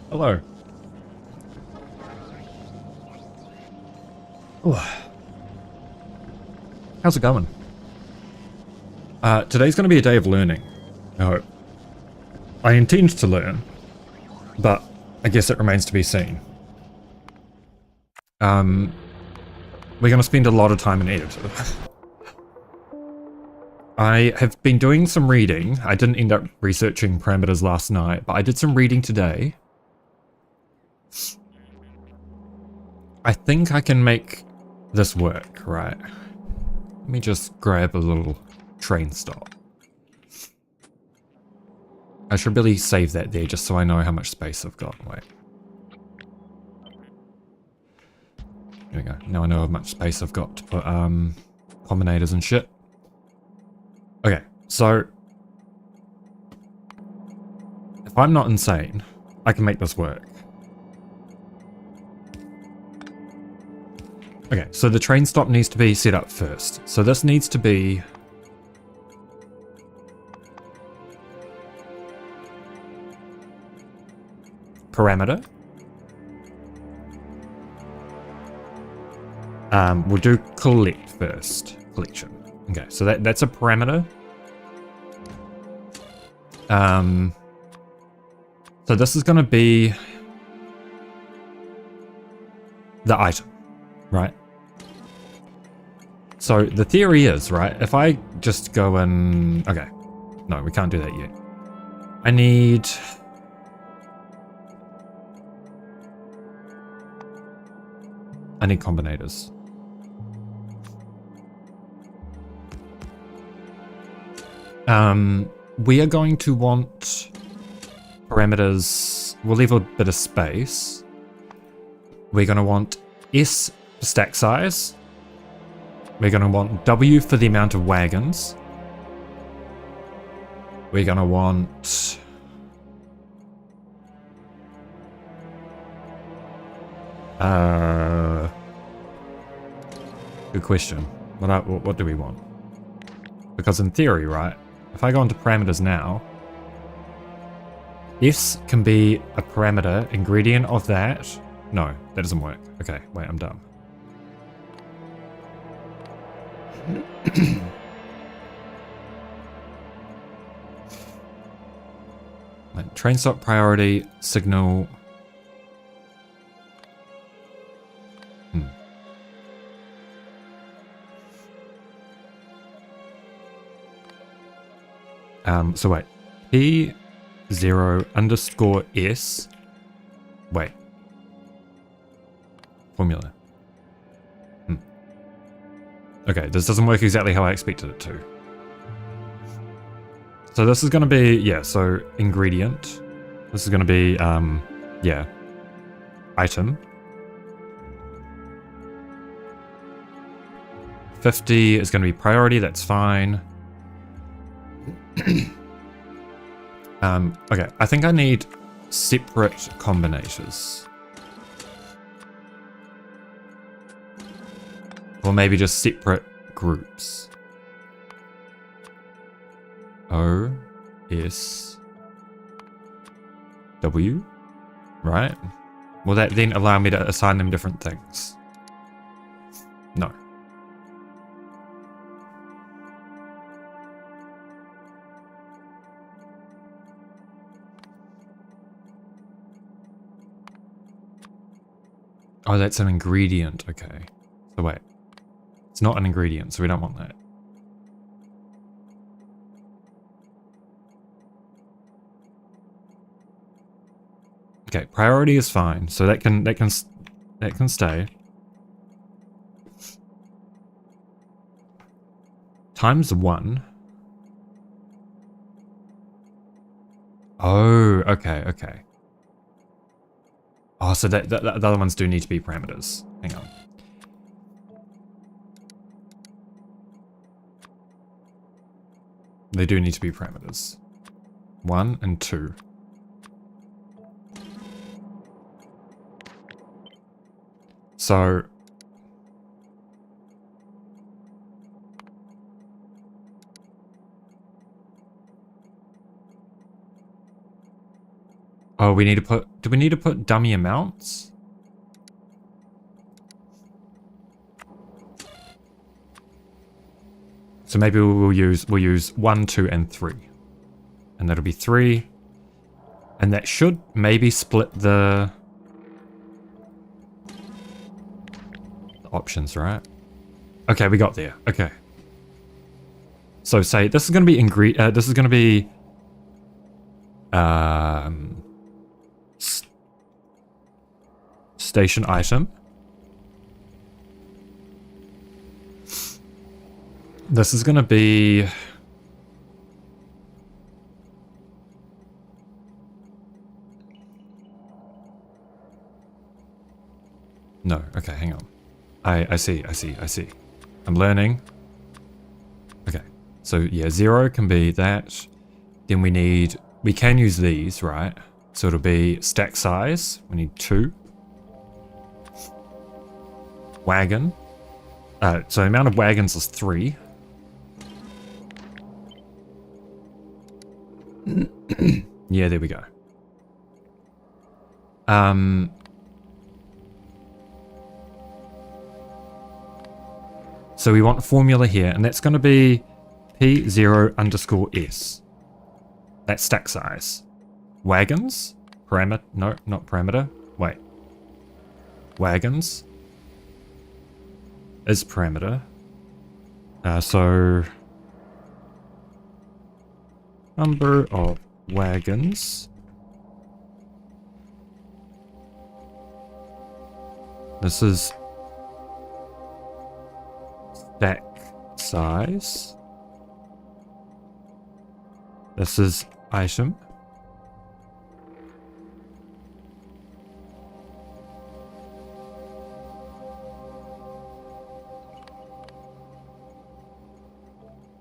Hello. Ooh, how's it going? Today's going to be a day of learning. I hope. I intend to learn, but I guess it remains to be seen. We're going to spend a lot of time in editor. I have been doing some reading. I didn't end up researching parameters last night, but I did some reading today. I think I can make this work, right? Let me just grab a little train stop. I should really save that there just so I know how much space I've got. Wait. There we go. Now I know how much space I've got to put combinators and shit. Okay, so if I'm not insane, I can make this work. Okay, so the train stop needs to be set up first. So this needs to be parameter. We'll do collect first. Collection. Okay, so that's a parameter. So this is going to be the item, right? So the theory is, right, if I just go in... Okay, no, we can't do that yet. I need combinators. We are going to want parameters. We'll leave a bit of space. We're going to want S for stack size. We're going to want W for the amount of wagons. We're going to want... Good question. What do we want? Because in theory, right, if I go into parameters now, S can be a parameter ingredient of that. No, that doesn't work. Okay, wait, I'm dumb. Like, train stop priority, signal. So wait, P0 underscore S. Wait. Formula. Okay, this doesn't work exactly how I expected it to. So this is going to be, yeah, so ingredient. This is going to be, yeah, item. 50 is going to be priority, that's fine. Okay, I think I need separate combinators. Or maybe just separate groups. O, S, W, right? Will that then allow me to assign them different things? No. Oh, that's an ingredient. Okay. So wait. It's not an ingredient, so we don't want that. Okay, priority is fine. So that can stay. Times 1. Oh, okay, okay. Oh, so the other ones do need to be parameters. Hang on. They do need to be parameters. 1 and 2. So... Oh, we need to put... Do we need to put dummy amounts? So maybe we'll use 1, 2, and 3. And that'll be 3. And that should maybe split the options, right? Okay, we got there. Okay. So say this is going to be this is going to be station item. This is going to be no. Okay, hang on. I see. I'm learning. Okay. So yeah, 0 can be that. Then we can use these, right? So it'll be stack size. We need 2. Wagon. So the amount of wagons is 3. Yeah, there we go. So we want a formula here, and that's going to be P0_S. That's stack size. Wagons? Parameter? No, not parameter. Wait. Wagons is parameter. So number of wagons. This is stack size. This is item.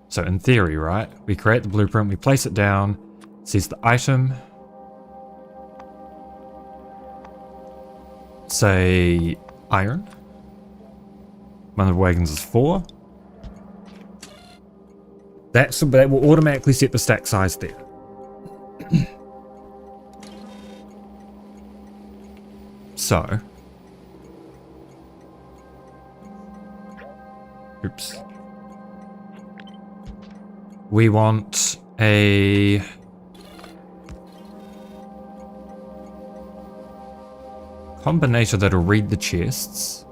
So in theory, right, we create the blueprint, we place it down, it says the item, say iron. One of the wagons is 4. That will automatically set the stack size there. So, oops. We want a combinator that'll read the chests.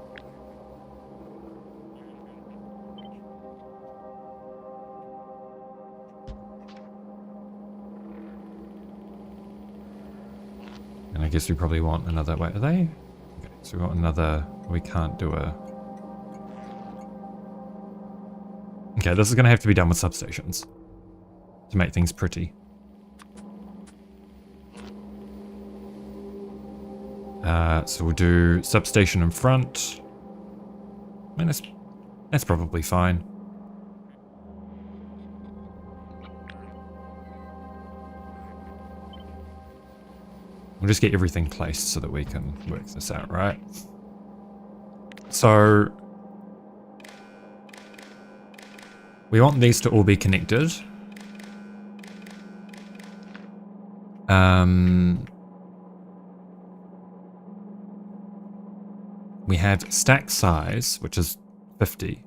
And I guess we probably want another, wait, are they? Okay, so we want another, we can't do a... Okay, this is going to have to be done with substations to make things pretty. So we'll do substation in front. I mean, that's probably fine. We'll just get everything placed so that we can work this out, right? So we want these to all be connected. We have stack size, which is 50.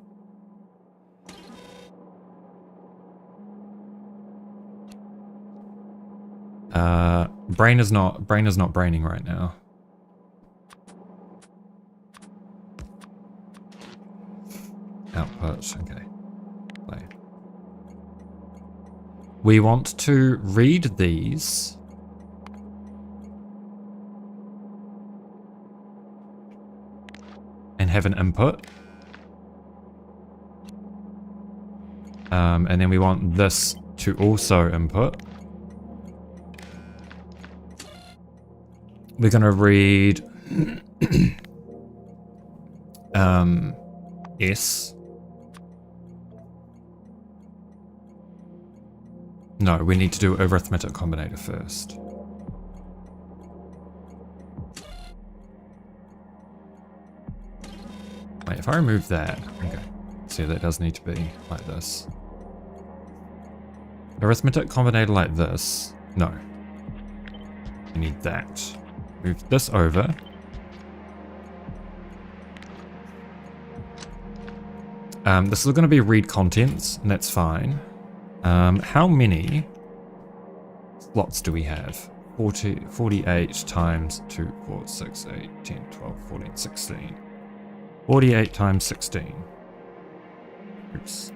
Brain is not braining right now. Output, okay. Play. We want to read these. And have an input. And then we want this to also input. We're going to read S. No, we need to do arithmetic combinator first. Wait, if I remove that, okay. So that does need to be like this. Arithmetic combinator like this. No. We need that. Move this over. This is going to be read contents, and that's fine. How many slots do we have? 48 times 2, 4, 6, 8, 10, 12, 14, 16. 48 times 16. Oops.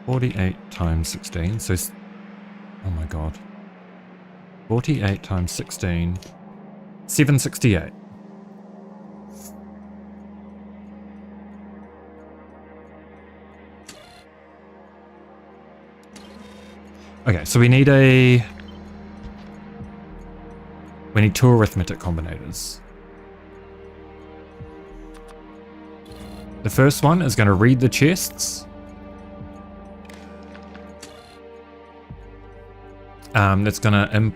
48 times 16. So, oh my god. 48 times 16. 768. Okay, so we need two arithmetic combinators. The first one is going to read the chests. That's going to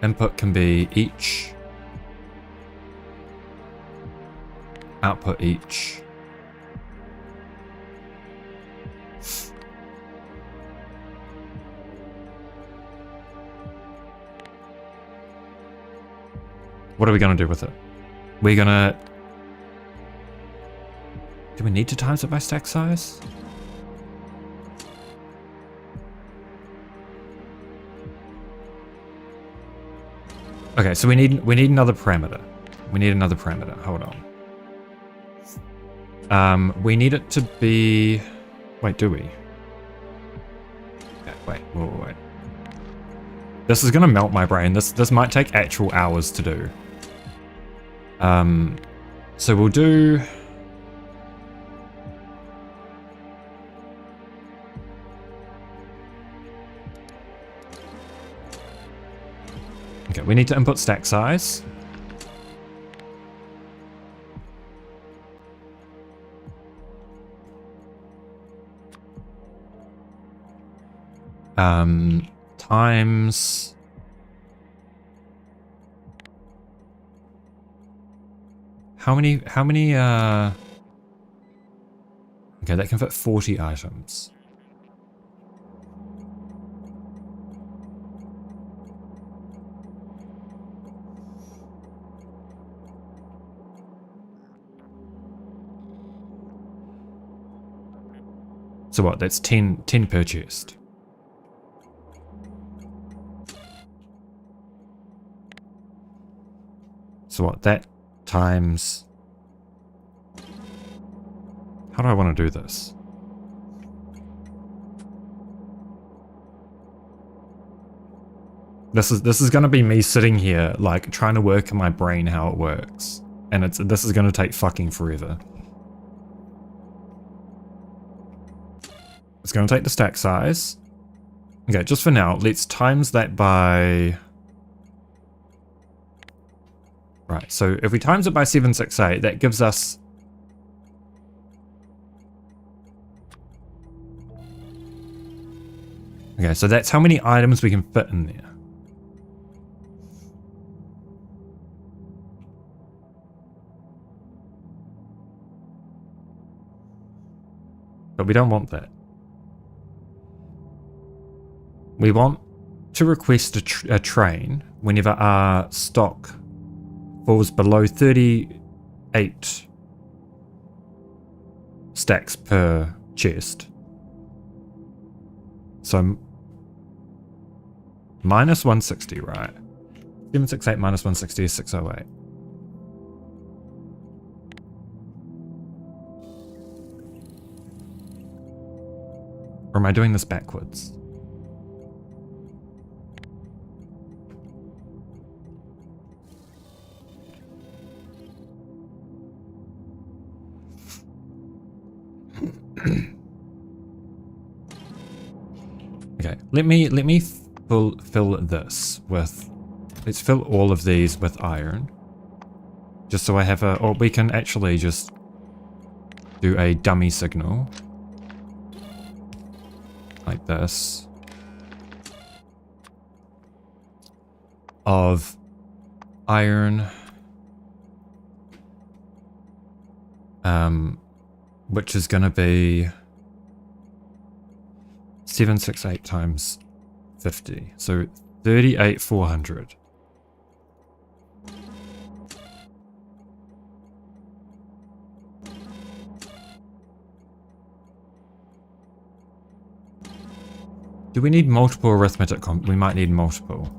input can be each, output each. What are we going to do with it? We're going to... Do we need to times it by stack size? Okay, so we need another parameter. We need another parameter. Hold on. We need it to be... Wait, do we? Okay, wait. This is gonna melt my brain. This might take actual hours to do. So we'll do... Okay, we need to input stack size. Times... How many, okay, that can fit 40 items. So what, that's 10 per chest. So what, that times... How do I want to do this? This is going to be me sitting here, like, trying to work in my brain how it works. And this is going to take fucking forever. It's going to take the stack size. Okay, just for now, let's times that by... Right, so if we times it by 768, that gives us... Okay, so that's how many items we can fit in there. But we don't want that. We want to request a train whenever our stock falls below 38 stacks per chest. So minus 160, right? 768 minus 160 is 608. Or am I doing this backwards? Okay, let me fill this with... Let's fill all of these with iron. Just so I have a... Or we can actually just do a dummy signal. Like this. Of iron. Which is going to be 768 times 50. So 38,400. Do we need multiple arithmetic we might need multiple.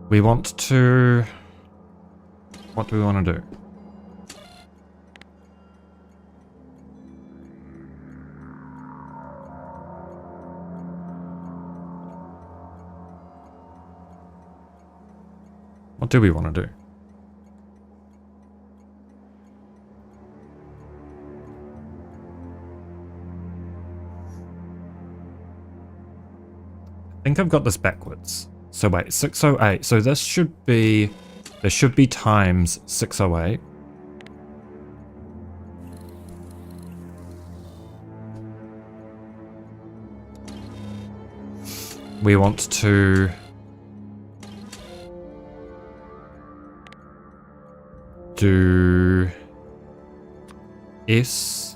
We want to... What do we want to do? What do we want to do? I think I've got this backwards. So wait, 608. So this should be... There should be times 608. We want to... do S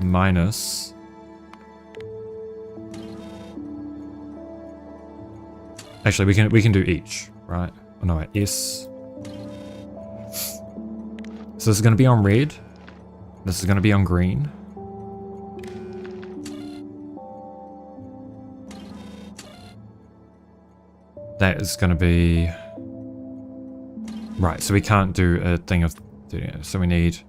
minus actually we can do each, right? Oh no, wait, S. So this is going to be on red. This is going to be on green. That is going to be right, so we can't do a thing of... So we need...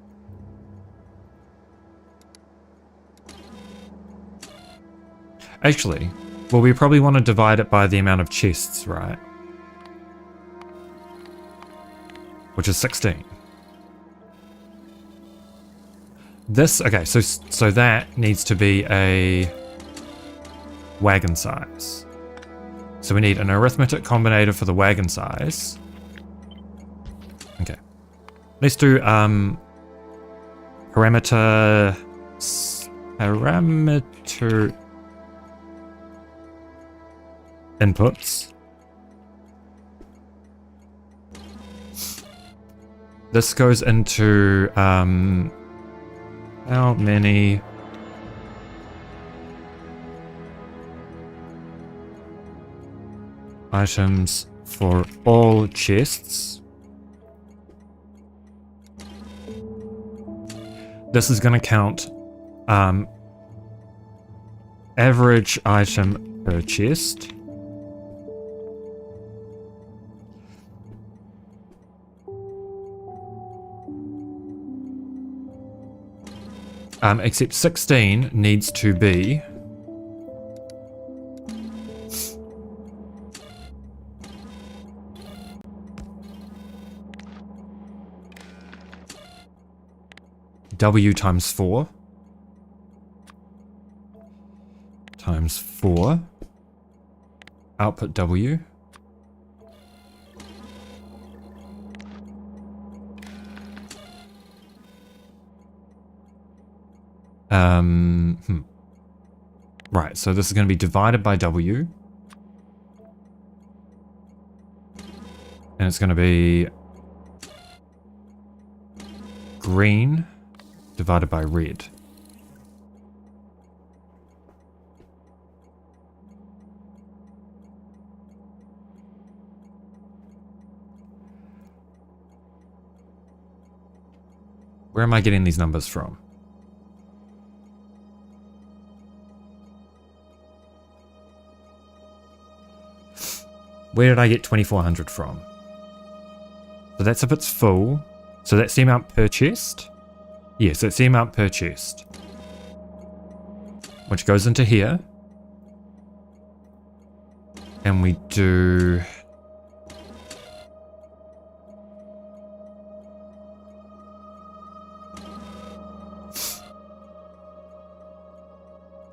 Actually, well, we probably want to divide it by the amount of chests, right? Which is 16. This... Okay, so that needs to be a wagon size. So we need an arithmetic combinator for the wagon size. Okay. Let's do parameter inputs. This goes into how many items for all chests. This is going to count average item per chest. Except 16 needs to be W times 4 times 4 output W right, so this is going to be divided by W, and it's going to be green divided by red. Where am I getting these numbers from? Where did I get 2400 from? So that's if it's full. So that's the amount per chest? Yes, that's the amount per chest. Which goes into here. And we do...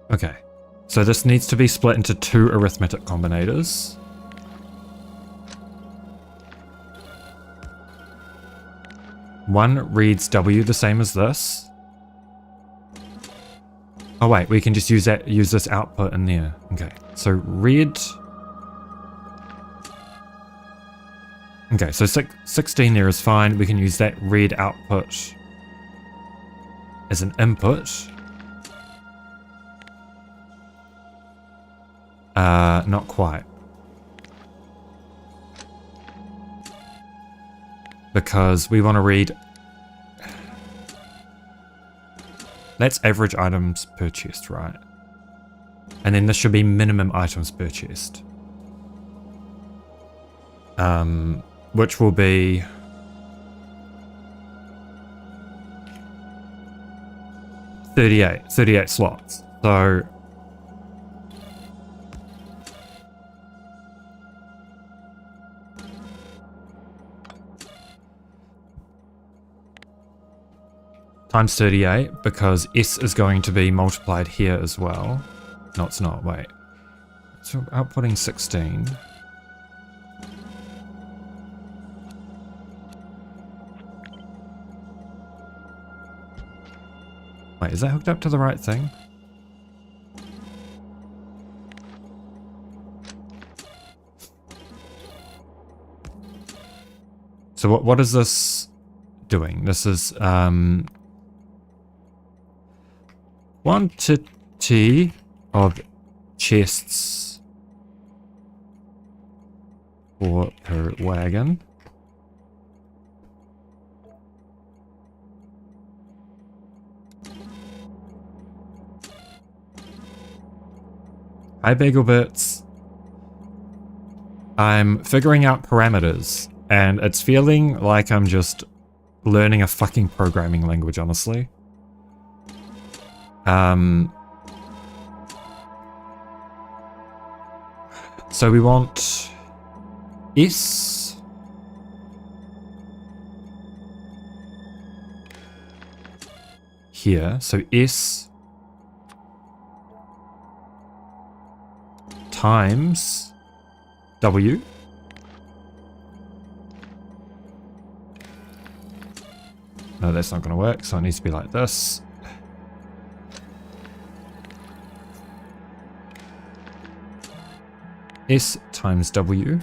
Okay. So this needs to be split into 2 arithmetic combinators. One reads W the same as this. Oh wait, we can just use this output in there. Okay, so read. Okay, so 16 there is fine. We can use that read output as an input. Not quite. Because we want to read... That's average items per chest, right? And then this should be minimum items per chest. Which will be... $38 slots. So... times 38, because S is going to be multiplied here as well. No, it's not, wait. So outputting 16. Wait, is that hooked up to the right thing? So what is this doing? This is quantity of chests per wagon. Hi Bagel Bits. I'm figuring out parameters and it's feeling like I'm just learning a fucking programming language, honestly. So we want S here, so S times W. No, that's not going to work, so it needs to be like this. S times W.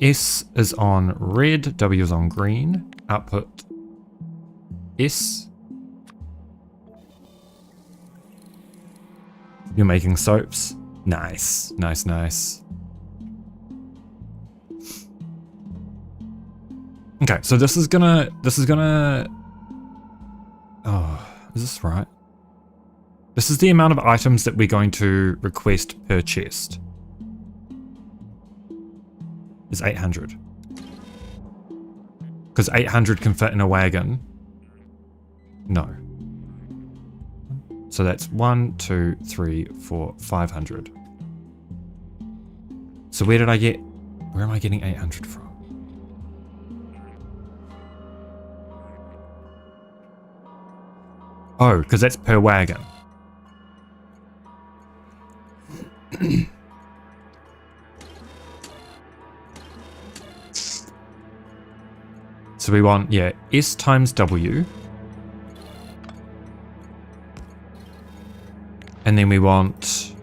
S is on red, W is on green. Output S. You're making soaps. Nice, nice, nice. Okay, so this is gonna, oh, is this right? This is the amount of items that we're going to request per chest. Is 800. Because 800 can fit in a wagon. No. So that's 1, 2, 3, 4, 500. So where am I getting 800 from? Oh, because that's per wagon. So we want, yeah, S times W. And then we want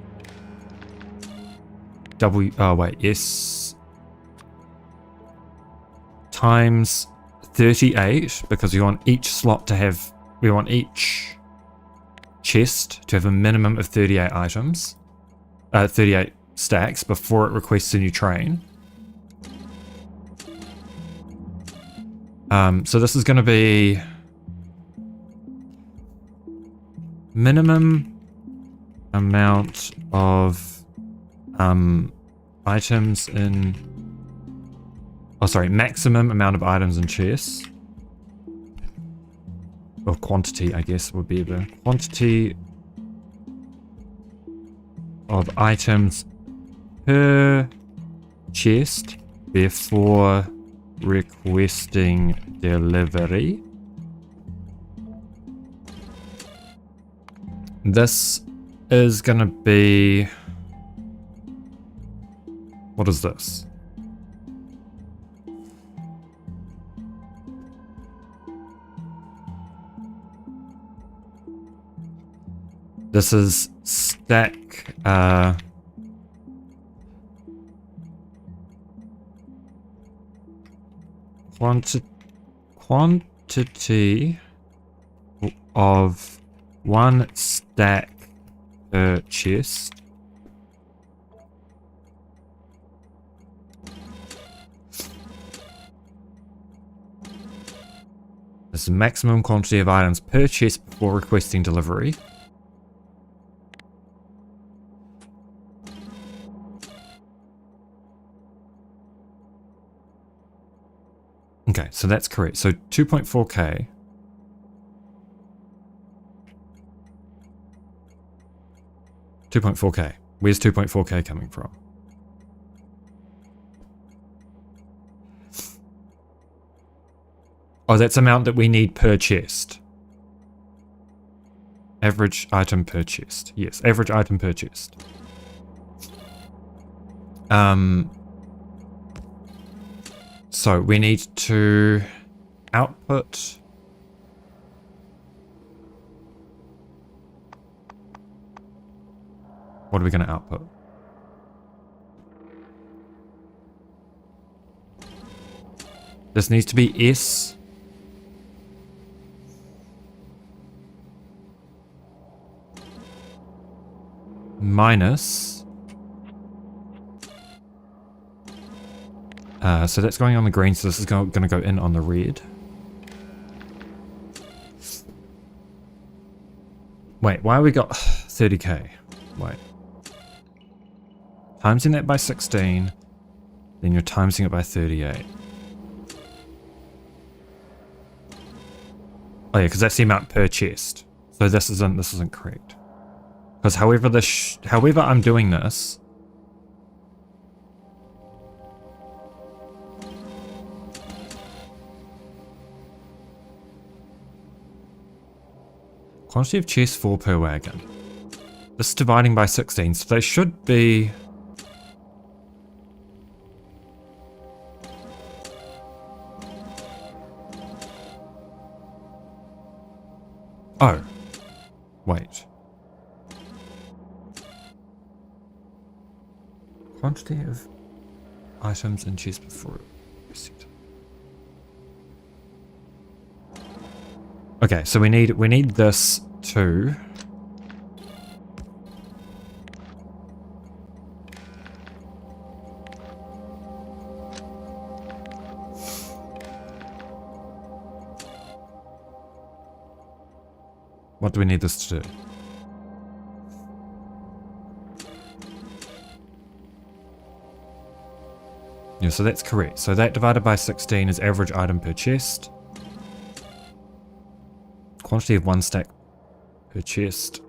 W, oh wait, S times 38, because we want each slot to have, we want each chest to have a minimum of 38 items, 38 stacks before it requests a new train. So this is going to be minimum amount of items in, oh sorry, maximum amount of items in chests, or quantity I guess would be the quantity of items per chest before requesting delivery. This is gonna be, what is this? This is stack quantity of one stack per chest This is the maximum quantity of items per chest before requesting delivery. Okay, so that's correct. So 2.4k. $2.4k. Where's 2.4k coming from? Oh, that's the amount that we need per chest. Average item per chest. Yes, average item per chest. So we need to output. What are we going to output? This needs to be S. Minus. So that's going on the green, so this is going to go in on the red. Wait, why have we got 30k? Wait. Timesing that by 16, then you're timesing it by 38. Oh yeah, because that's the amount per chest. So this isn't correct. Because however I'm doing this, quantity of chests 4 per wagon. This is dividing by 16, so they should be. Oh, wait. Quantity of items in chests before receipt. Okay, so we need this too. What do we need this to do? Yeah, so that's correct. So that divided by 16 is average item per chest. Quantity of 1 stack per chest.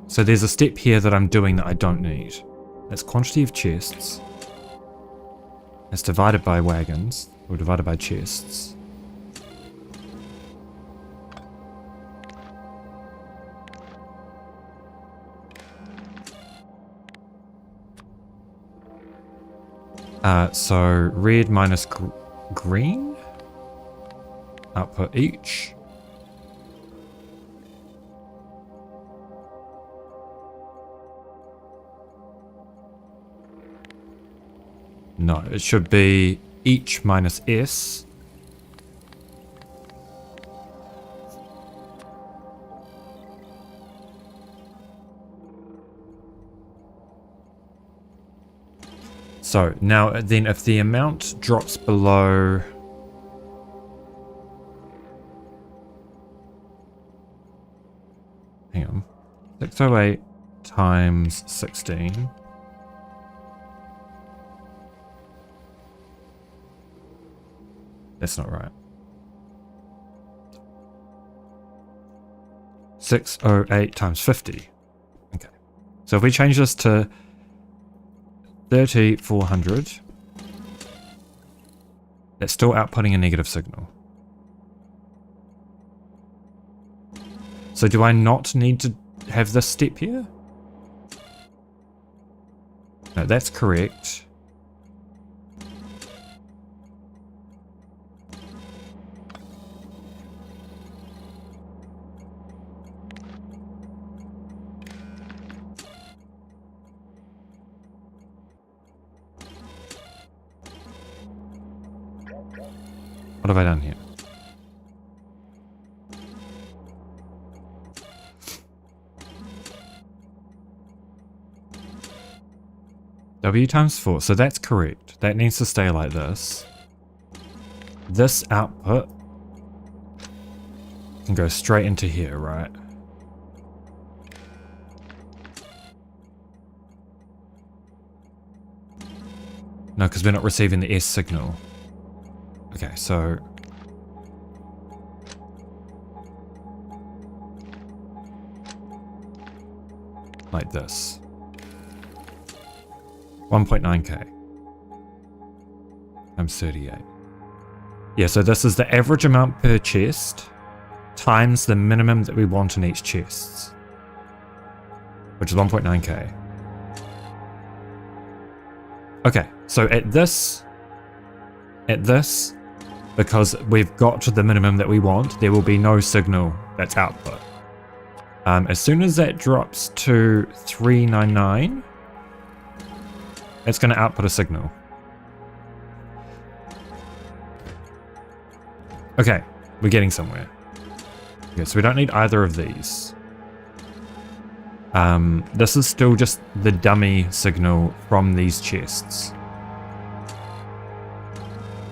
So there's a step here that I'm doing that I don't need. That's quantity of chests. That's divided by wagons, or divided by chests. So red minus green. Output each. No, it should be each minus S. So now then if the amount drops below hang on 608 times 16 that's not right. 608 times 50. Okay. So if we change this to 3400, that's still outputting a negative signal. So do I not need to have this step here? No, that's correct. What have I done here? W times 4, so that's correct. That needs to stay like this. This output can go straight into here, right? No, because we're not receiving the S signal. Okay, so... like this. 1.9k. Times 38. Yeah, so this is the average amount per chest times the minimum that we want in each chest, which is 1.9k. Okay, so at this, because we've got to the minimum that we want, there will be no signal that's output. As soon as that drops to 399, it's going to output a signal. Okay, we're getting somewhere. Okay, so we don't need either of these. This is still just the dummy signal from these chests.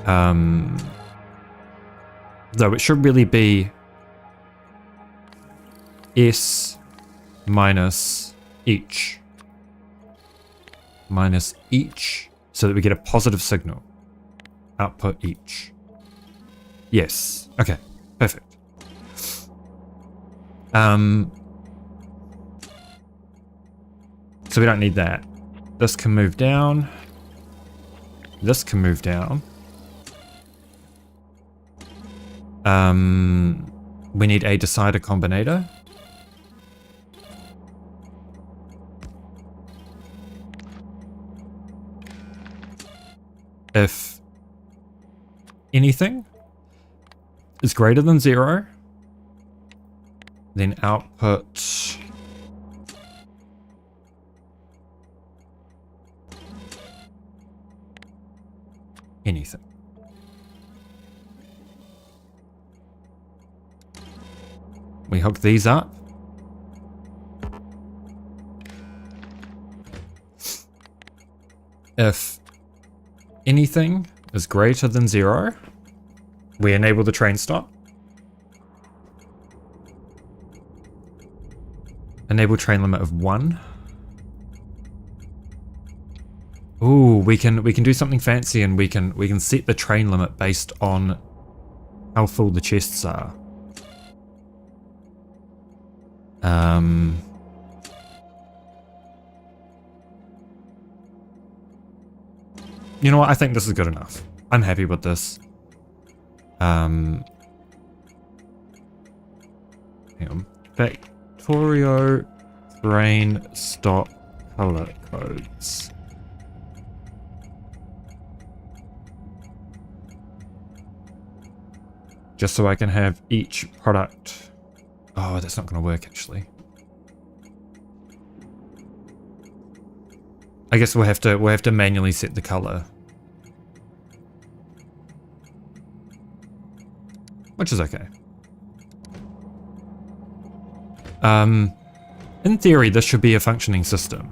Though it should really be S minus each. Minus each, so that we get a positive signal. Output each. Yes. Okay. Perfect. So we don't need that. This can move down. This can move down. We need a decider combinator. If anything is greater than 0, then output anything. We hook these up. If anything is greater than 0, we enable the train stop. Enable train limit of 1. Ooh, we can do something fancy, and we can set the train limit based on how full the chests are. You know what? I think this is good enough. I'm happy with this. Hang on. Factorio train stop color codes. Just so I can have each product. Oh, that's not going to work actually. I guess we'll have to manually set the color. Which is okay. In theory, this should be a functioning system.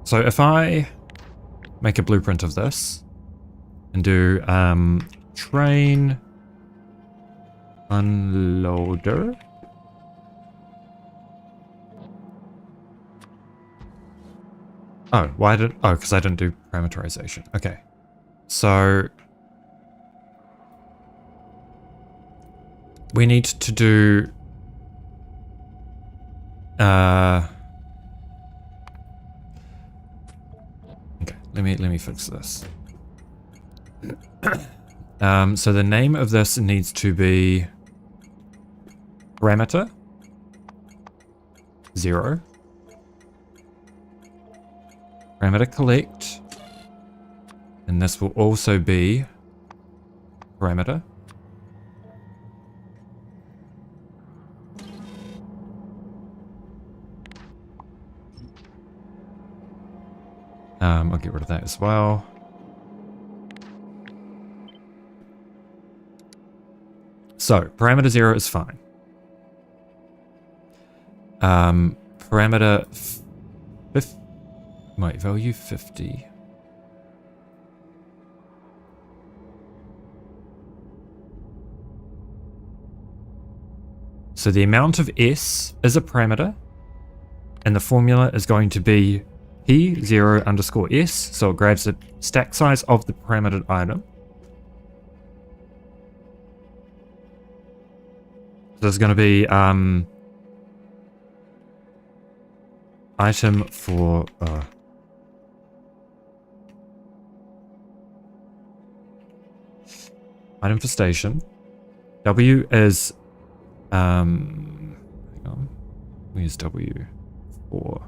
So if I make a blueprint of this and do train unloader. Oh, why did... oh, because I didn't do parameterization. Okay. So... we need to do... okay, let me fix this. So the name of this needs to be... parameter 0. Parameter collect, and this will also be parameter. I'll get rid of that as well. So parameter 0 is fine. Parameter value 50. So the amount of S is a parameter, and the formula is going to be P0 underscore S, so it grabs the stack size of the parametered item. So there's going to be item for item for station. W is hang on, where's W for?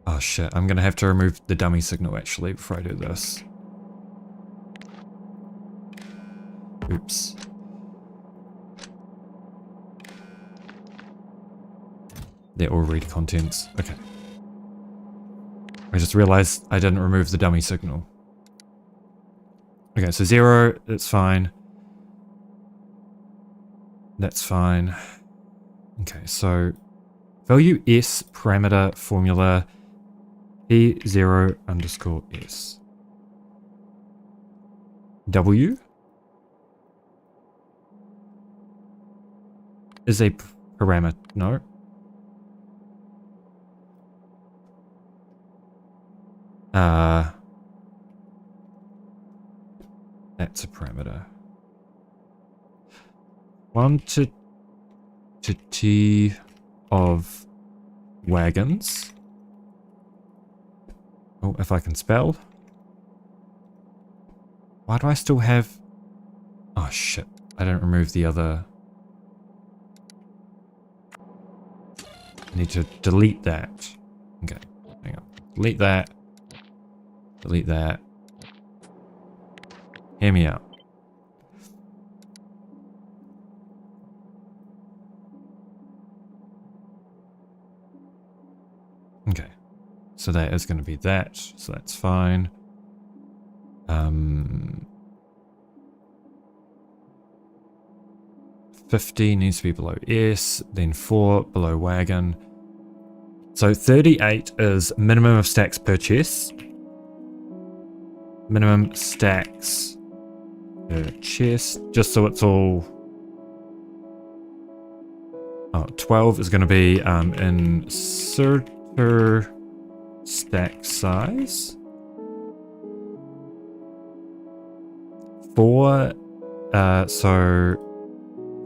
Oh shit, I'm gonna have to remove the dummy signal actually before I do this. Oops. They're all read contents. Okay. I just realized I didn't remove the dummy signal. Okay, so 0, that's fine. That's fine. Okay, so value S parameter formula P0 underscore S. W is a parameter. No. That's a parameter. Quantity of wagons. Oh, if I can spell. Why do I still have... Oh shit, I don't remove the other... I need to delete that. Okay, hang on. Delete that. Delete that. Hear me out. Okay. So that is going to be that. So that's fine. 50 needs to be below S. Then 4 below wagon. So 38 is minimum of stacks per chest. Minimum stacks per chest. Just so it's all... Oh, 12 is going to be inserter stack size. 4, so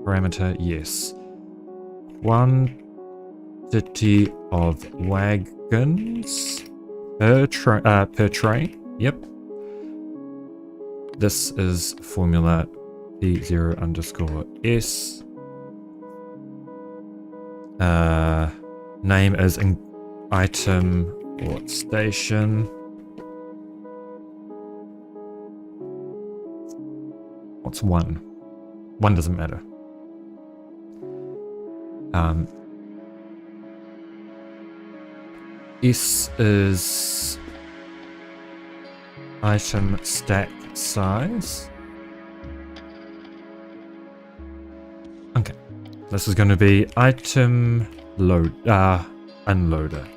parameter, yes. Quantity of wagons per train. Yep. This is formula P0 underscore S. Name is item or station. What's 1? 1 doesn't matter. S is item stack size. Okay, this is going to be item load unloader.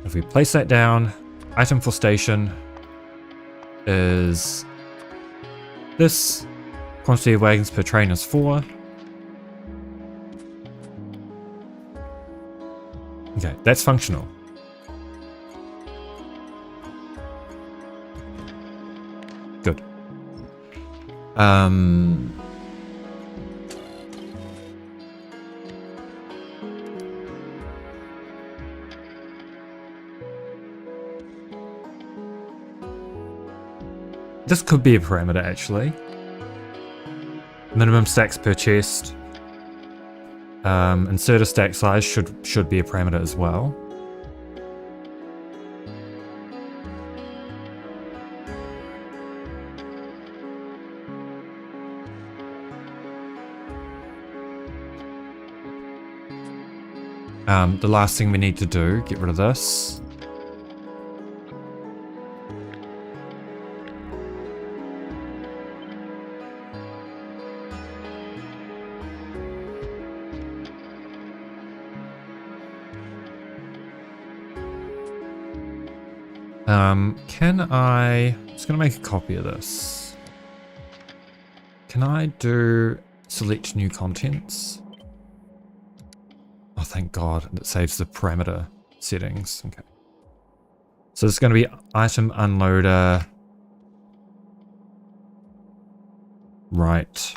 If we place that down, item for station is this. Quantity of wagons per train is 4. Okay, that's functional. Good. This could be a parameter actually. Minimum stacks per chest. Inserter stack size should be a parameter as well. The last thing we need to do, get rid of this. I'm just gonna make a copy of this. Can I do select new contents? Oh, thank God, it saves the parameter settings. Okay. So it's going to be item unloader. Right.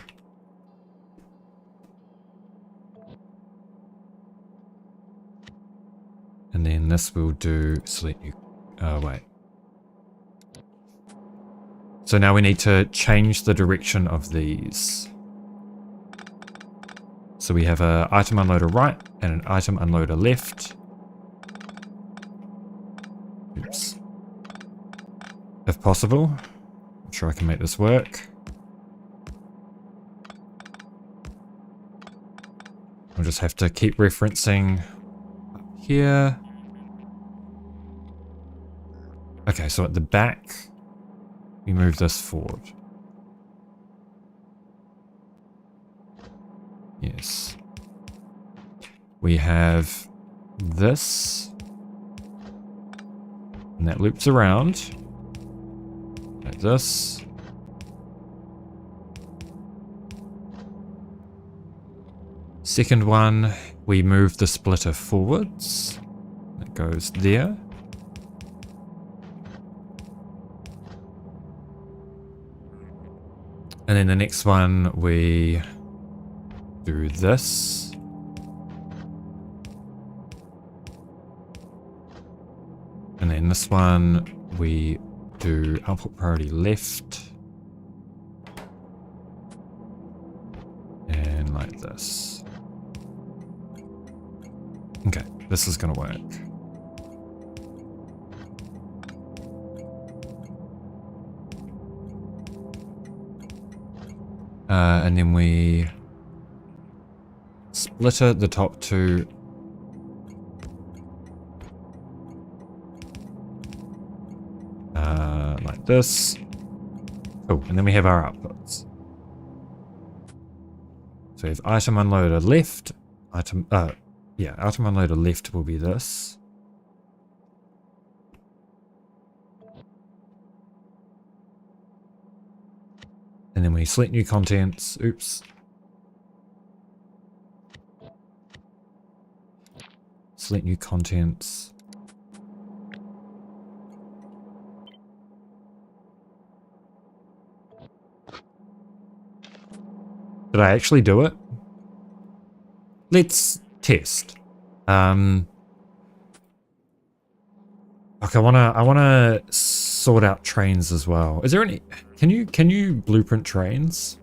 And then this will do select new. Wait. So now we need to change the direction of these. So we have an item unloader right and an item unloader left. Oops. If possible, I'm sure I can make this work. I'll just have to keep referencing up here. Okay, so at the back, we move this forward. Yes. We have this. And that loops around. Like this. Second one, we move the splitter forwards. It goes there. And then the next one, we do this. And then this one, we do output priority left. And like this. Okay, this is going to work. And then we splitter the top two. Like this. Oh, and then we have our outputs. So we have item unloader left. Item unloader left will be this. And then we select new contents. Oops. Select new contents. Did I actually do it? Let's test. Okay, I wanna sort out trains as well. Is there any? Can you blueprint trains?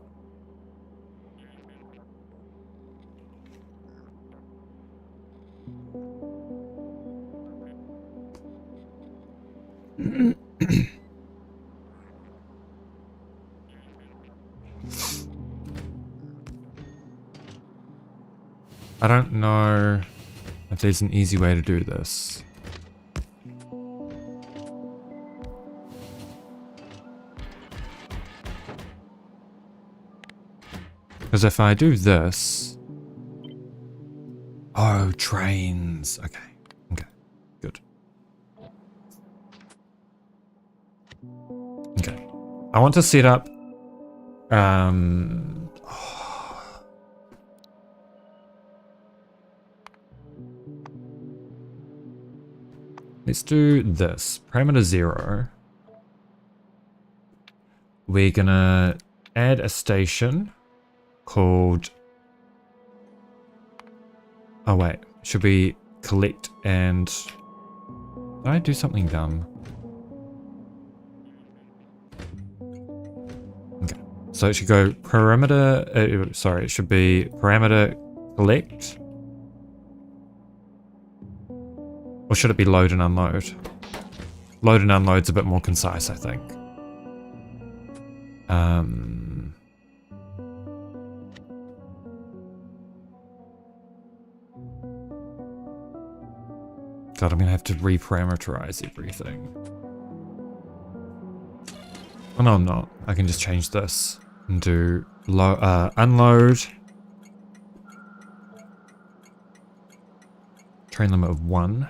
I don't know if there's an easy way to do this. Because if I do this... Oh, trains. Okay. Okay. Good. Okay. I want to set up... Let's do this. Parameter 0. We're gonna add a station called... Oh wait, should we collect and... Did I do something dumb? Okay, so it should go parameter... sorry, it should be parameter collect. Or should it be load and unload? Load and unload's a bit more concise, I think. God, I'm gonna have to reparameterize everything. Oh no, I'm not. I can just change this and do unload. Train limit of 1.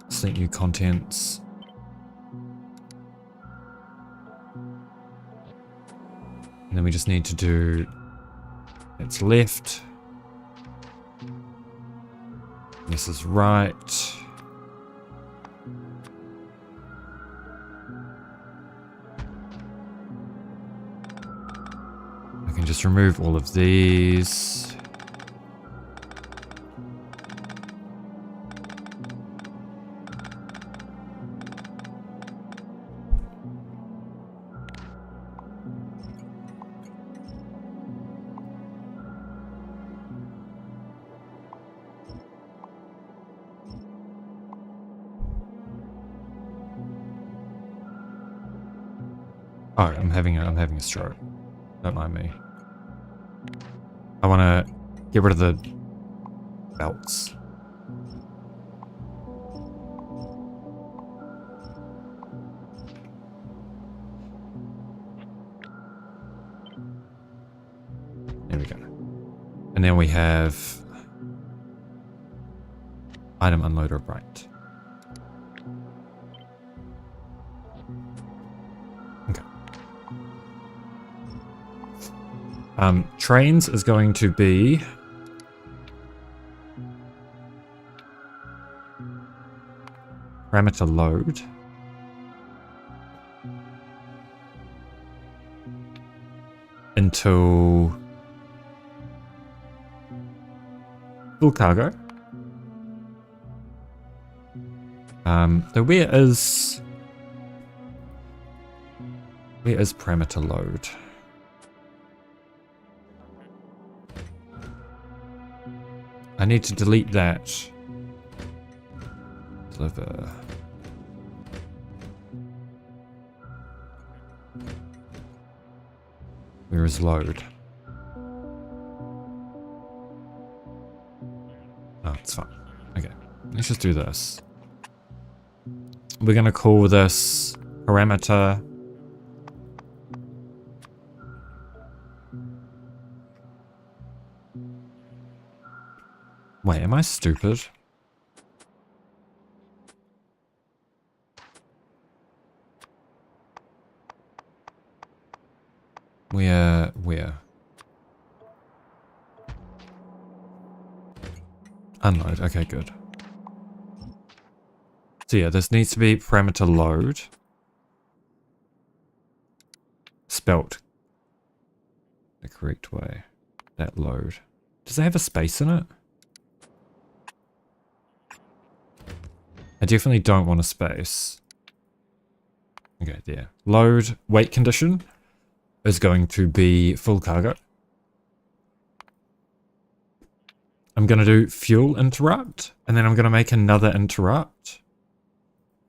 Select new contents. And then we just need to do it's left. This is right. I can just remove all of these. Oh, I'm having a stroke. Don't mind me. I want to get rid of the belts. There we go. And then we have item unloader right. Okay. Trains is going to be parameter load. Until full cargo. So where is parameter load? I need to delete that. Deliver. Where is load? Oh, it's fine. Okay, let's just do this. We're going to call this parameter wait, am I stupid? Where? Unload, okay, good. So yeah, this needs to be parameter load. Spelt the correct way. That load. Does it have a space in it? I definitely don't want a space. Okay, there. Load weight condition is going to be full cargo. I'm going to do fuel interrupt, and then I'm going to make another interrupt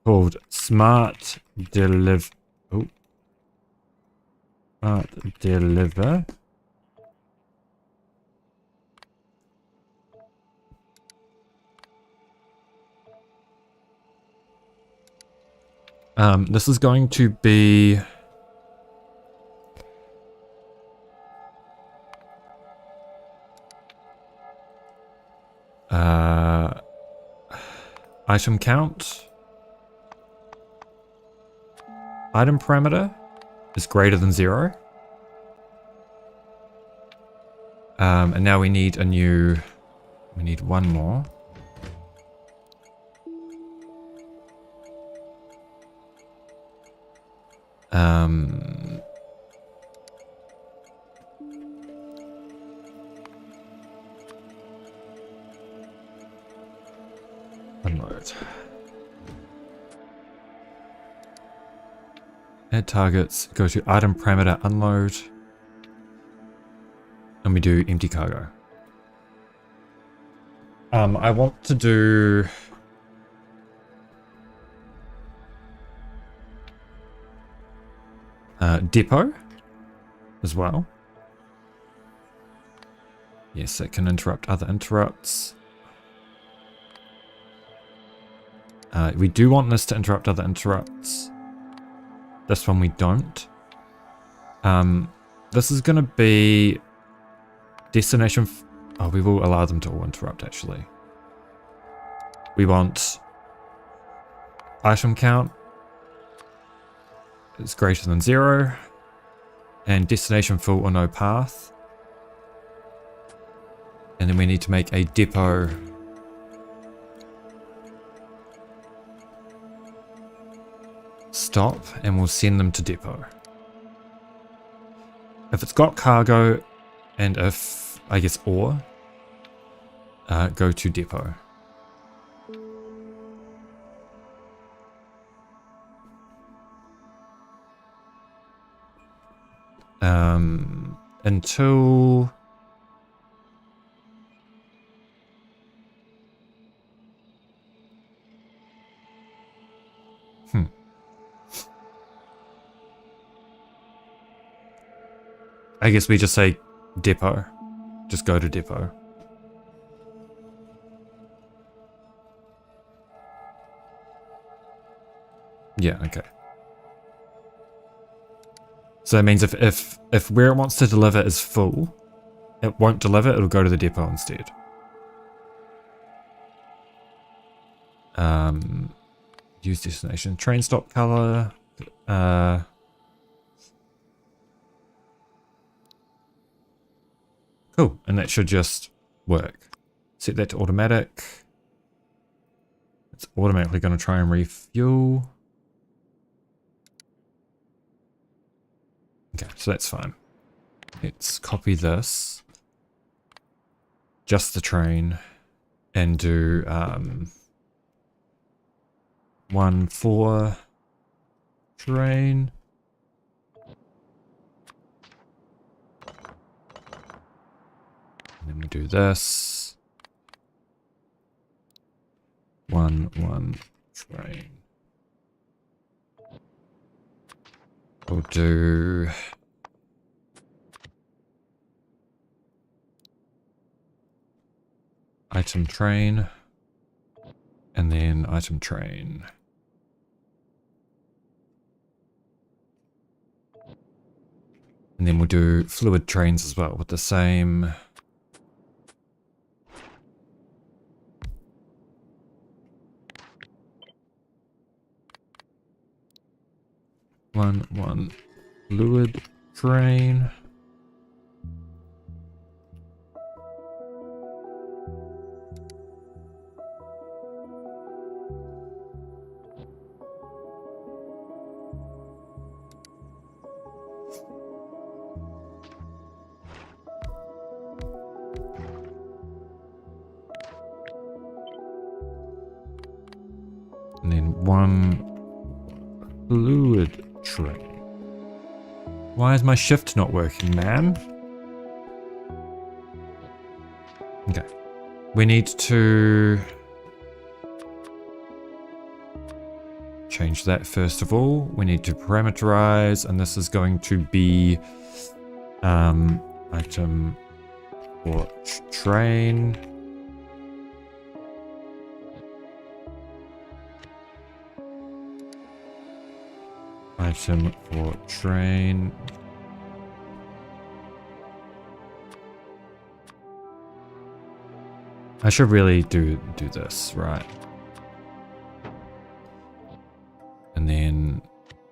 called smart deliver. Oh. Smart deliver. This is going to be item count. Item parameter is greater than 0. And now we need one more. Unload. Add targets, go to item parameter unload, and we do empty cargo. I want to do depot as well. Yes, it can interrupt other interrupts. We do want this to interrupt other interrupts. This one we don't. This is going to be destination. Oh, we will allow them to all interrupt actually. We want item count is greater than 0 and destination full or no path. And then we need to make a depot stop and we'll send them to depot. If it's got cargo and if, I guess, ore, go to depot. Until I guess we just say depot. Just go to depot. Yeah, okay. So that means if where it wants to deliver is full, it won't deliver, it'll go to the depot instead. Use destination. Train stop color. Cool, and that should just work. Set that to automatic. It's automatically going to try and refuel. Okay, so that's fine. Let's copy this. Just the train. And do 1 for train. And then we do this. 1 train. We'll do item train and then item train. And then we'll do fluid trains as well with the same. One fluid train. And then 1 fluid train. Why is my shift not working, man? Okay. We need to change that first of all. We need to parameterize, and this is going to be item for train. Item for train. I should really do this, right? And then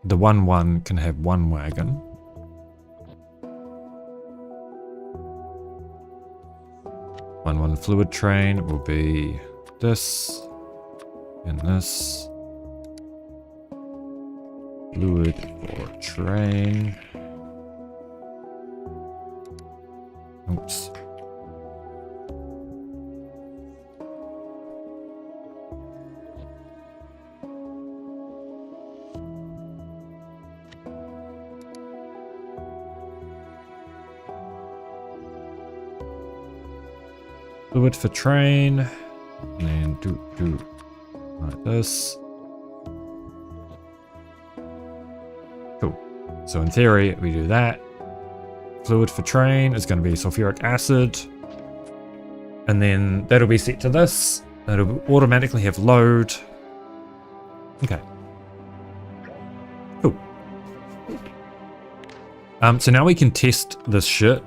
the 1 can have 1 wagon. 1 fluid train will be this and this. Fluid for train. Oops. Fluid for train. And then do like this. Cool. So in theory, we do that. Fluid for train is going to be sulfuric acid. And then that'll be set to this. It'll automatically have load. Okay. Cool. So now we can test this shit.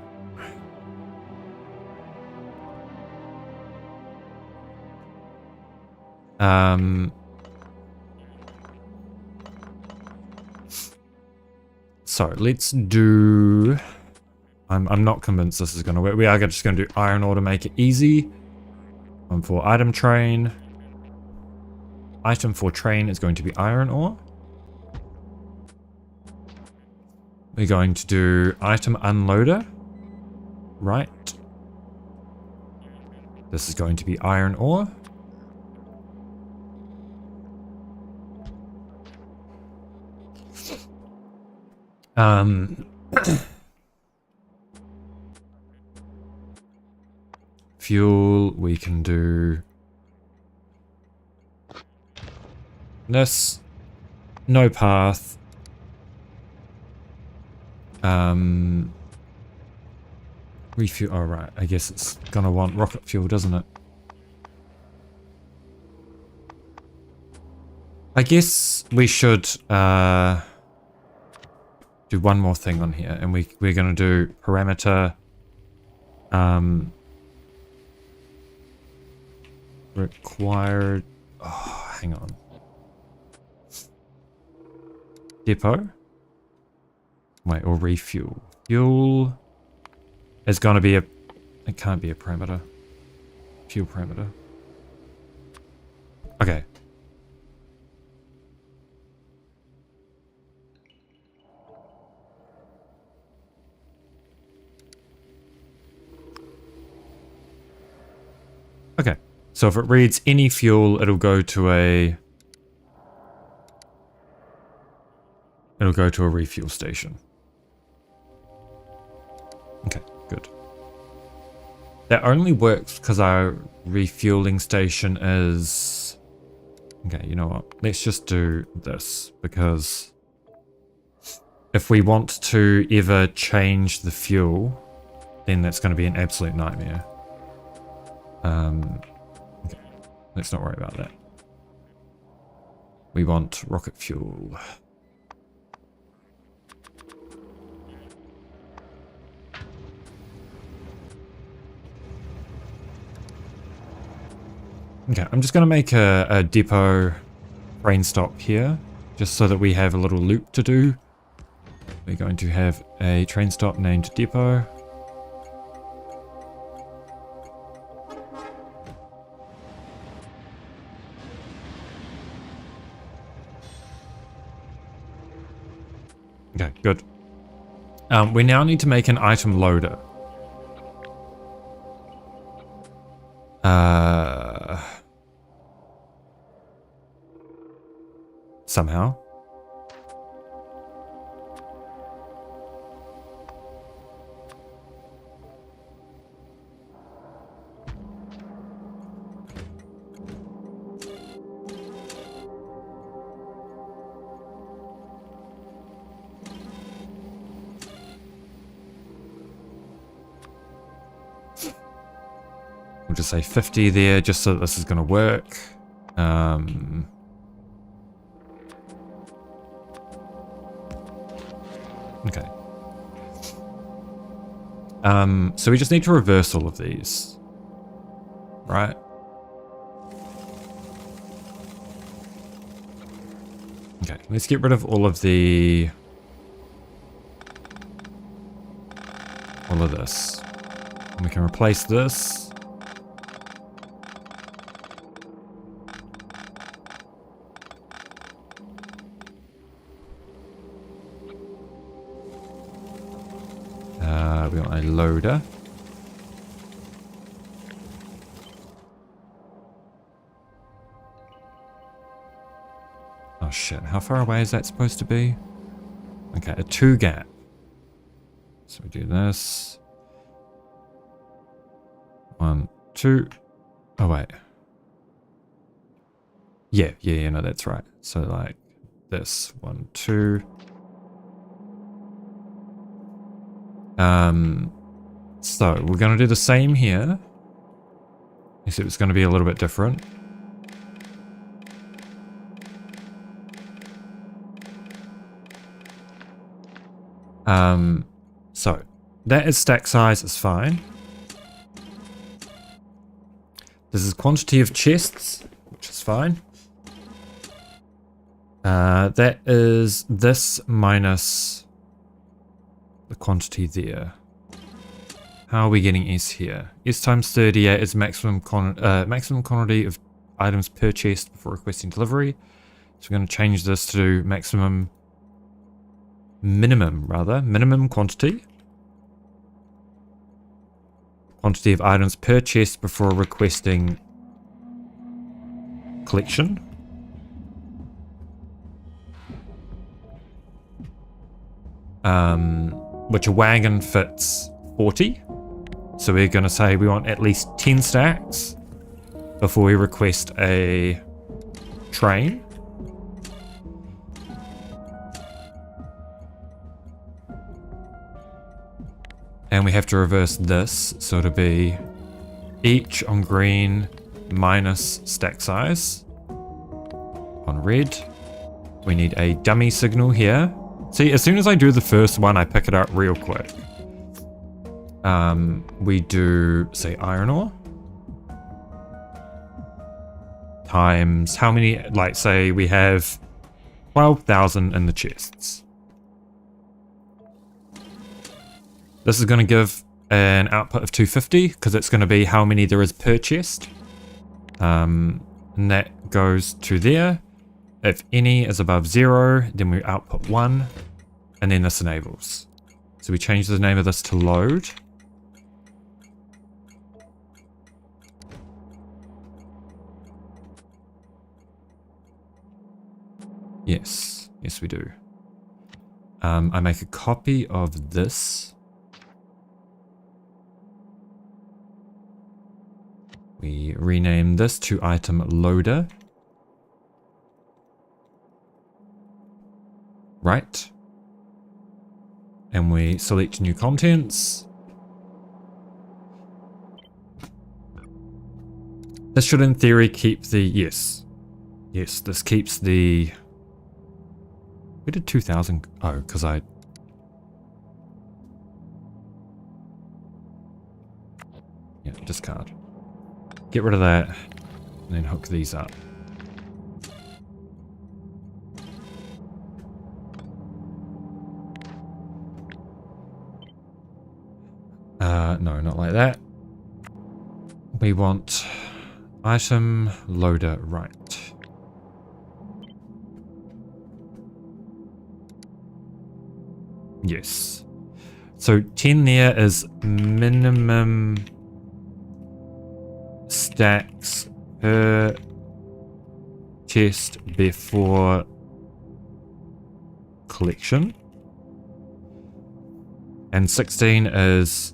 So let's do... I'm not convinced this is going to work. We are just going to do iron ore to make it easy. For item train. Item for train is going to be iron ore. We're going to do item unloader. Right. This is going to be iron ore. Fuel, we can do this. No path. Refuel, oh right, I guess it's gonna want rocket fuel, doesn't it? I guess we should do one more thing on here, and we're gonna do parameter required, oh, hang on. Depot? Wait, or refuel. Fuel is going to be it can't be a parameter. Fuel parameter. Okay. Okay. So if it reads any fuel, it'll go to a refuel station. Okay, good. That only works because our refueling station is... Okay, you know what? Let's just do this, because if we want to ever change the fuel, then that's going to be an absolute nightmare. Okay, let's not worry about that. We want rocket fuel. Okay, I'm just going to make a depot train stop here, just so that we have a little loop to do. We're going to have a train stop named depot. Okay, good. We now need to make an item loader. Somehow. We'll just say 50 there, just so that this is going to work. Okay. So we just need to reverse all of these. Right? Okay, let's get rid of all of this. And we can replace this. We want a loader. Oh shit, how far away is that supposed to be? Okay, a 2 gap. So we do this. 1, 2. Oh wait. Yeah, no, that's right. So like this, 1, 2. So we're going to do the same here. Except it's going to be a little bit different. So that is stack size, is fine. This is quantity of chests, which is fine. That is this minus the quantity there. How are we getting S here? S times 38 is maximum quantity of items per chest before requesting delivery. So we're going to change this to minimum quantity. Quantity of items per chest before requesting collection. Which a wagon fits 40. So we're going to say we want at least 10 stacks before we request a train. And we have to reverse this, so it'll be each on green minus stack size. On red, we need a dummy signal here. See, as soon as I do the first one, I pick it up real quick. We do, say, iron ore. Times how many, like, say we have 12,000 in the chests. This is going to give an output of 250 because it's going to be how many there is per chest. And that goes to there. If any is above 0, then we output 1, and then this enables. So we change the name of this to load. Yes, yes we do. I make a copy of this. We rename this to item loader. Right. And we select new contents. This should in theory keep the, yes. Yes, this keeps the, we did 2000, oh, because I, yeah, discard. Get rid of that, and then hook these up. No, not like that. We want item loader right. Yes. So 10 there is minimum stacks per chest before collection. And 16 is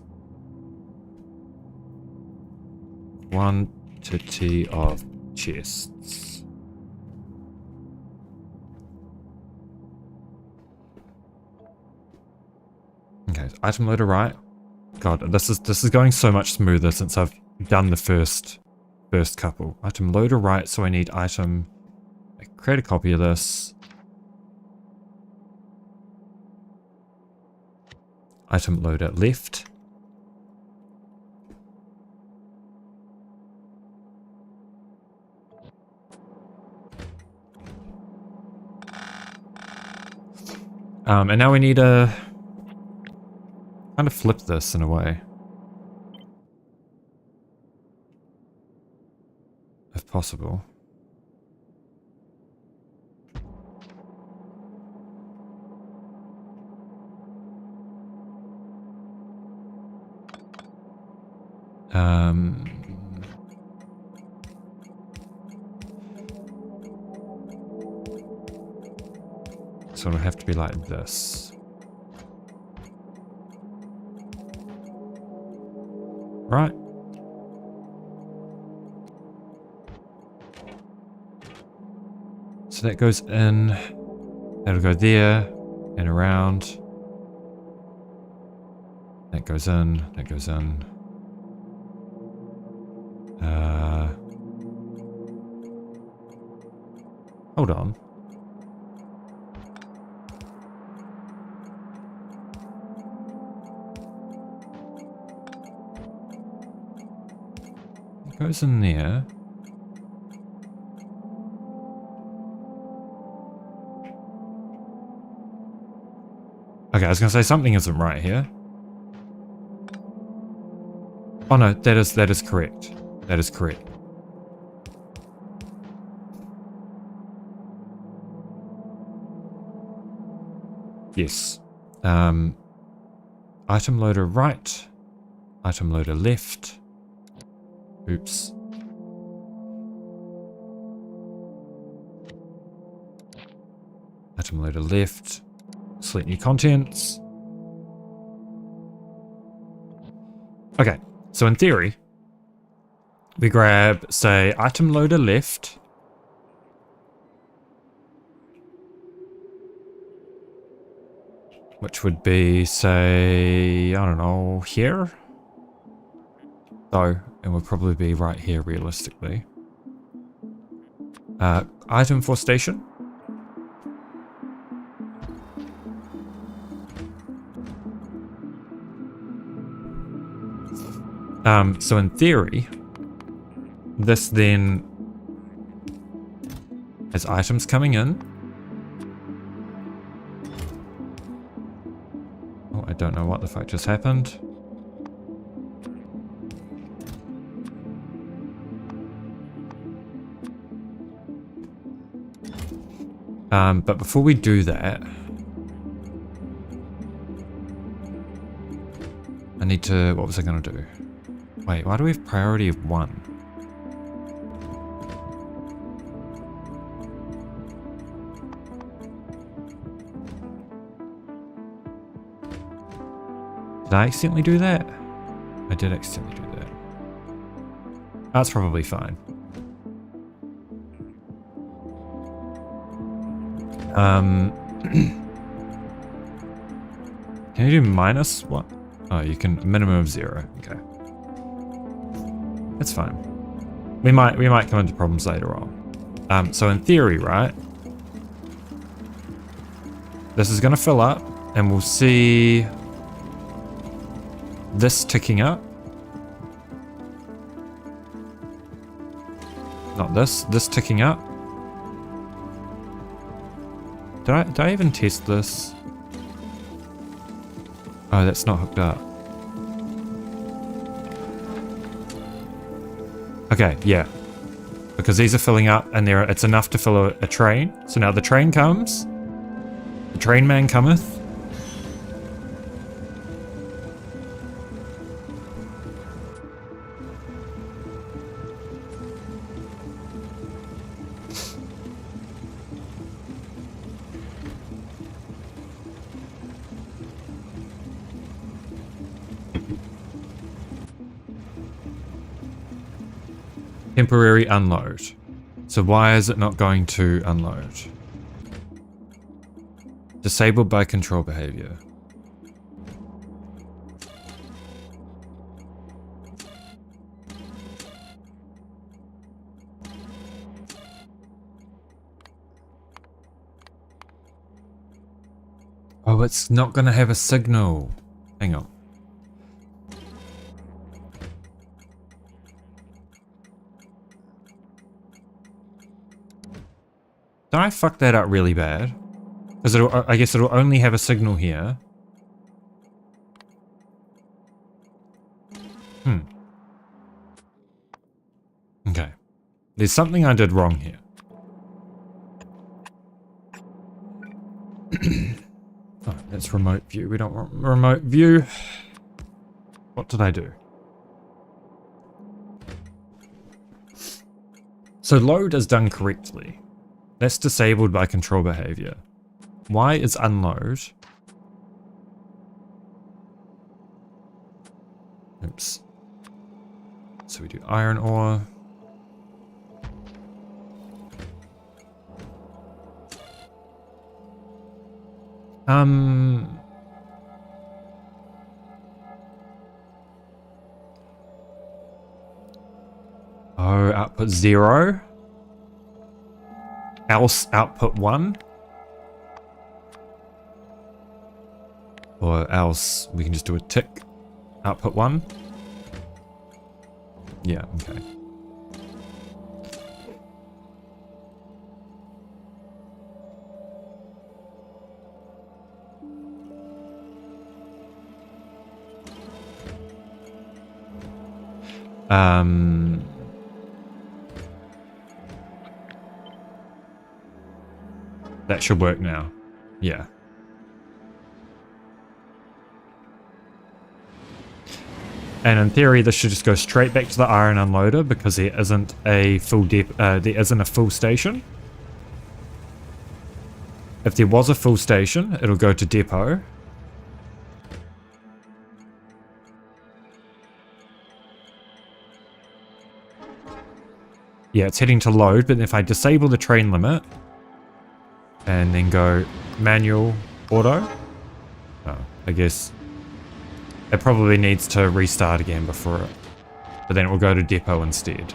quantity of chests. Okay, item loader right. God, this is going so much smoother since I've done the first couple. Item loader right, so I need item. Create a copy of this. Item loader left. And now we need to kind of flip this in a way. If possible. So it'll have to be like this. Right. So that goes in. That'll go there and around. That goes in, that goes in. Hold on. It goes in there. Okay, I was gonna say something isn't right here. Oh no, that is correct. That is correct. Yes. Item loader right. Item loader left. Oops. Item loader left. Select new contents. Okay, so in theory, we grab, say, item loader left. Which would be, say, I don't know, here? So, it would probably be right here, realistically. Item for station. So in theory, this then has items coming in. Oh, I don't know what the fuck just happened. But before we do that, I need to, what was I going to do? Wait, why do we have priority of 1? Did I accidentally do that? I did accidentally do that. That's probably fine. Can you do minus what? Oh, you can minimum of 0. Okay. That's fine. We might come into problems later on. So in theory, right? This is gonna fill up and we'll see this ticking up. Not this, this ticking up. Did I even test this? Oh, that's not hooked up. Okay, yeah. Because these are filling up and it's enough to fill a train. So now the train comes. The train man cometh. Temporary unload. So why is it not going to unload? Disabled by control behavior. Oh, it's not going to have a signal. Hang on. Did I fuck that up really bad? Because I guess it'll only have a signal here. Okay. There's something I did wrong here. Oh, that's remote view. We don't want remote view. What did I do? So load is done correctly. That's disabled by control behavior. Why is unload? Oops. So we do iron ore. output 0. Else output 1. Or else we can just do a tick. Output 1. Yeah, okay. That should work now. Yeah. And in theory, this should just go straight back to the iron unloader because there isn't a full station. If there was a full station, it'll go to depot. Yeah, it's heading to load, but if I disable the train limit and then go manual auto, oh, I guess it probably needs to restart again before it, but then it will go to depot instead.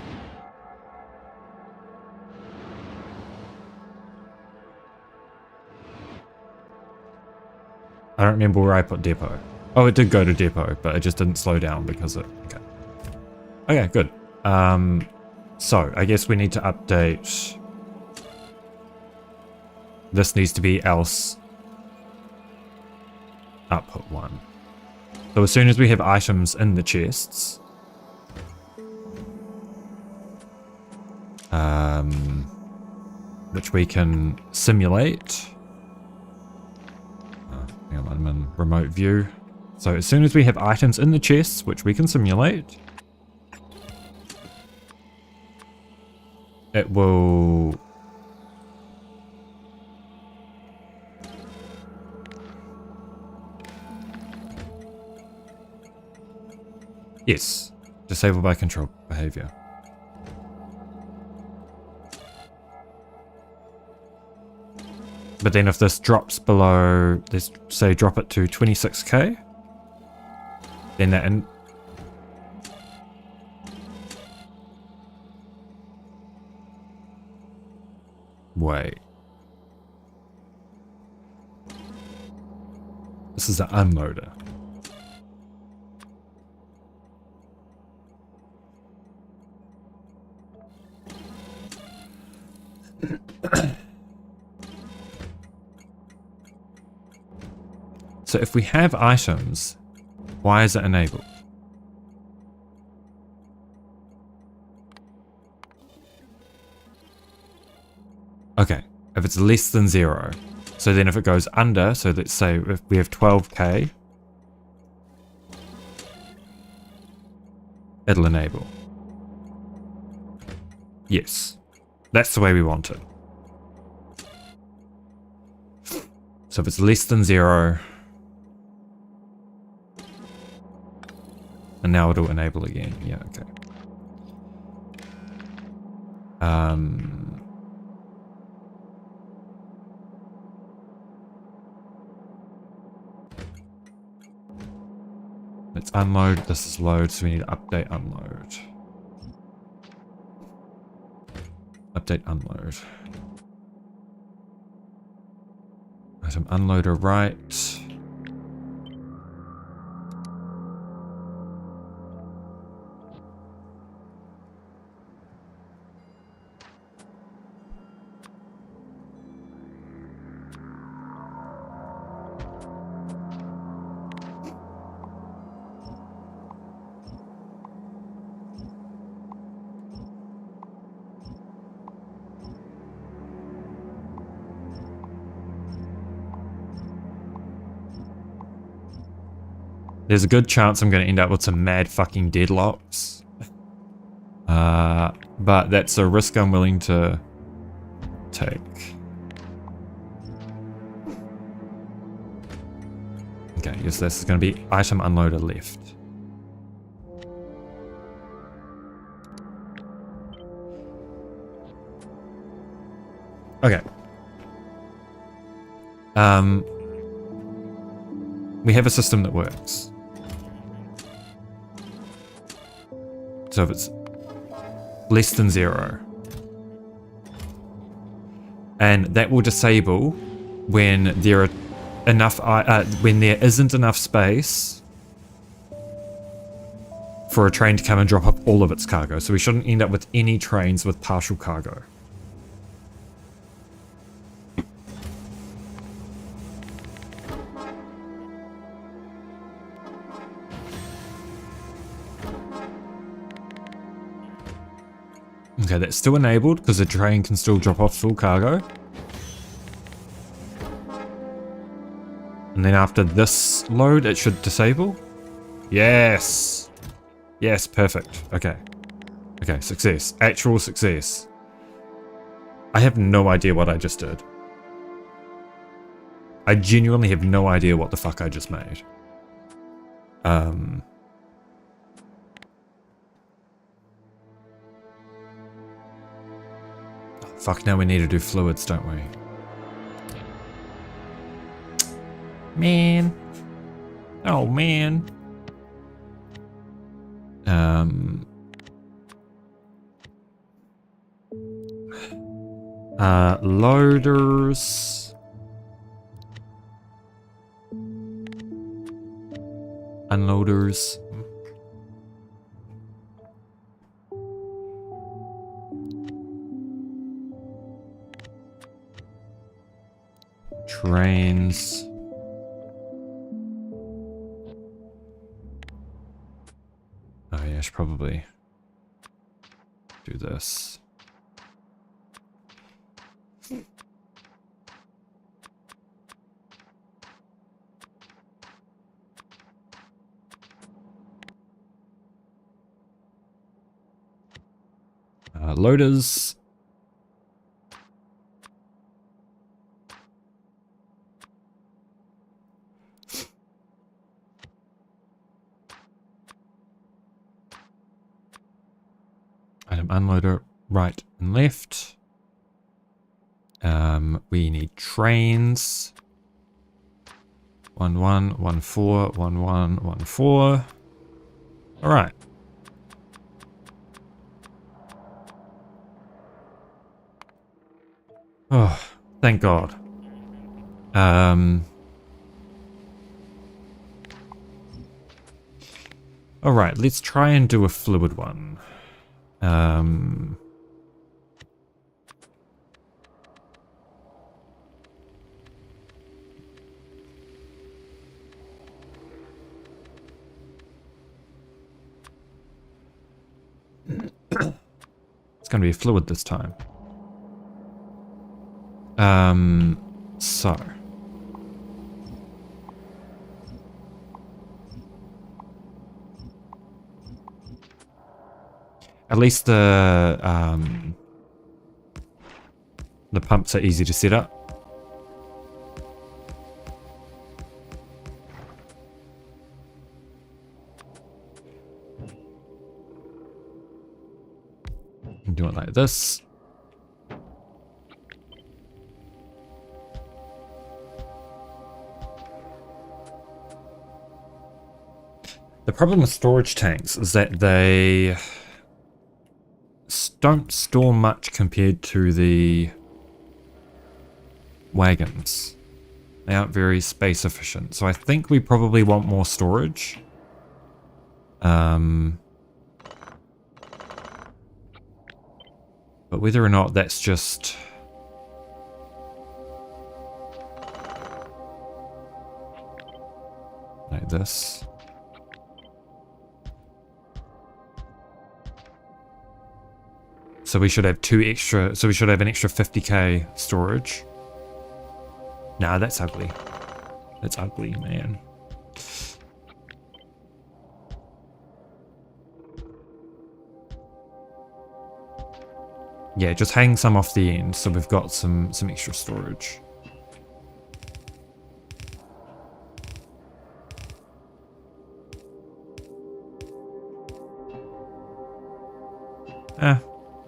I don't remember where I put depot. Oh, it did go to depot, but it just didn't slow down because it... Okay. Okay, good. So, I guess we need to update... This needs to be else output 1. So as soon as we have items in the chests... which we can simulate... hang on, I'm in remote view. So as soon as we have items in the chests, which we can simulate... It will... Yes. Disable by control behavior. But then if this drops below, let's say drop it to 26k, then that... Wait. This is the unloader. So if we have items, why is it enabled? Okay, if it's less than 0. So then if it goes under, so let's say if we have 12k, it'll enable. Yes, that's the way we want it. So if it's less than 0, and now it'll enable again. Yeah, okay. Let's unload. This is load, so we need to update unload. Update unload. Item unloader right. There's a good chance I'm going to end up with some mad fucking deadlocks. But that's a risk I'm willing to take. Okay, yes, this is going to be item unloader left. Okay. We have a system that works. So if it's... less than 0. And that will disable when there are enough when there isn't enough space for a train to come and drop off all of its cargo. So we shouldn't end up with any trains with partial cargo. Okay, that's still enabled because the train can still drop off full cargo. And then after this load, it should disable. Yes! Yes, perfect. Okay. Okay, success. Actual success. I have no idea what I just did. I genuinely have no idea what the fuck I just made. Fuck, now we need to do fluids, don't we? Man. Oh, man. Loaders. Unloaders. Trains. Oh yeah, I should probably do this. Loaders. Item unloader, right and left. We need trains. 1 1 1 4 1 1 1 4. All right. Oh, thank God. All right, let's try and do a fluid one. It's going to be a fluid this time. So. At least the pumps are easy to set up. Do it like this. The problem with storage tanks is that they don't store much compared to the wagons. They aren't very space efficient, so I think we probably want more storage. But whether or not that's just like this. So we should have an extra 50k storage. Nah, that's ugly. That's ugly, man. Yeah, just hang some off the end so we've got some extra storage.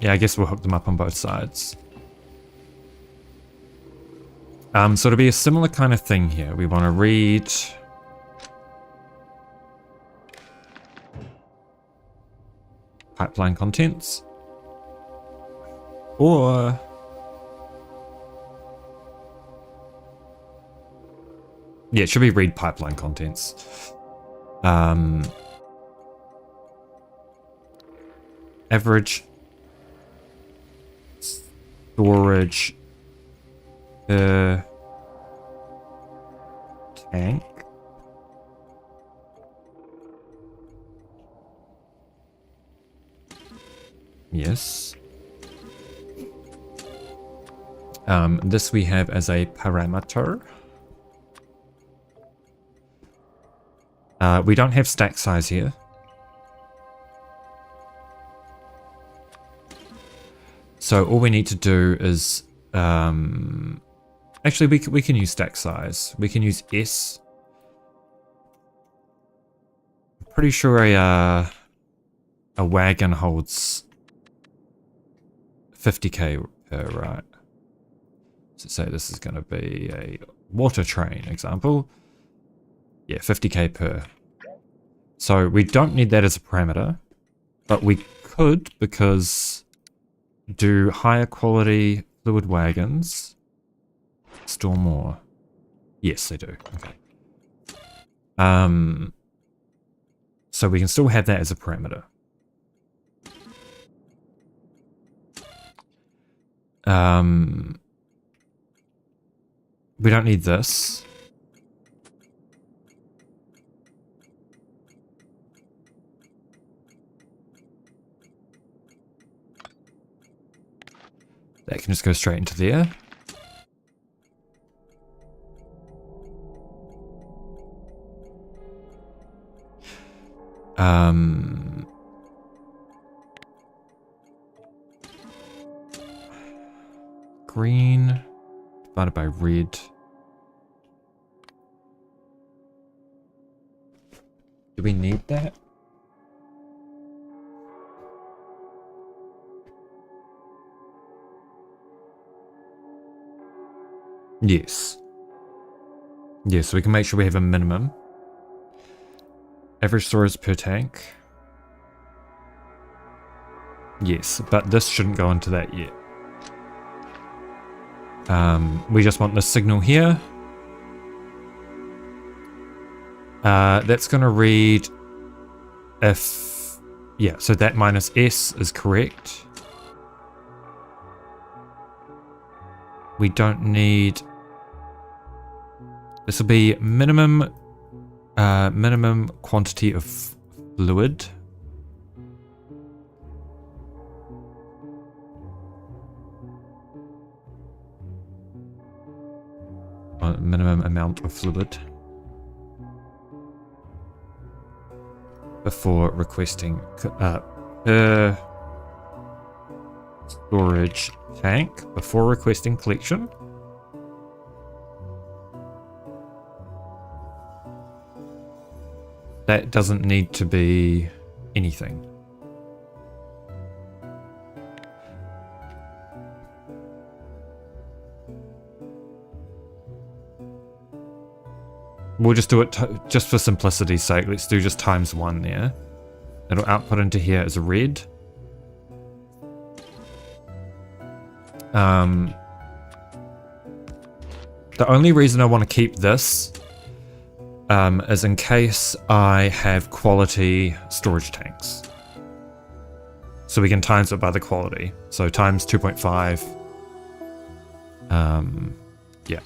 Yeah, I guess we'll hook them up on both sides. So to be a similar kind of thing here, we want to read pipeline contents. Or yeah, it should be read pipeline contents. Average storage per tank. Yes. This we have as a parameter. We don't have stack size here. So all we need to do is... actually, we can use stack size. We can use S. I'm pretty sure a wagon holds 50k per, right? So say this is going to be a water train example. Yeah, 50k per. So we don't need that as a parameter, but we could, because do higher quality fluid wagons store more? Yes, they do. Okay. So we can still have that as a parameter. We don't need this. That can just go straight into there. Green divided by red. Do we need that? Yes. Yes, so we can make sure we have a minimum. Average storage per tank. Yes, but this shouldn't go into that yet. We just want the signal here. That's going to read if... Yeah, so that minus S is correct. We don't need... This will be minimum quantity of fluid. Minimum amount of fluid before requesting per storage tank before requesting collection. That doesn't need to be anything. We'll just do it just for simplicity's sake. Let's do just ×1 there. It'll output into here as a red. The only reason I want to keep this is in case I have quality storage tanks. So we can times it by the quality. So times 2.5. Yeah.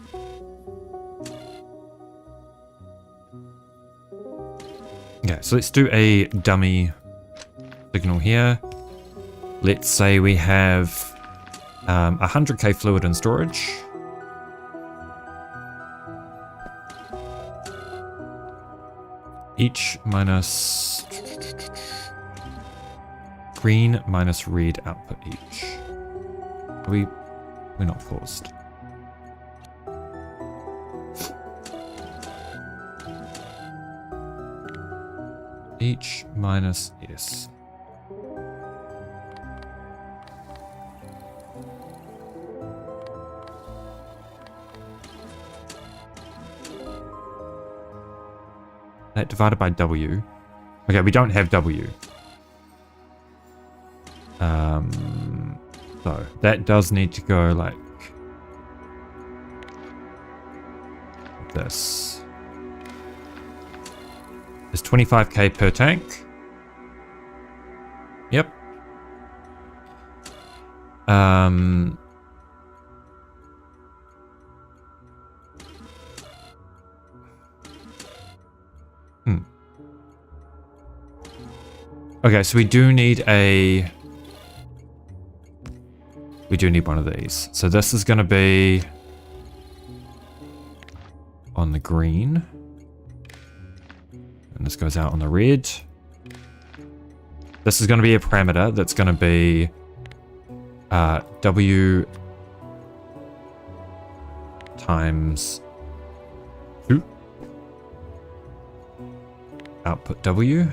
Okay, so let's do a dummy signal here. Let's say we have 100k fluid in storage. Each minus green minus red output each. We're not forced. Each minus S. That divided by W. Okay, we don't have W. So that does need to go like this. It's 25k per tank. Yep. Okay, so we do need one of these. So this is going to be on the green. And this goes out on the red. This is going to be a parameter that's going to be W times 2. Output W.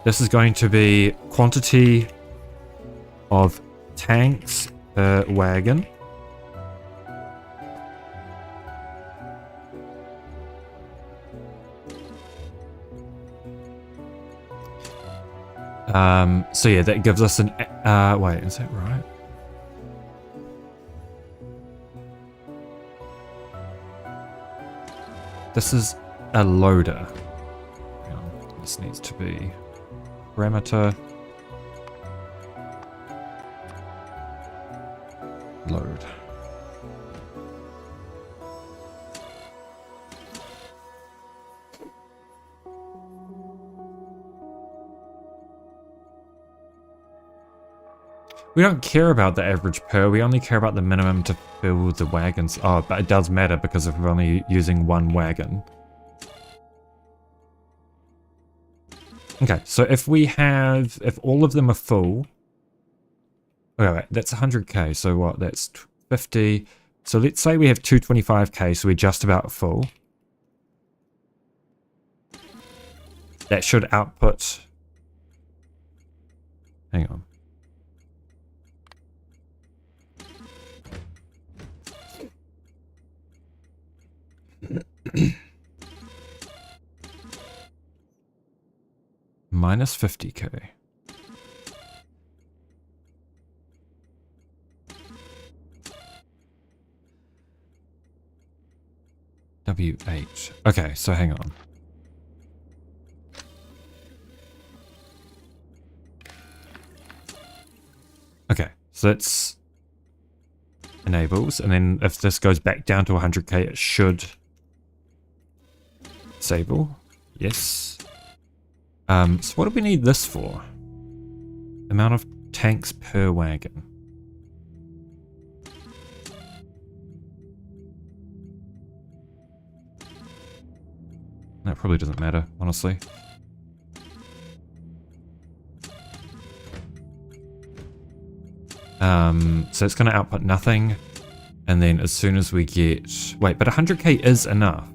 This is going to be quantity of tanks per wagon. So yeah, that gives us an, wait, is that right? This is a loader. Hang on, this needs to be parameter load. We don't care about the average per, we only care about the minimum to fill the wagons. Oh, but it does matter because if we're only using one wagon. Okay, so if all of them are full, okay, wait, that's 100k, so what, that's 50, so let's say we have 225k, so we're just about full. That should output, hang on. Minus 50k. W8. Okay, so hang on. Okay, so that's enables, and then if this goes back down to 100k, it should disable. Yes. So what do we need this for? Amount of tanks per wagon. That probably doesn't matter, honestly. So it's going to output nothing. And then as soon as we get... Wait, but 100k is enough.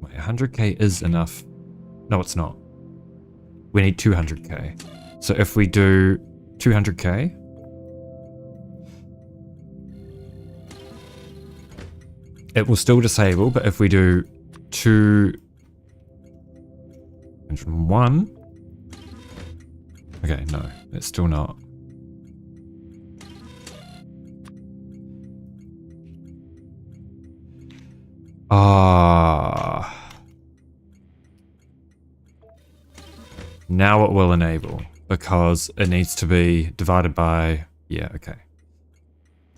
Wait, 100k is enough. No, it's not. We need 200k. So if we do 200k... It will still disable, but if we do 201... Okay, no, it's still not. Now it will enable, because it needs to be divided by... Yeah, okay.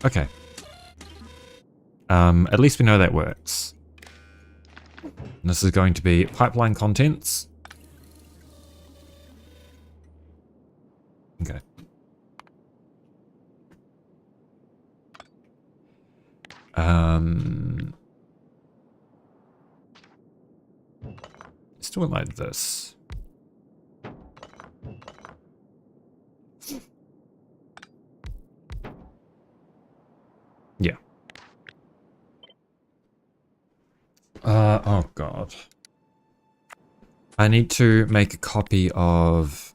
Okay. At least we know that works. And this is going to be pipeline contents. Okay. Let's do it like this. Yeah. Oh god. I need to make a copy of...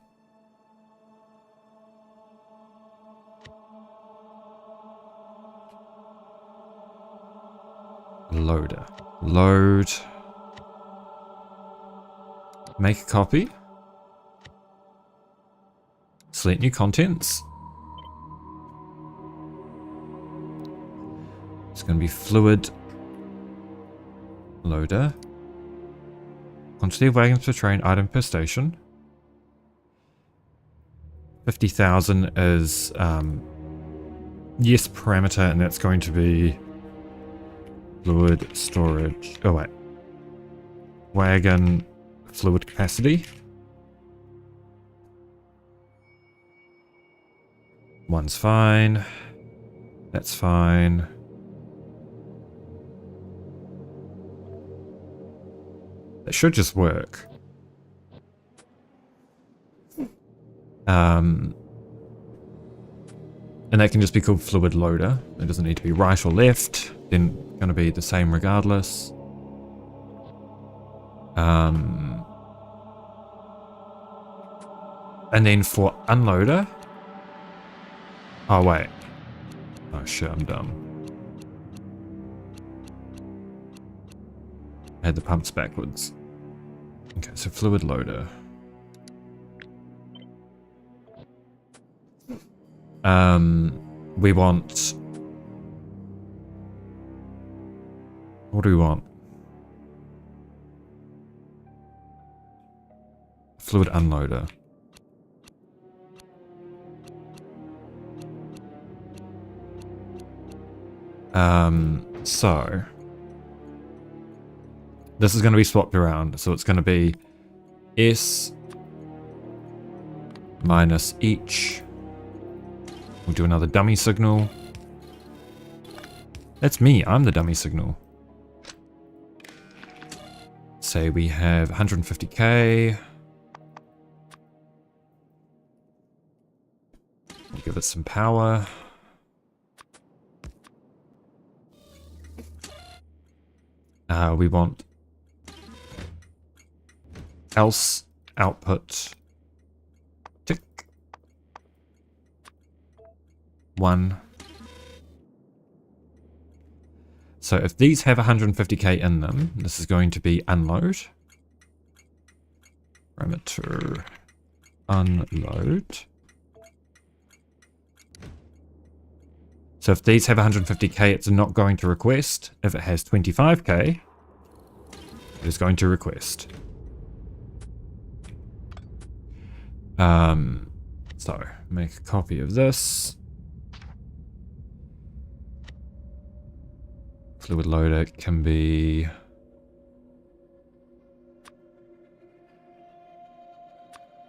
Loader. Load. Make a copy. Select new contents. It's going to be fluid loader. Quantity of wagons per train, item per station. 50,000 is yes parameter, and that's going to be fluid storage. Oh wait, wagon fluid capacity. One's fine. That's fine. That should just work. And that can just be called fluid loader. It doesn't need to be right or left. Then going to be the same regardless. And then for unloader. Oh wait. Oh shit, I'm dumb. I had the pumps backwards. Okay, so fluid loader. We want... What do we want? Fluid unloader. So... This is going to be swapped around, so it's going to be S minus each. We'll do another dummy signal. That's me, I'm the dummy signal. Say we have 150k. We'll give it some power. We want else output tick 1. So if these have 150k in them, this is going to be unload. Parameter unload. So if these have 150k, it's not going to request. If it has 25k, it is going to request. So make a copy of this. Fluid loader can be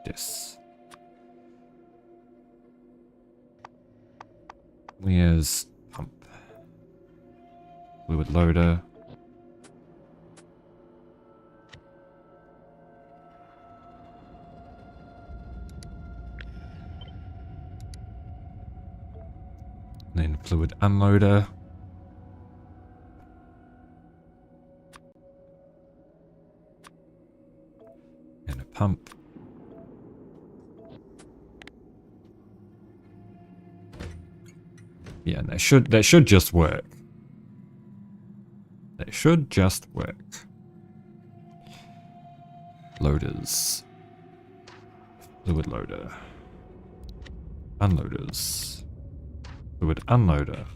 this. Where's pump? Fluid loader. Then fluid unloader. And a pump. Yeah, and that should just work. That should just work. Loaders. Fluid loader. Unloaders. Fluid unloader.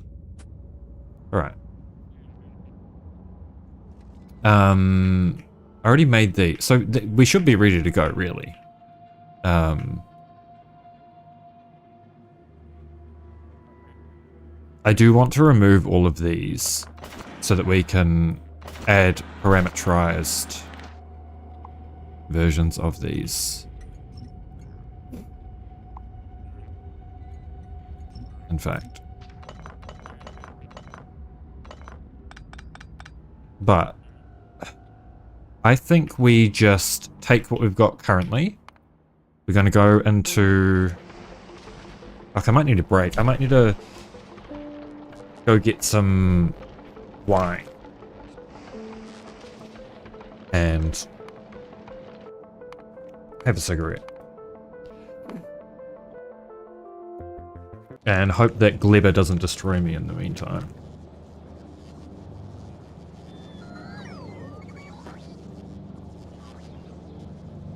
Alright. I already made the... So we should be ready to go, really. I do want to remove all of these so that we can add parameterized versions of these. In fact. But I think we just take what we've got currently. We're going to go into... Like, I might need a break. I might need to go get some wine. And have a cigarette. And hope that Glebber doesn't destroy me in the meantime.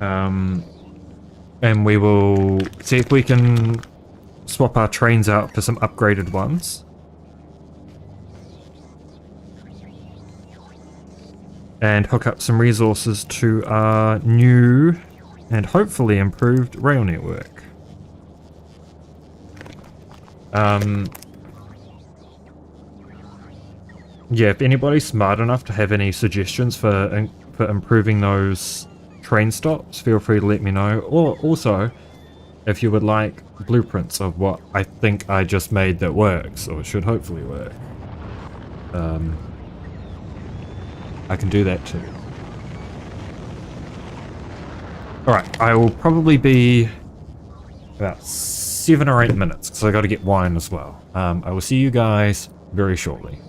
And we will see if we can swap our trains out for some upgraded ones. And hook up some resources to our new and hopefully improved rail network. Yeah, if anybody's smart enough to have any suggestions for improving those train stops, feel free to let me know. Or also, if you would like blueprints of what I think I just made that works, or should hopefully work, I can do that too. Alright, I will probably be about 7 or 8 minutes, because I got to get wine as well. I will see you guys very shortly.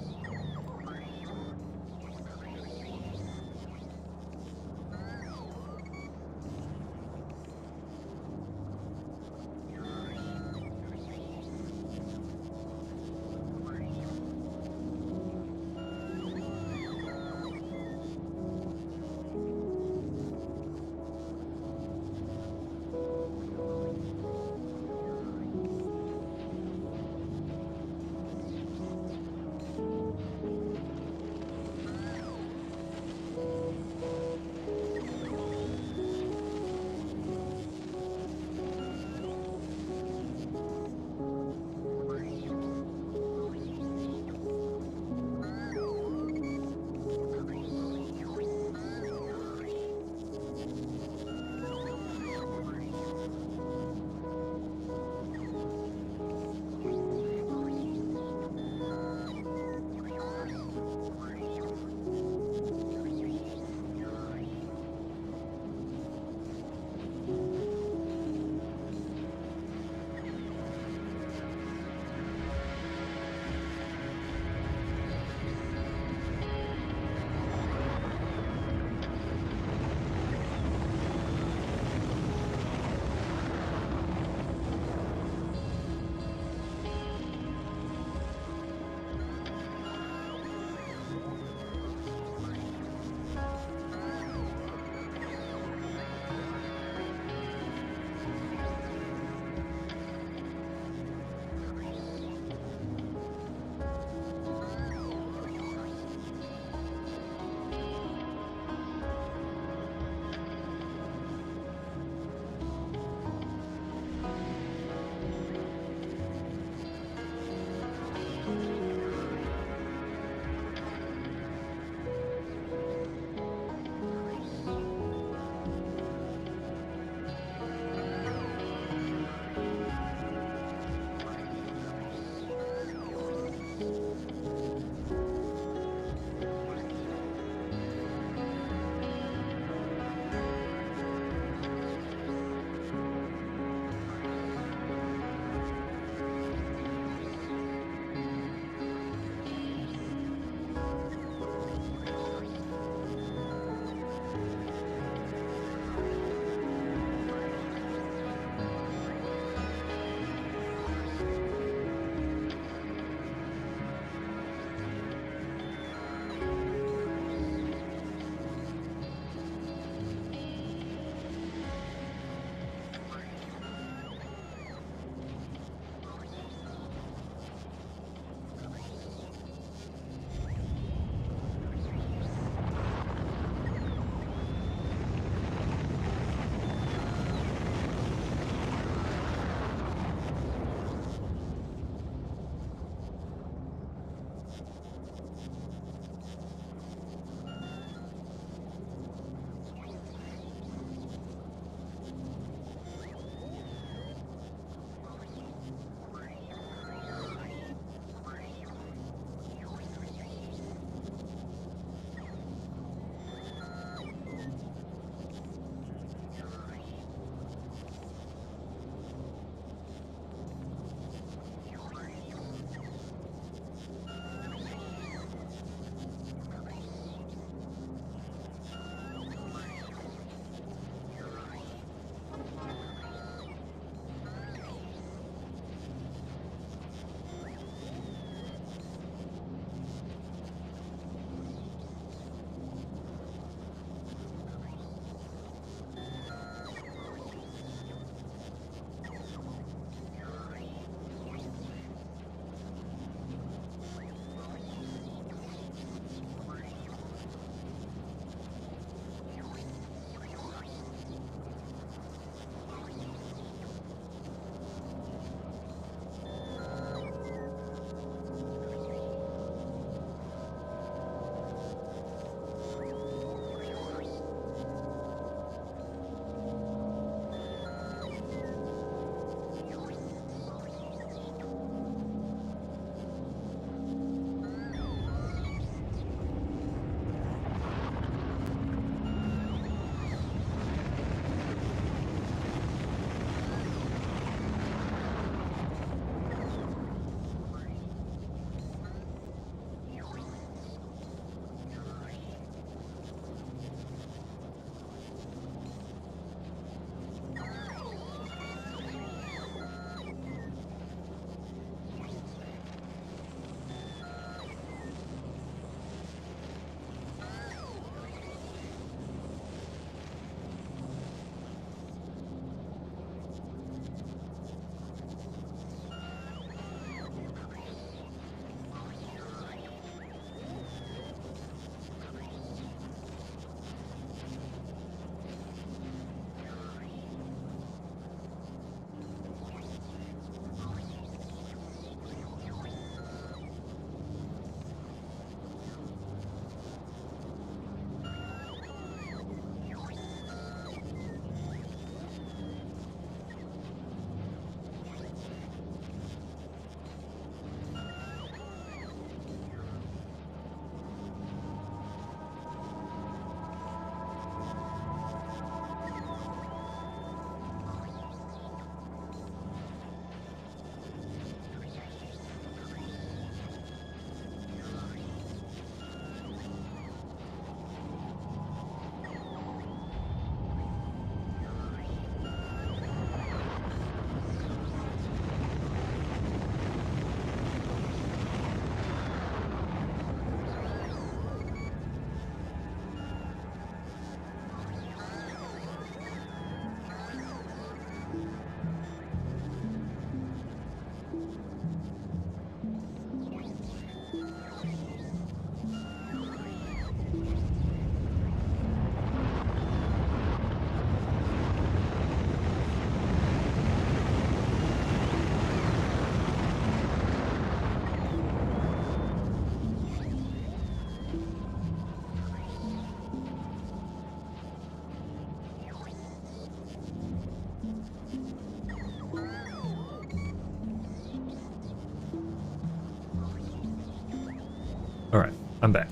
I'm back.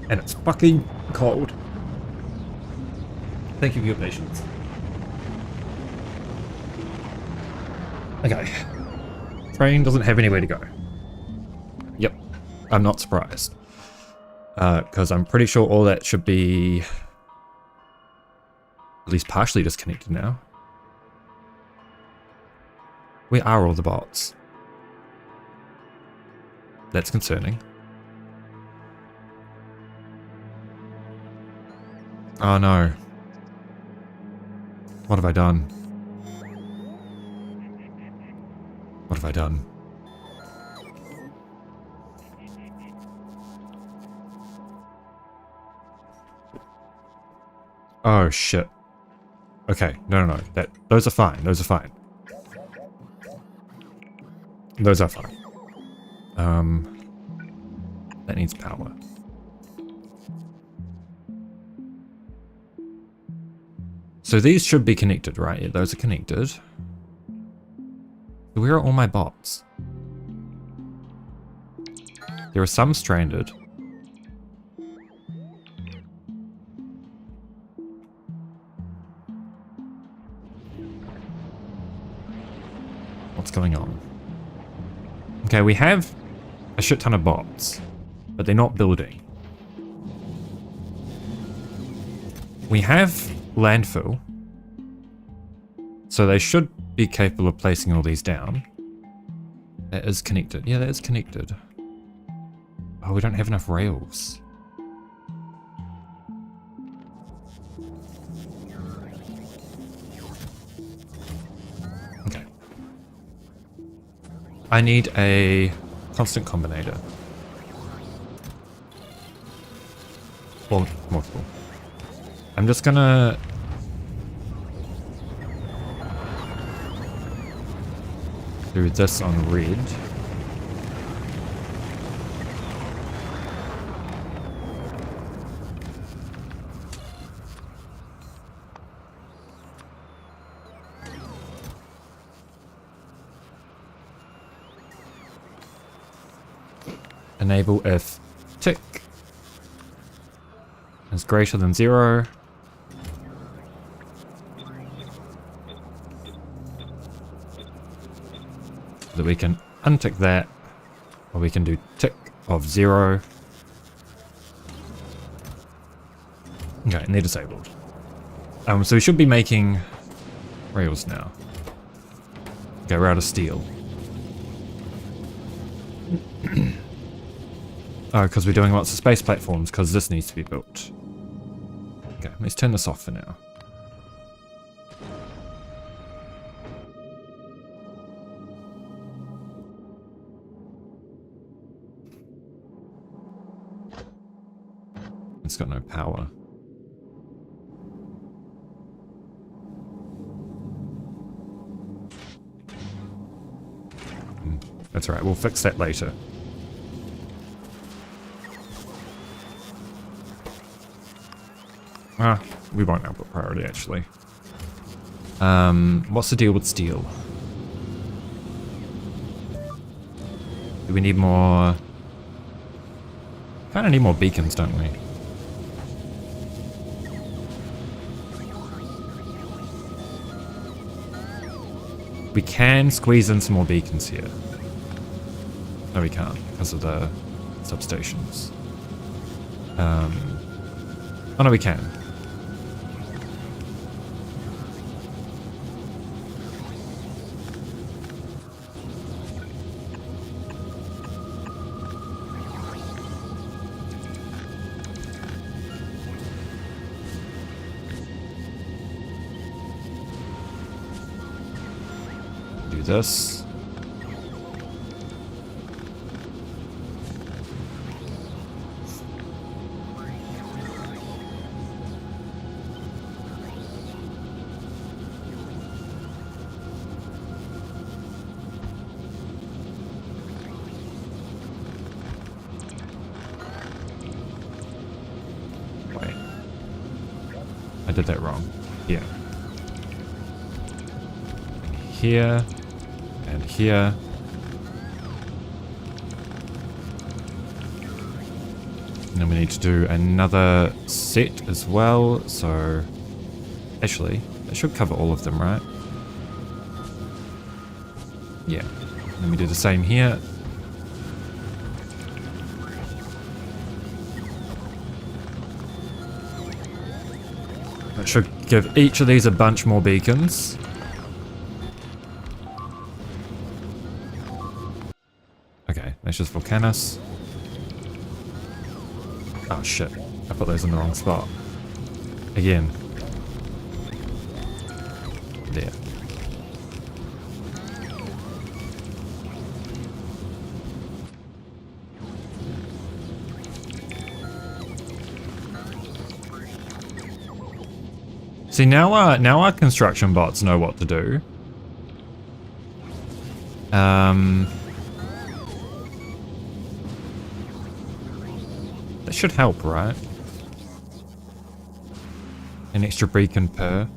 And it's fucking cold. Thank you for your patience. Okay. Train doesn't have anywhere to go. Yep. I'm not surprised. Because I'm pretty sure all that should be at least partially disconnected now. Where are all the bots? That's concerning. Oh no. What have I done? What have I done? Oh shit. Okay, no. Those are fine. Those are fine. Those are fine. That needs power. So these should be connected, right? Yeah, those are connected. Where are all my bots? There are some stranded. What's going on? Okay, we have a shit ton of bots, but they're not building. We have landfill, so they should be capable of placing all these down. That is connected. Yeah, that is connected. Oh, we don't have enough rails. Okay. I need a constant combinator. Or multiple. I'm just gonna do this on red. Enable if tick is greater than 0. So that we can untick that, or we can do tick of 0. Okay, and they're disabled. So we should be making rails now. Okay, we're out of steel. Oh, because we're doing lots of space platforms, because this needs to be built. Okay, let's turn this off for now. It's got no power. That's alright, we'll fix that later. We won't now put priority, actually. What's the deal with steel? Do we need more... Kinda need more beacons, don't we? We can squeeze in some more beacons here. No, we can't, because of the substations. Oh no, we can. Do this. Wait. I did that wrong. Here. Here. And here. And then we need to do another set as well. So, actually, that should cover all of them, right? Yeah. And then we do the same here. That should give each of these a bunch more beacons. Okay, that's just Volcanus. Oh shit, I put those in the wrong spot. Again. There. See, now our construction bots know what to do. That should help, right? An extra beacon per.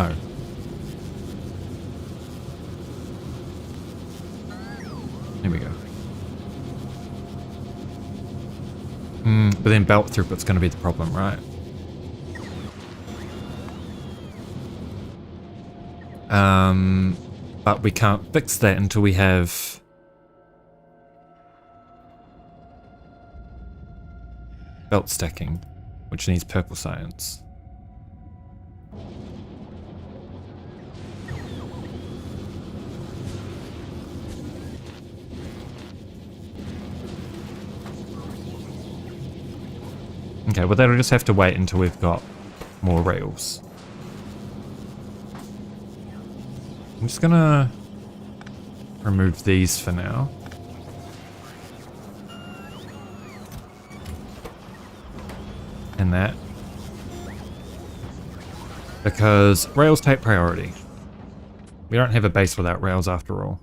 Oh. Here we go. But then belt throughput's going to be the problem, right? But we can't fix that until we have belt stacking, which needs purple science. Okay, well that'll just have to wait until we've got more rails. I'm just gonna remove these for now. And that. Because rails take priority. We don't have a base without rails after all.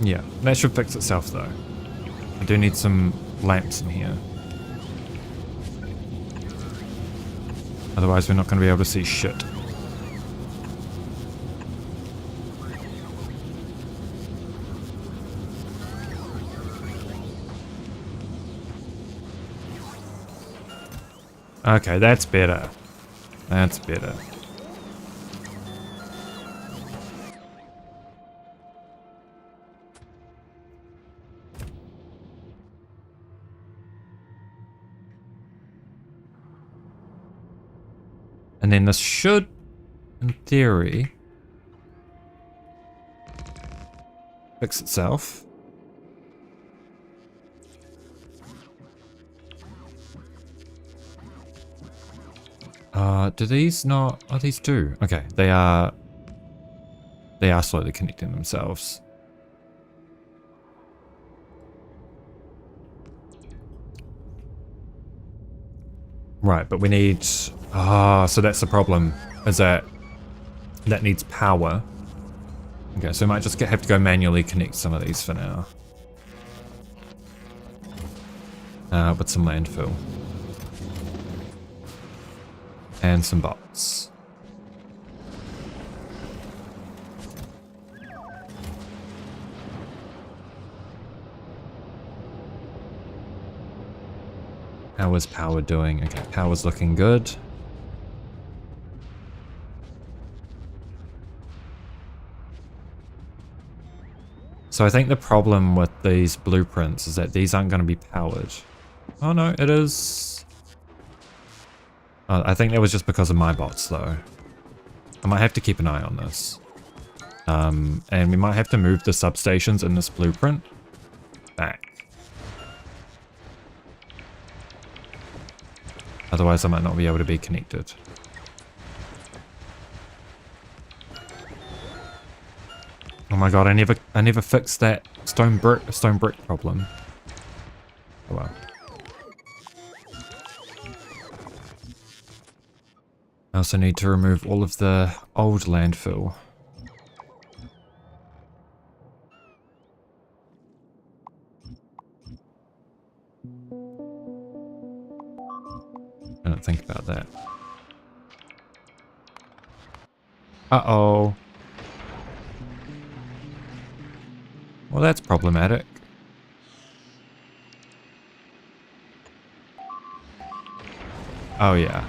Yeah, that should fix itself though. I do need some lamps in here. Otherwise we're not going to be able to see shit. Okay, that's better. That's better. And then this should, in theory, fix itself. Do these not? Oh, these do. Okay, they are slowly connecting themselves. Right, but we need... so that's the problem, is that needs power. Okay, so we might just have to go manually connect some of these for now. With some landfill. And some bots. How is power doing? Okay, power's looking good. So I think the problem with these blueprints is that these aren't going to be powered. Oh no, it is... I think that was just because of my bots though. I might have to keep an eye on this. And we might have to move the substations in this blueprint back. Otherwise I might not be able to be connected. Oh my god, I never fixed that stone brick problem. Oh well. I also need to remove all of the old landfill. I don't think about that. Uh-oh. Well, that's problematic. Oh, yeah.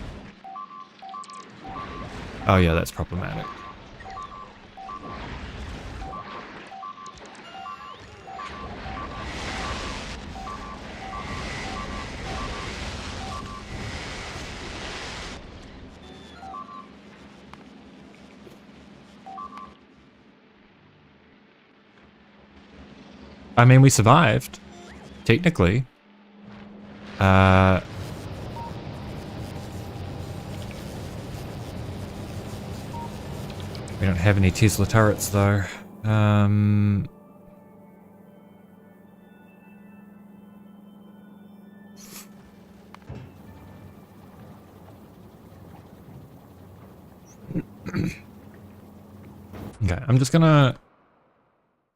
Oh, yeah, that's problematic. I mean, we survived. Technically. We don't have any Tesla turrets, though. Okay, I'm just gonna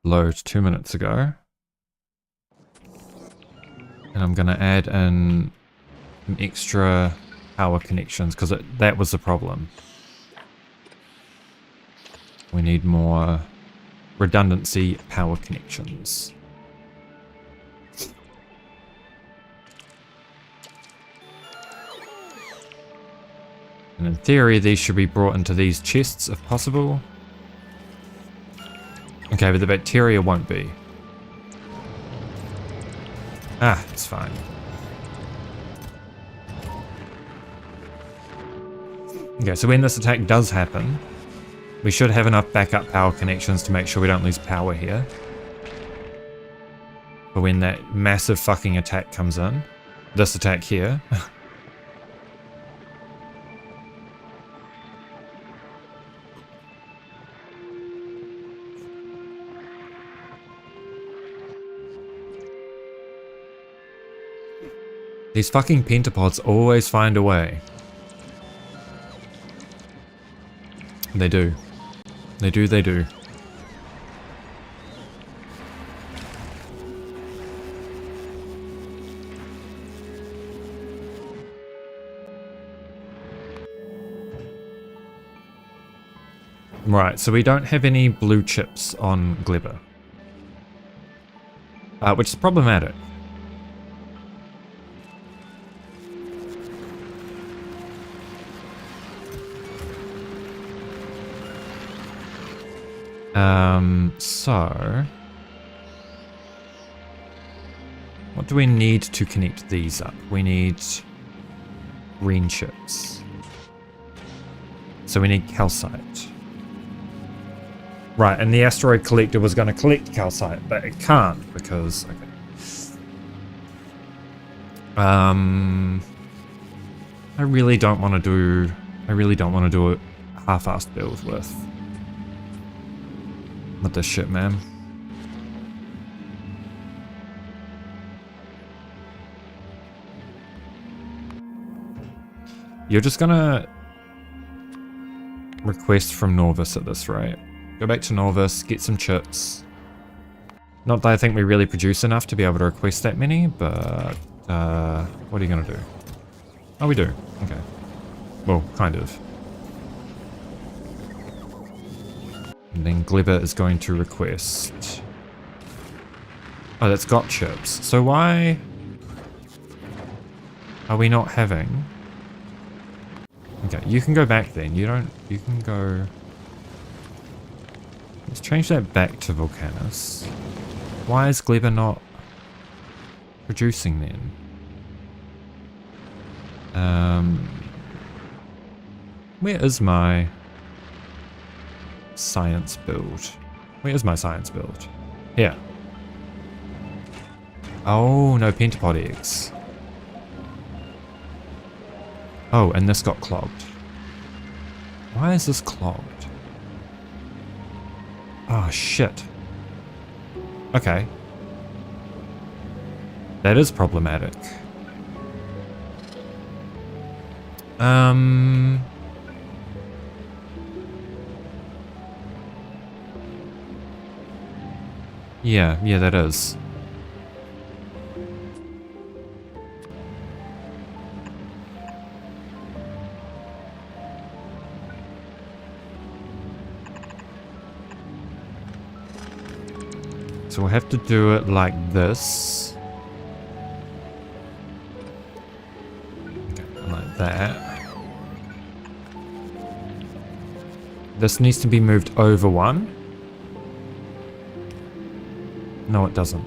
load 2 minutes ago. And I'm gonna add in some extra power connections, because that was the problem. We need more redundancy power connections. And in theory, these should be brought into these chests if possible. Okay, but the bacteria won't be. Ah, it's fine. Okay, so when this attack does happen, we should have enough backup power connections to make sure we don't lose power here. But when that massive fucking attack comes in, this attack here, these fucking pentapods always find a way. They do. They do, they do. Right, so we don't have any blue chips on Glebber. Which is problematic. So what do we need to connect these up? We need green chips. So we need calcite. Right, and the asteroid collector was going to collect calcite, but it can't because okay. I really don't want to do a half-assed build with this shit, man. You're just gonna request from Norvis at this rate. Go back to Norvis, get some chips. Not that I think we really produce enough to be able to request that many, but what are you gonna do? Oh, we do. Okay. Well, kind of. And then Glebber is going to request... Oh, that's got chips. So why are we not having... Okay, you can go back then. You can go... Let's change that back to Volcanus. Why is Glebber not producing then? Where is my science build? Where is my science build? Here. Oh, no pentapod eggs. Oh, and this got clogged. Why is this clogged? Oh, shit. Okay. That is problematic. Yeah, that is. So we'll have to do it like this. Okay, like that. This needs to be moved over one. No, it doesn't.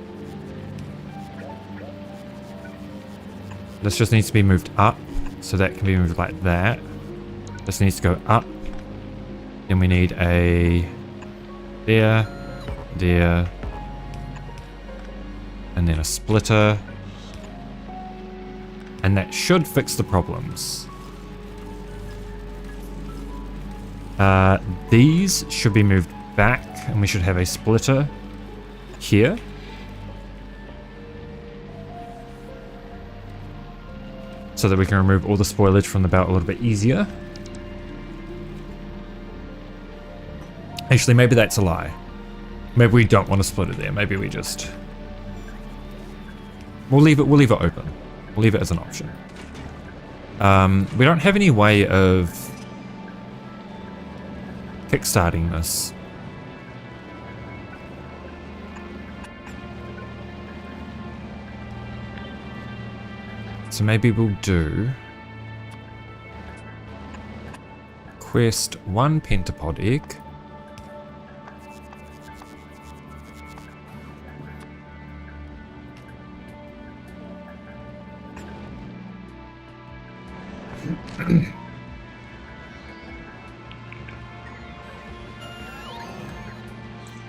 This just needs to be moved up, so that can be moved like that. This needs to go up. Then we need a there, and then a splitter. And that should fix the problems. These should be moved back, and we should have a splitter here. So that we can remove all the spoilage from the belt a little bit easier. Actually, maybe that's a lie. Maybe we don't want to split it there. Maybe we just... We'll leave it open. We'll leave it as an option. We don't have any way of kickstarting this. So maybe we'll do quest 1 pentapod egg.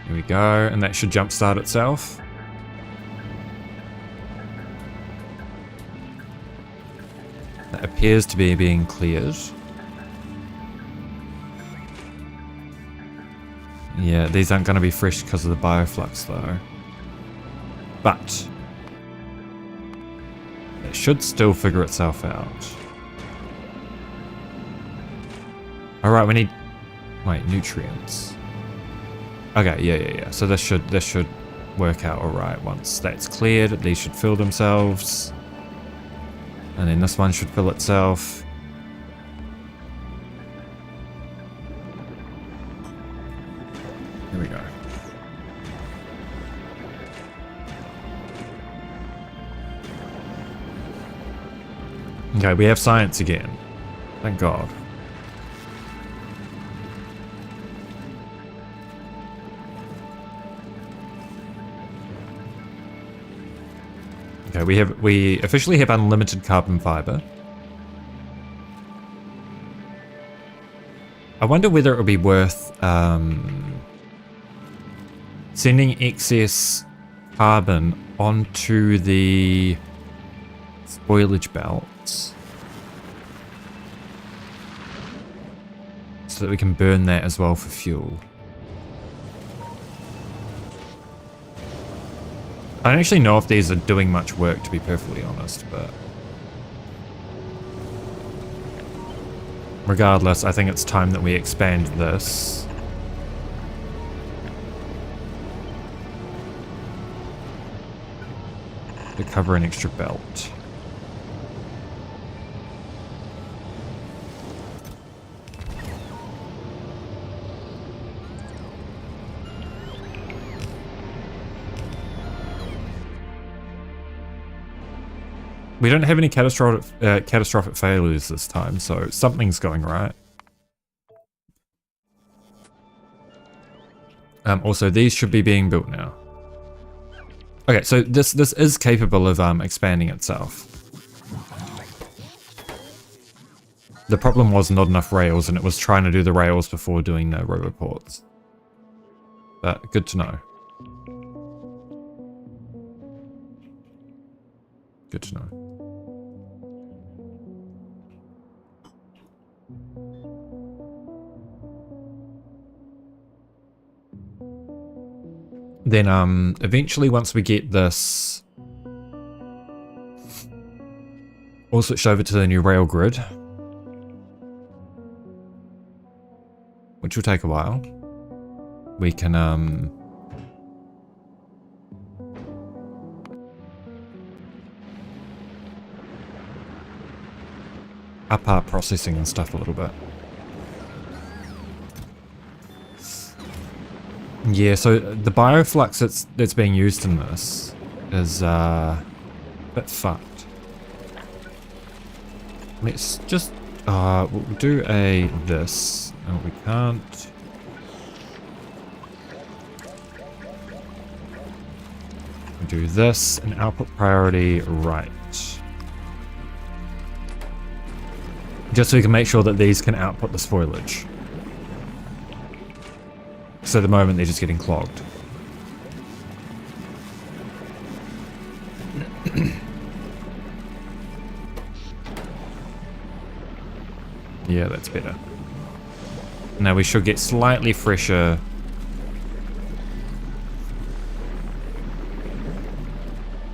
Here we go, and that should jumpstart itself. That appears to be being cleared. Yeah, these aren't going to be fresh because of the bioflux though. But it should still figure itself out. Alright, we need... Wait, nutrients. Okay, yeah. So this should work out alright once that's cleared. These should fill themselves. And then this one should fill itself. Here we go. Okay, we have science again. Thank God. Okay, we officially have unlimited carbon fiber. I wonder whether it would be worth sending excess carbon onto the spoilage belts so that we can burn that as well for fuel. I don't actually know if these are doing much work, to be perfectly honest, but regardless, I think it's time that we expand this. To cover an extra belt. We don't have any catastrophic failures this time, so something's going right. Also, these should be being built now. Okay, so this is capable of expanding itself. The problem was not enough rails, and it was trying to do the rails before doing the roboports. But good to know. Good to know. Then eventually once we get this All switched over to the new rail grid, which will take a while. We can up our processing and stuff a little bit. Yeah, so the bioflux that's being used in this is a bit fucked. Let's just we'll do a this. Oh, we can't. We'll do this and output priority right. Just so we can make sure that these can output the spoilage. So at the moment they're just getting clogged. Yeah, that's better. Now we should get slightly fresher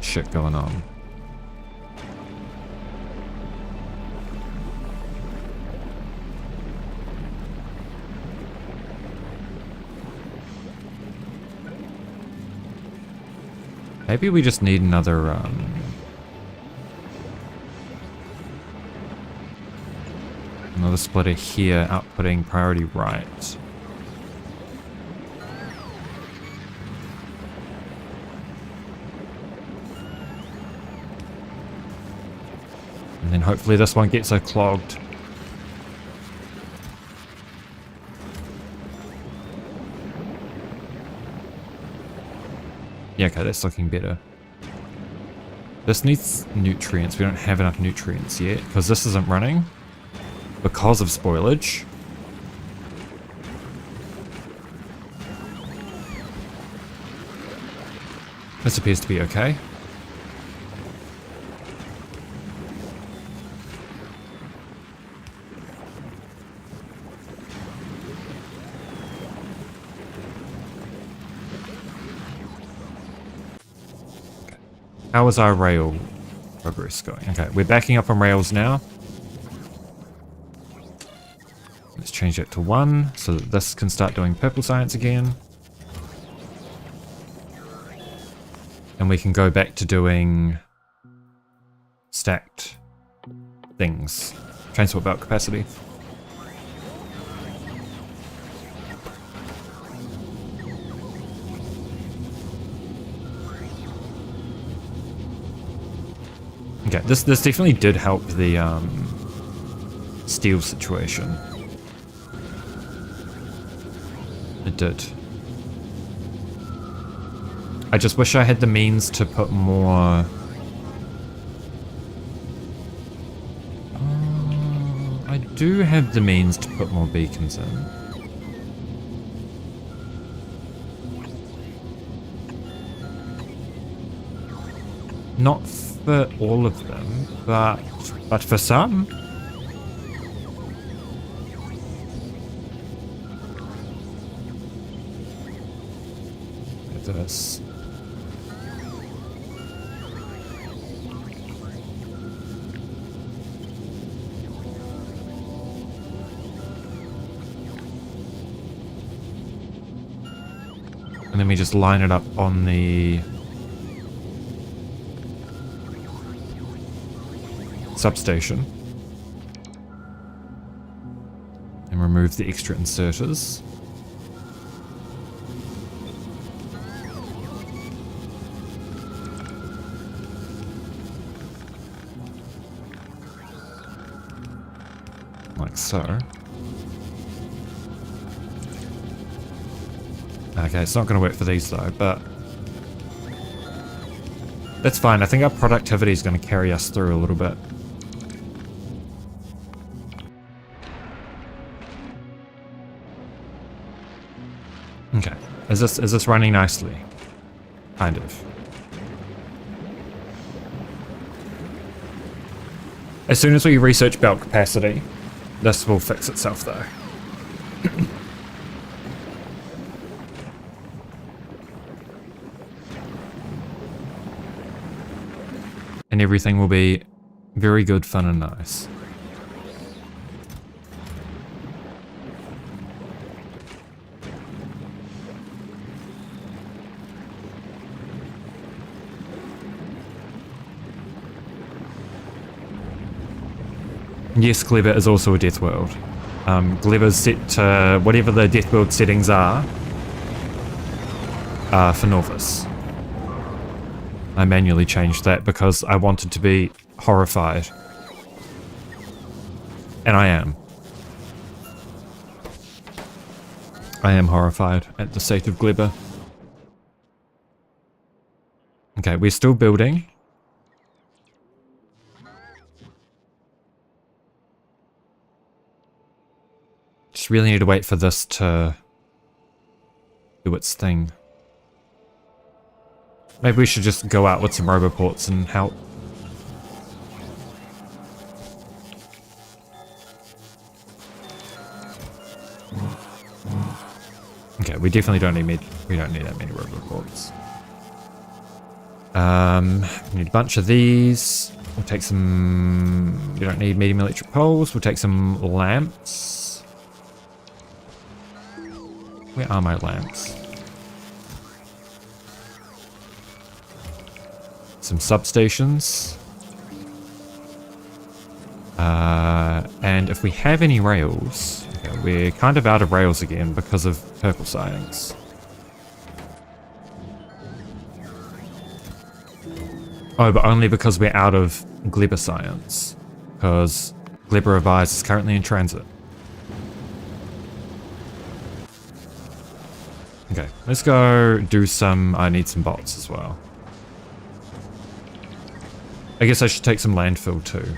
shit going on. Maybe we just need another another splitter here, outputting priority right. And then hopefully this one gets so clogged. Yeah, okay, that's looking better. This needs nutrients. We don't have enough nutrients yet, because this isn't running because of spoilage. This appears to be okay. How is our rail progress going? Okay, we're backing up on rails now. Let's change it to 1 so that this can start doing purple science again. And we can go back to doing stacked things. Transport belt capacity. Okay, this definitely did help the steel situation. It did. I just wish I had the means to put more... I do have the means to put more beacons in. Not for all of them, but for some. This. And then we just line it up on the substation and remove the extra inserters. Like so. Okay, it's not going to work for these though, but that's fine. I think our productivity is going to carry us through a little bit. Okay, is this running nicely? Kind of. As soon as we research belt capacity, this will fix itself though. And everything will be Very good, fun and nice. Yes, Gleba is also a Deathworld. Gleba's set to whatever the Deathworld settings are for Norvis. I manually changed that because I wanted to be horrified. And I am. I am horrified at the state of Gleba. Okay, we're still building. Just really need to wait for this to do its thing. Maybe we should just go out with some roboports and help. Okay, we definitely don't need we don't need that many roboports. We need a bunch of these. We'll take some. We don't need medium electric poles. We'll take some lamps. Where are my lamps? Some substations. And if we have any rails, okay, we're kind of out of rails again because of purple science. Oh, but only because we're out of Gleba science. Because Gleba Revise is currently in transit. Okay, let's go do some... I need some bots as well. I guess I should take some landfill too.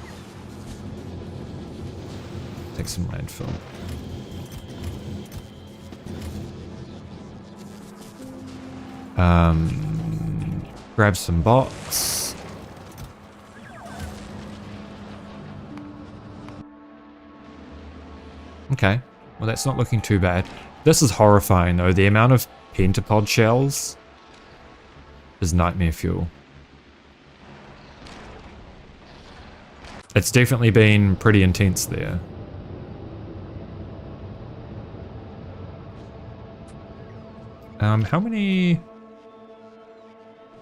Take some landfill. Grab some bots. Okay, well that's not looking too bad. This is horrifying though. The amount of pentapod shells is nightmare fuel. It's definitely been pretty intense there. How many...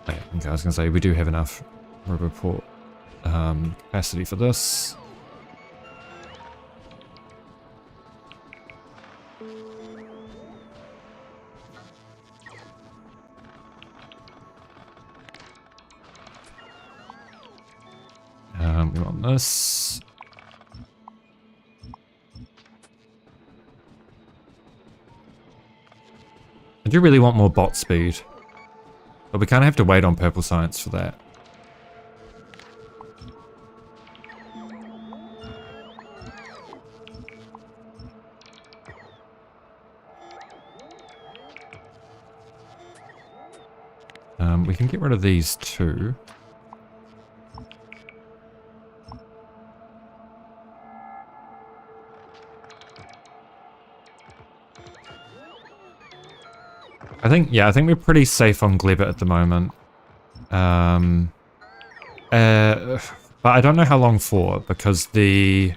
Okay, I was going to say, we do have enough roboport capacity for this. We want this. I do really want more bot speed, but we kind of have to wait on purple science for that. We can get rid of these two. I think we're pretty safe on Gleba at the moment. But I don't know how long for, because the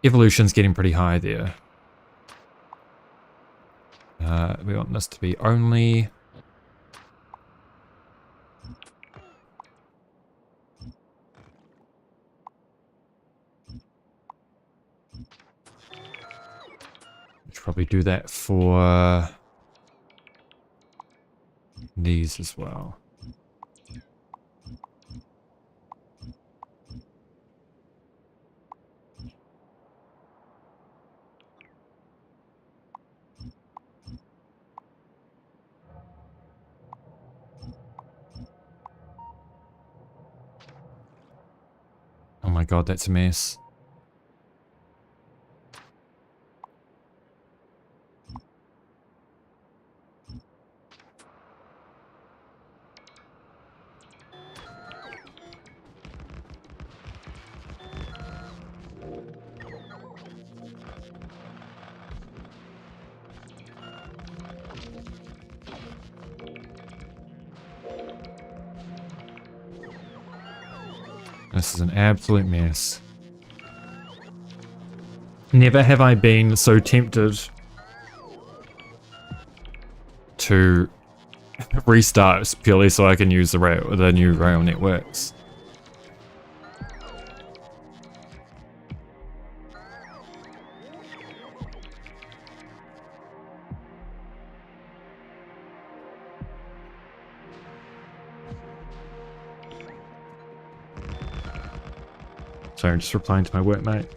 evolution's getting pretty high there. We want this to be only... Probably do that for these as well. Oh my god, that's a mess. This is an absolute mess. Never have I been so tempted to restart purely so I can use the new rail networks. Sorry, I'm just replying to my workmate.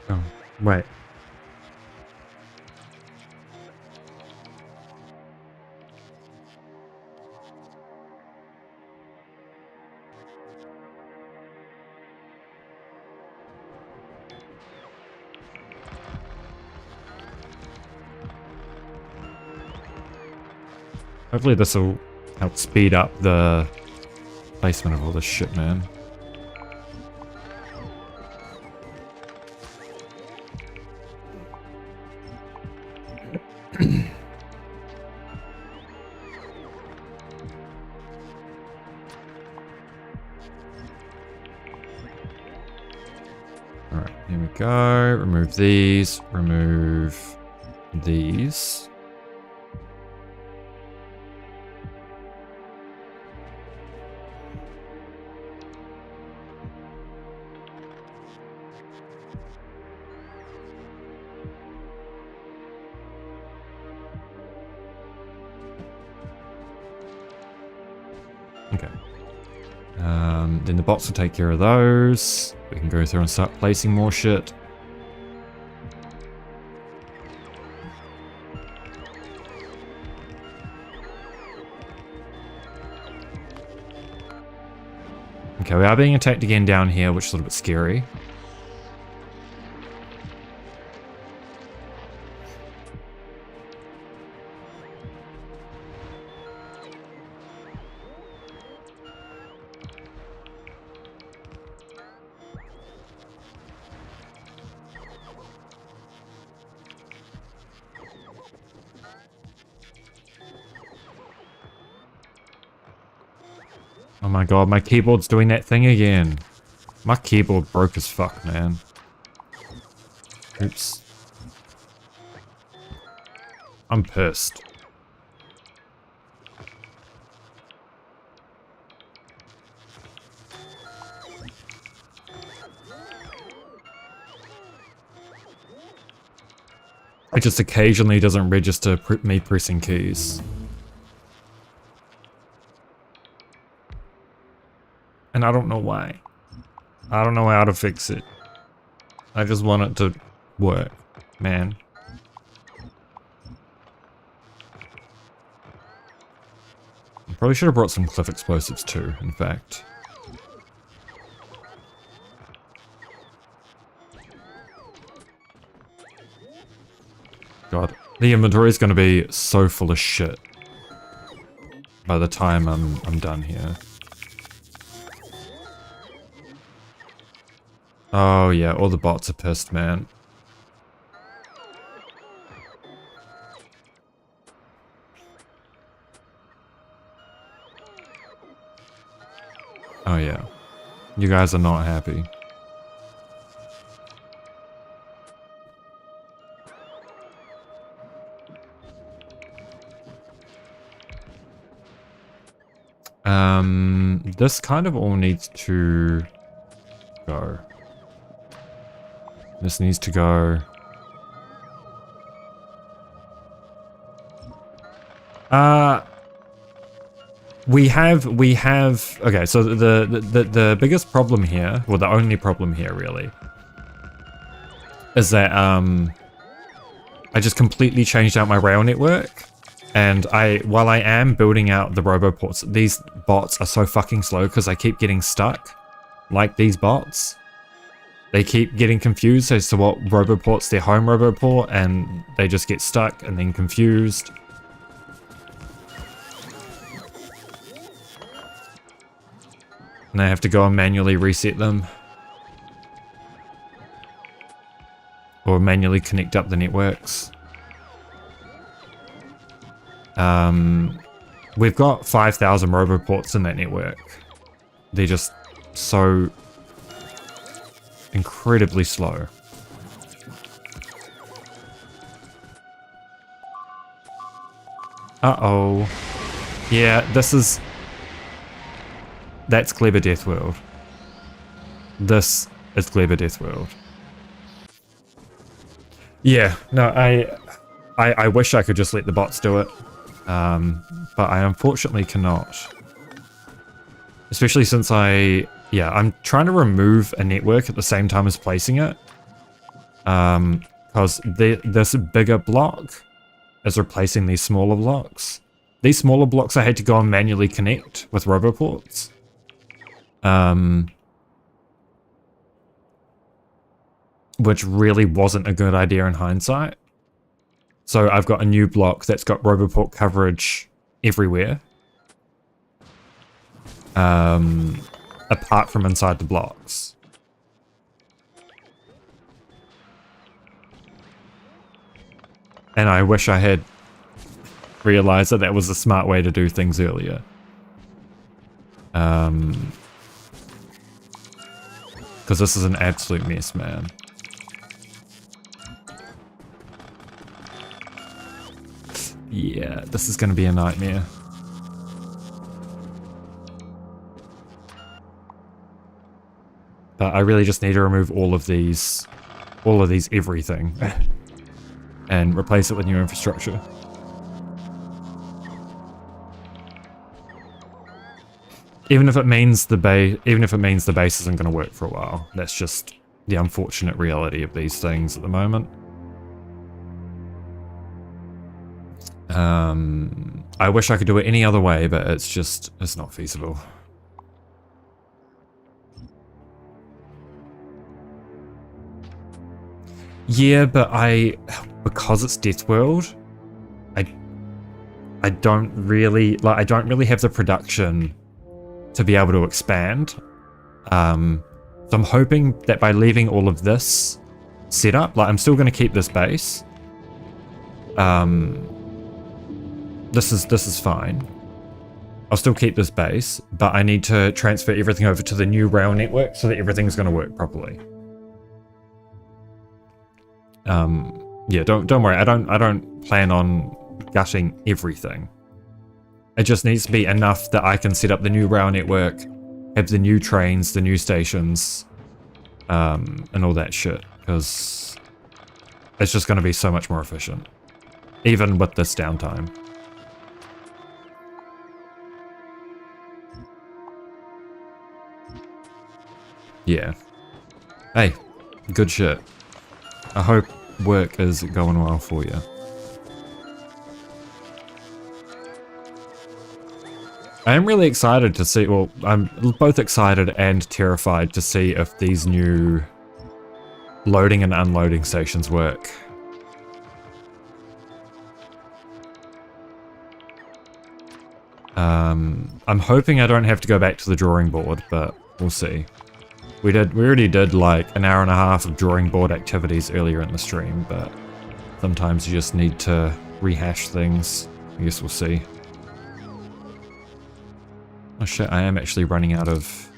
Oh, wait. Hopefully this will help speed up the placement of all this shit, man. Alright, here we go. Remove these. Remove these. Okay. Then the bots will take care of those. We can go through and start placing more shit. Okay, we are being attacked again down here, which is a little bit scary. Oh my god, my keyboard's doing that thing again. My keyboard broke as fuck, man. Oops. I'm pissed. It just occasionally doesn't register me pressing keys. And I don't know why. I don't know how to fix it. I just want it to work, man. I probably should have brought some cliff explosives too, in fact. God, the inventory is going to be so full of shit by the time I'm done here. Oh yeah, all the bots are pissed, man. Oh yeah. You guys are not happy. This kind of all needs to go. This needs to go. We have, okay, so the biggest problem here, well, the only problem here really, is that, I just completely changed out my rail network, and while I am building out the roboports, these bots are so fucking slow because I keep getting stuck, like these bots. They keep getting confused as to what roboport's their home roboport, and they just get stuck and then confused. And I have to go and manually reset them. or manually connect up the networks. We've got 5,000 roboports in that network. They're just so incredibly slow. Uh-oh. Yeah, that's Clever Deathworld. This is Clever Deathworld. Yeah, no, I wish I could just let the bots do it. But I unfortunately cannot. Especially since I'm trying to remove a network at the same time as placing it. Because this bigger block is replacing these smaller blocks. These smaller blocks I had to go and manually connect with roboports. Which really wasn't a good idea in hindsight. So I've got a new block that's got roboport coverage everywhere. Apart from inside the blocks. And I wish I had realized that was a smart way to do things earlier. Because this is an absolute mess, man. Yeah, this is going to be a nightmare. But I really just need to remove all of these everything. And replace it with new infrastructure. Even if it means the base isn't going to work for a while. That's just the unfortunate reality of these things at the moment. I wish I could do it any other way, but it's not feasible. Yeah, but because it's Deathworld, I don't really have the production to be able to expand. So I'm hoping that by leaving all of this set up, I'm still going to keep this base. This is fine. I'll still keep this base, but I need to transfer everything over to the new rail network so that everything's going to work properly. Yeah, don't worry. I don't plan on gutting everything. It just needs to be enough that I can set up the new rail network, have the new trains, the new stations, and all that shit, because it's just going to be so much more efficient, even with this downtime. Yeah. Hey, good shit. I hope work is going well for you. I am really excited to see, well, I'm both excited and terrified to see if these new loading and unloading stations work. I'm hoping I don't have to go back to the drawing board, but we'll see. We already did like an hour and a half of drawing board activities earlier in the stream, but sometimes you just need to rehash things. I guess we'll see. Oh shit, I am actually running out of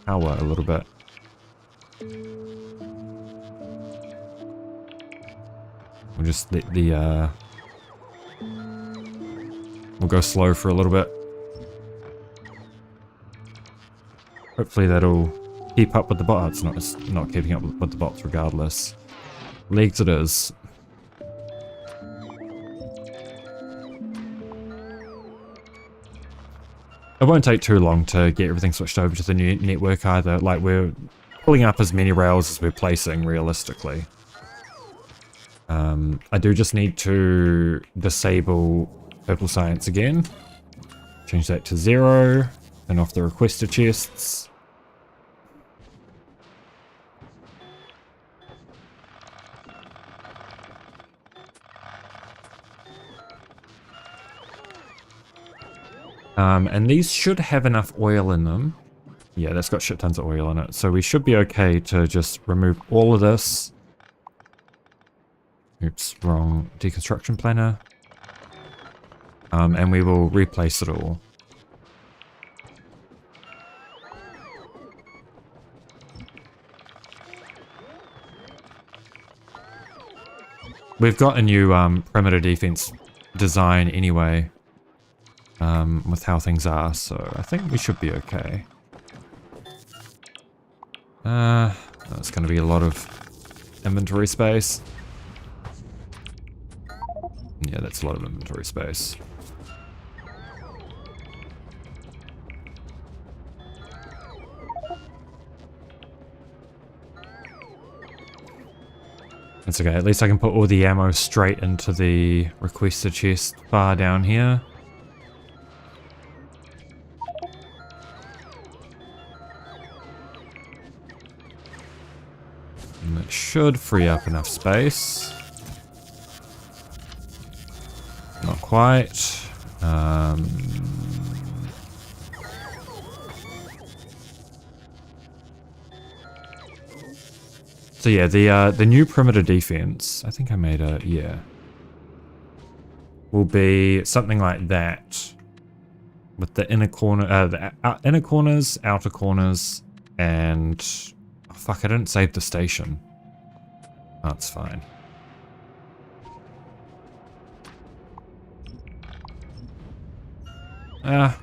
power a little bit. We'll just let the we'll go slow for a little bit. Hopefully that'll keep up with the bots. It's not keeping up with the bots regardless. Legs it is. It won't take too long to get everything switched over to the new network either. Like, we're pulling up as many rails as we're placing realistically. I do just need to disable purple science again. Change that to 0. Turn off the requester chests. And these should have enough oil in them. Yeah, that's got shit tons of oil in it. So we should be okay to just remove all of this. Oops, wrong deconstruction planner. And we will replace it all. We've got a new perimeter defense design anyway, with how things are, so I think we should be okay. That's going to be a lot of inventory space. Yeah, that's a lot of inventory space. It's okay, at least I can put all the ammo straight into the requested chest bar down here. And it should free up enough space. Not quite. So yeah, the new perimeter defense, I think I made a, yeah, will be something like that, with the inner corner, inner corners, outer corners, and oh, fuck, I didn't save the station. That's fine.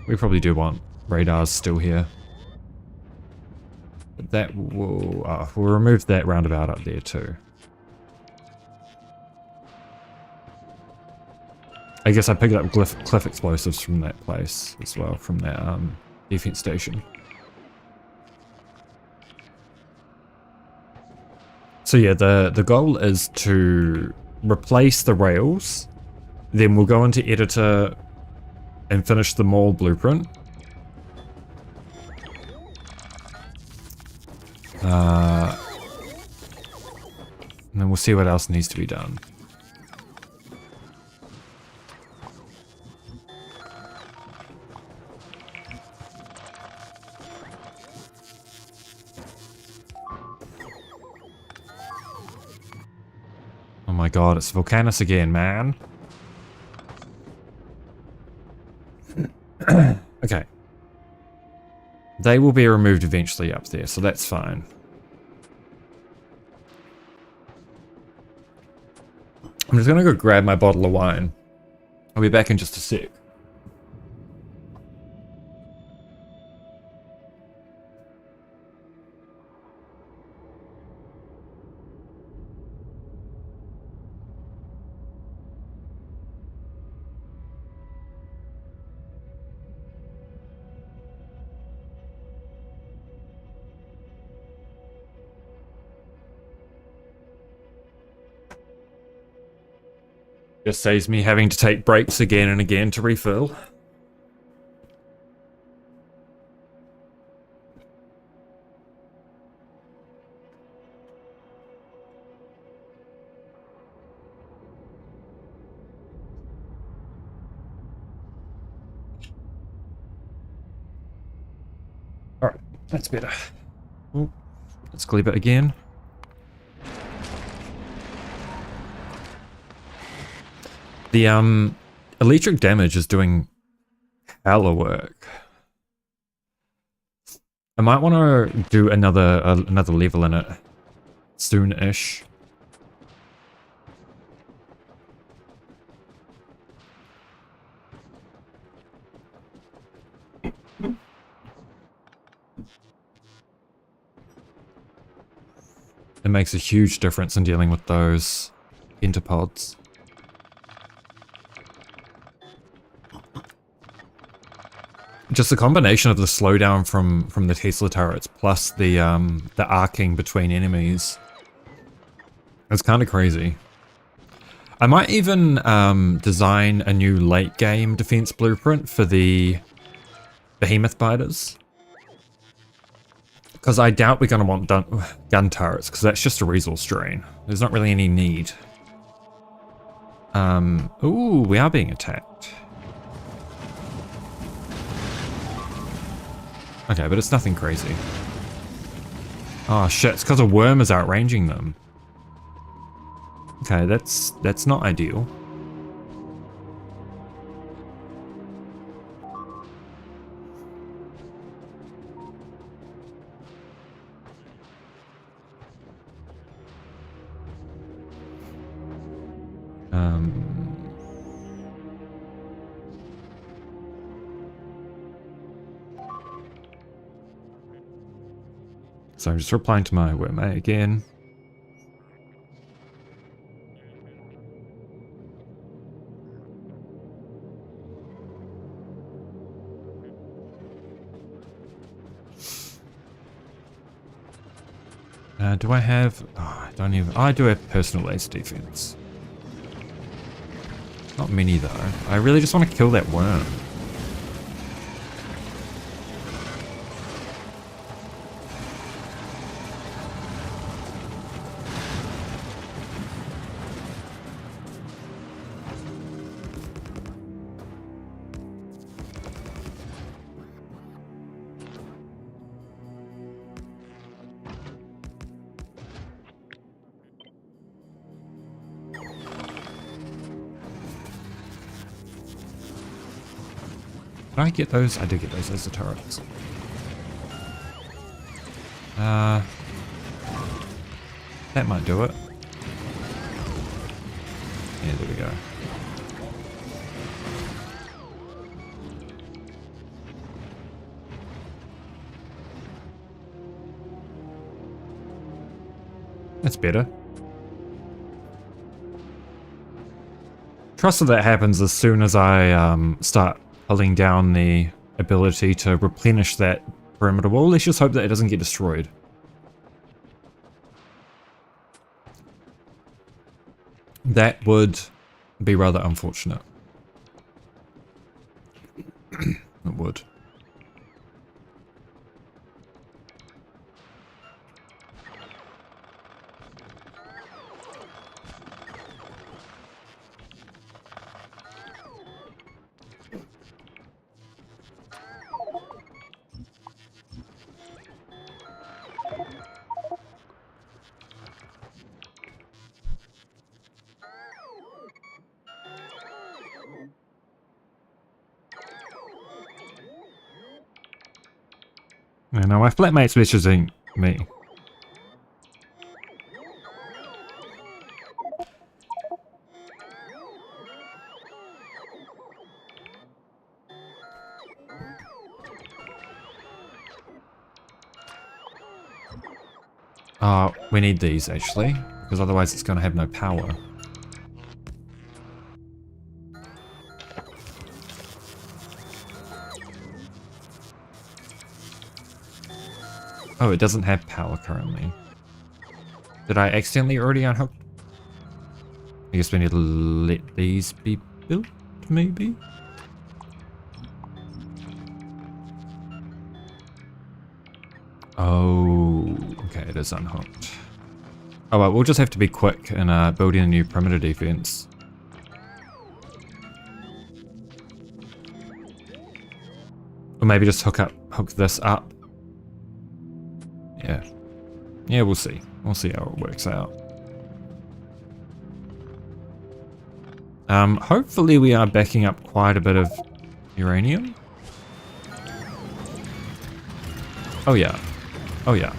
We probably do want radars still here. But that will... we'll remove that roundabout up there too. I guess I picked up cliff explosives from that place as well, from that defense station. So yeah, the goal is to replace the rails, then we'll go into editor and finish the mall blueprint. And then we'll see what else needs to be done. Oh my god, it's Volcanus again, man. Okay. They will be removed eventually up there, so that's fine. I'm just gonna go grab my bottle of wine. I'll be back in just a sec. Just saves me having to take breaks again and again to refill. Alright, that's better. Ooh, let's clip it again. The electric damage is doing hella work. I might want to do another level in it soon-ish. It makes a huge difference in dealing with those interpods. Just the combination of the slowdown from the Tesla turrets plus the arcing between enemies. It's kind of crazy. I might even design a new late game defense blueprint for the behemoth biters. Because I doubt we're going to want gun turrets, because that's just a resource drain. There's not really any need. Ooh, we are being attacked. Okay, but it's nothing crazy. Oh shit, it's because a worm is outranging them. Okay, that's not ideal. So I'm just replying to my workmate again. Do I have... Oh, I don't even... I do have personal laser defense. Not many though. I really just want to kill that worm. Did I get those? I did get those laser turrets. That might do it. Yeah, there we go. That's better. Trust that happens as soon as I start pulling down the ability to replenish that perimeter wall. Let's just hope that it doesn't get destroyed. That would be rather unfortunate. It would. Yeah, no, my flatmate's messaging me. We need these actually, because otherwise it's going to have no power. Oh, it doesn't have power currently. Did I accidentally already unhook? I guess we need to let these be built, maybe? Oh, okay, it is unhooked. Oh well, we'll just have to be quick in building a new perimeter defense. Or maybe just hook this up. Yeah. Yeah, we'll see. We'll see how it works out. Hopefully we are backing up quite a bit of uranium. Oh yeah. Oh yeah.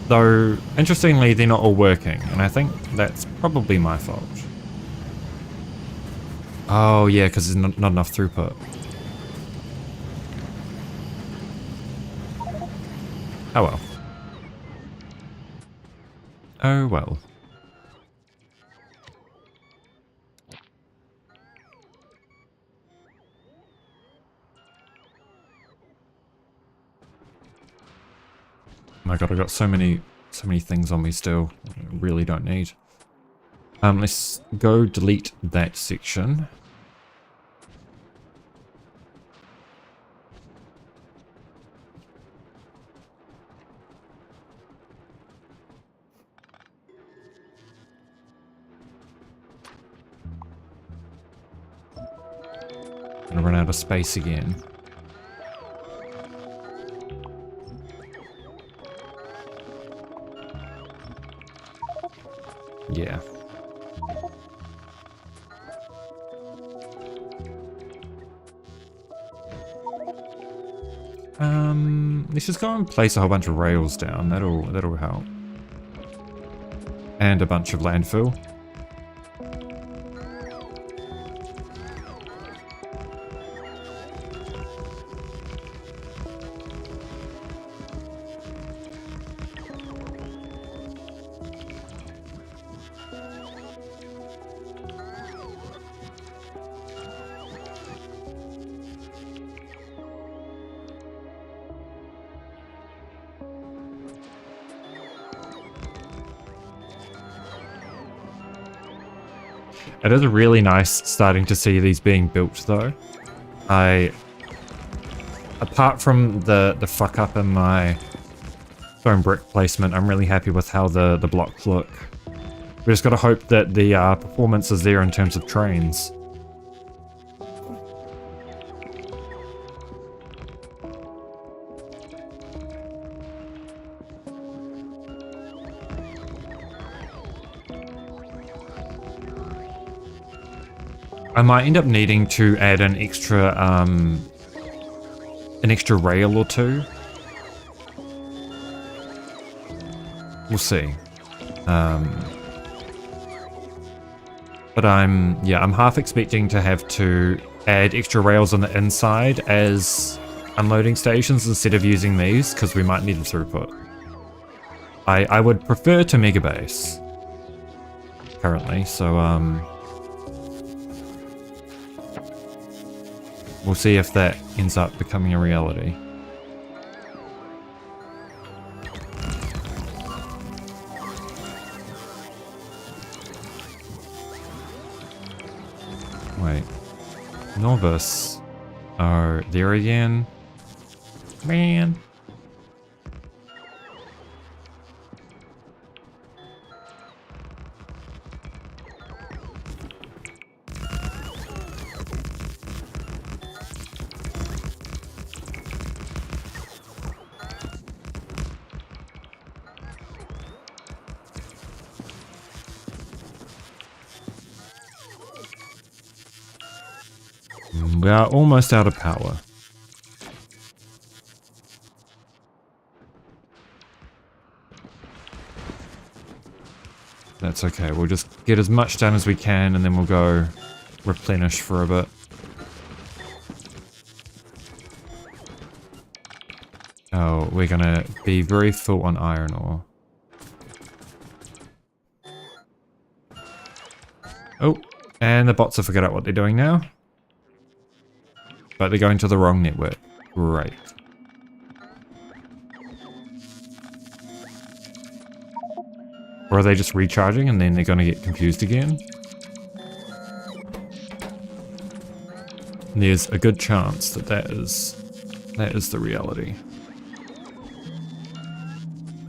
Though, interestingly, they're not all working, and I think that's probably my fault. Oh yeah, because there's not enough throughput. Oh well. Oh well. Oh my god, I got so many things on me still. I really don't need. Let's go delete that section. Gonna run out of space again. Yeah. Let's just go and place a whole bunch of rails down. That'll help. And a bunch of landfill. It is really nice starting to see these being built though. Apart from the fuck up in my stone brick placement, I'm really happy with how the blocks look. We just gotta hope that the performance is there in terms of trains. I might end up needing to add an extra rail or two. We'll see. But I'm half expecting to have to add extra rails on the inside as unloading stations instead of using these, because we might need the throughput. I would prefer to mega base currently, so we'll see if that ends up becoming a reality. Wait. Novus. Oh, there again? Man. We are almost out of power. That's okay, we'll just get as much done as we can and then we'll go replenish for a bit. Oh, we're gonna be very full on iron ore. Oh, and the bots have figured out what they're doing now. But they're going to the wrong network. Great. Or are they just recharging and then they're going to get confused again? There's a good chance that that is the reality.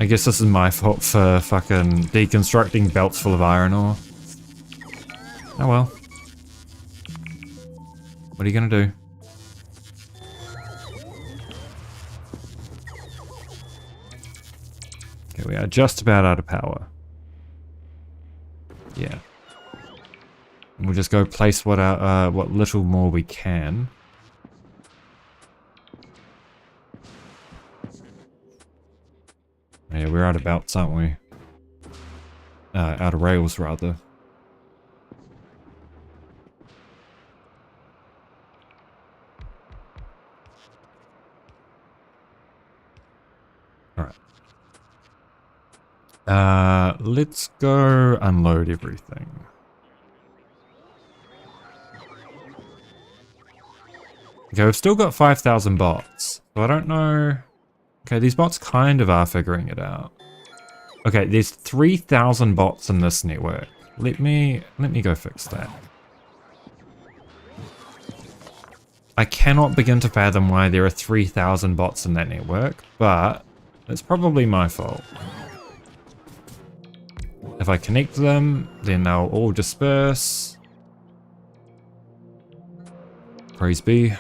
I guess this is my fault for fucking deconstructing belts full of iron ore. Oh well. What are you going to do? Okay, we are just about out of power. Yeah. And we'll just go place what little more we can. Yeah, we're out of belts, aren't we? Out of rails, rather. Let's go unload everything. Okay, we've still got 5,000 bots, so I don't know. Okay, these bots kind of are figuring it out. Okay, there's 3,000 bots in this network. Let me go fix that. I cannot begin to fathom why there are 3,000 bots in that network, but it's probably my fault. If I connect them, then they'll all disperse. Praise be.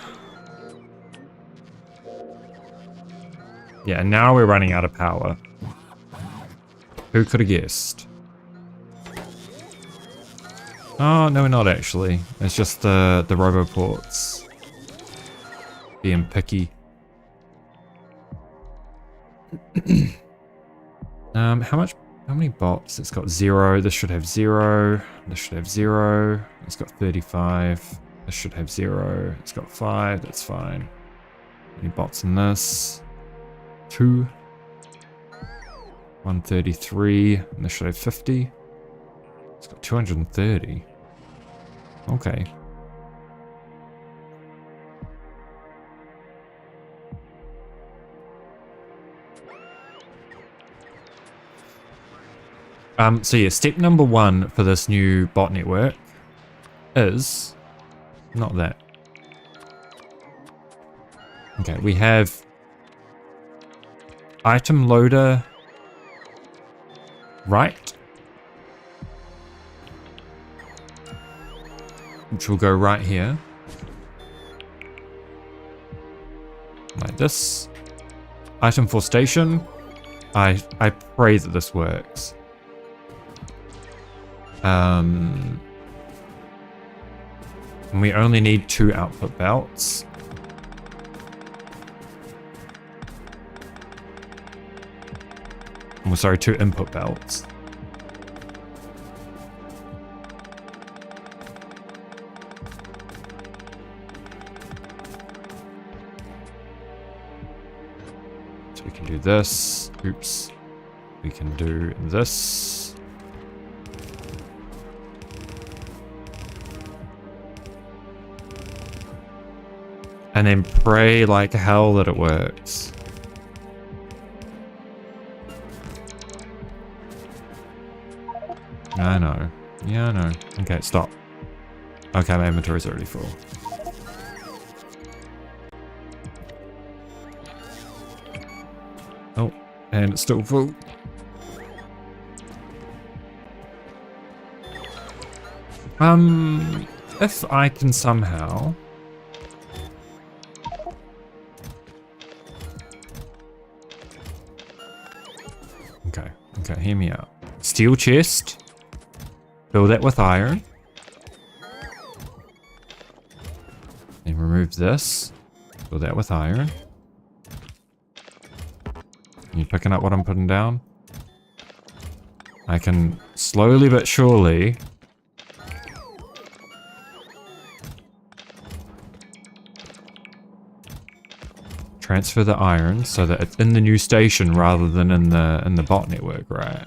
Yeah, and now we're running out of power. Who could have guessed? Oh, no, we're not actually. It's just the roboports being picky. How many bots? It's got 0. This should have 0. This should have 0. It's got 35. This should have 0. It's got 5. That's fine. Any bots in this? 2. 133. And this should have 50. It's got 230. Okay. So yeah, step number 1 for this new bot network is not that. Okay, we have item loader right, which will go right here, like this. Item for station. I pray that this works. And we only need 2 output belts. Oh, sorry, 2 input belts. So we can do this. Oops. We can do this. And then pray like hell that it works. I know. Yeah, I know. Okay, stop. Okay, my inventory's already full. Oh, and it's still full. If I can somehow... Okay, hear me out. Steel chest. Fill that with iron. Then remove this. Fill that with iron. Are you picking up what I'm putting down? I can slowly but surely transfer the iron so that it's in the new station rather than in the bot network, right?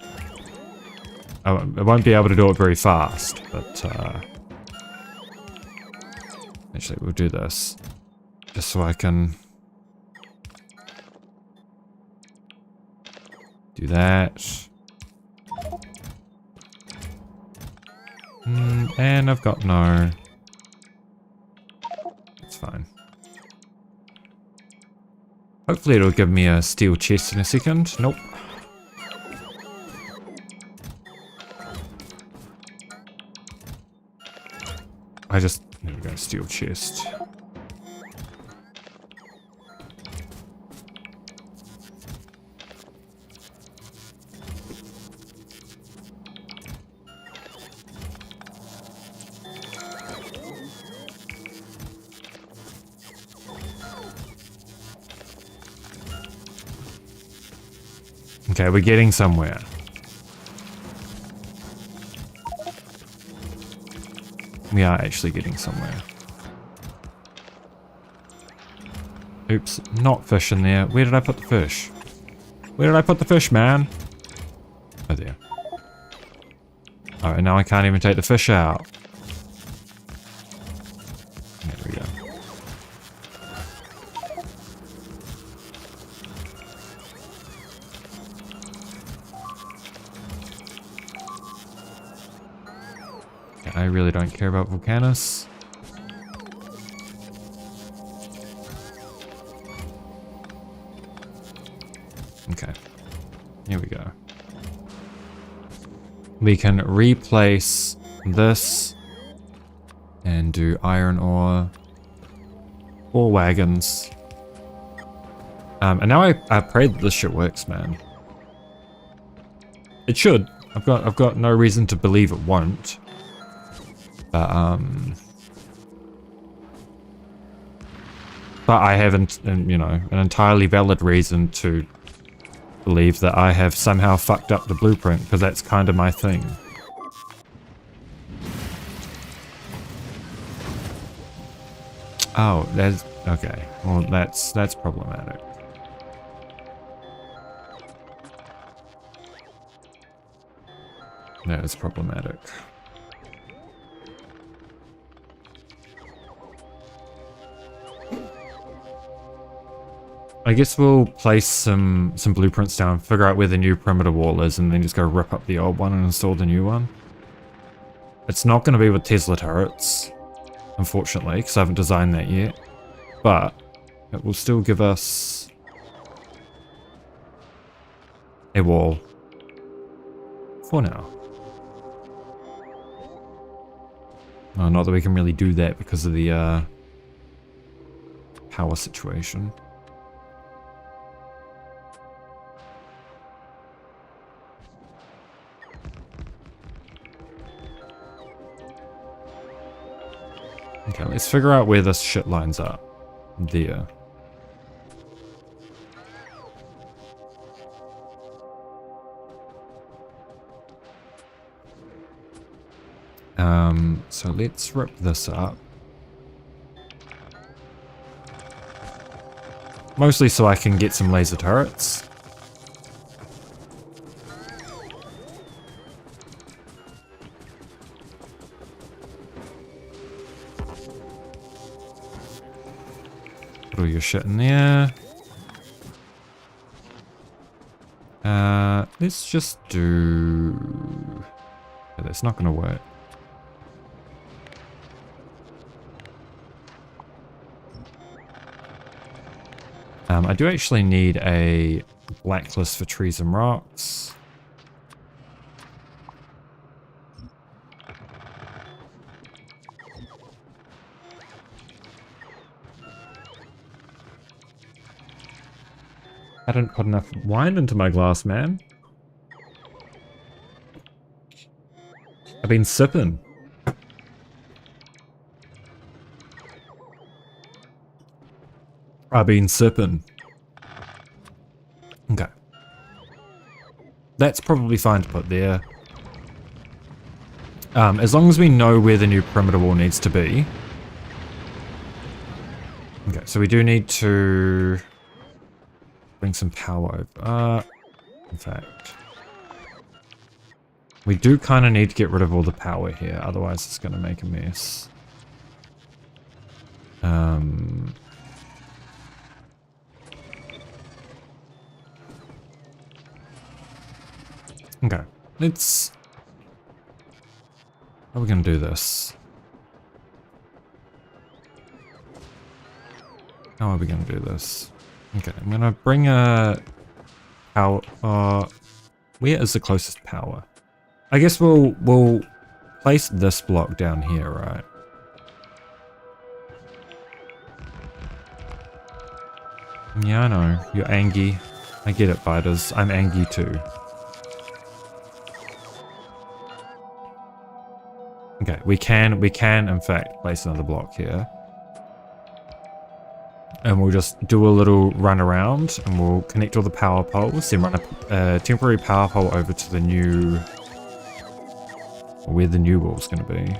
I won't be able to do it very fast, but actually we'll do this just so I can do that. And I've got no. It's fine. Hopefully it'll give me a steel chest in a second. Nope. There we go, steel chest. Okay, we're getting somewhere. We are actually getting somewhere. Oops, not fish in there. Where did I put the fish? Where did I put the fish, man? Oh, there. Alright, now I can't even take the fish out. There we go. I really don't care about Volcanus. Okay, here we go. We can replace this and do iron ore, 4 wagons. And now I pray that this shit works, man. It should. I've got no reason to believe it won't. But I haven't, you know, an entirely valid reason to believe that I have somehow fucked up the blueprint, because that's kind of my thing. Oh, that's okay. Well, that's problematic. That is problematic. I guess we'll place some blueprints down, figure out where the new perimeter wall is, and then just go rip up the old one and install the new one. It's not going to be with Tesla turrets, unfortunately, because I haven't designed that yet. But it will still give us a wall for now. Oh, not that we can really do that because of the power situation. Okay, let's figure out where this shit lines up. There. So let's rip this up. Mostly so I can get some laser turrets. Put all your shit in there. Let's just do... Yeah, that's not gonna work. I do actually need a blacklist for trees and rocks. I didn't put enough wine into my glass, man. I've been sipping. Okay. That's probably fine to put there. As long as we know where the new perimeter wall needs to be. Okay, so we do need to bring some power over. In fact, we do kind of need to get rid of all the power here, otherwise it's going to make a mess. Okay, let's... How are we going to do this? How are we going to do this? Okay, I'm going to bring a power... where is the closest power? I guess we'll place this block down here, right? Yeah, I know. You're angry. I get it, biters. I'm angry too. Okay, we can in fact place another block here. And we'll just do a little run around and we'll connect all the power poles, then run a temporary power pole over to the new... where the new wall's gonna be.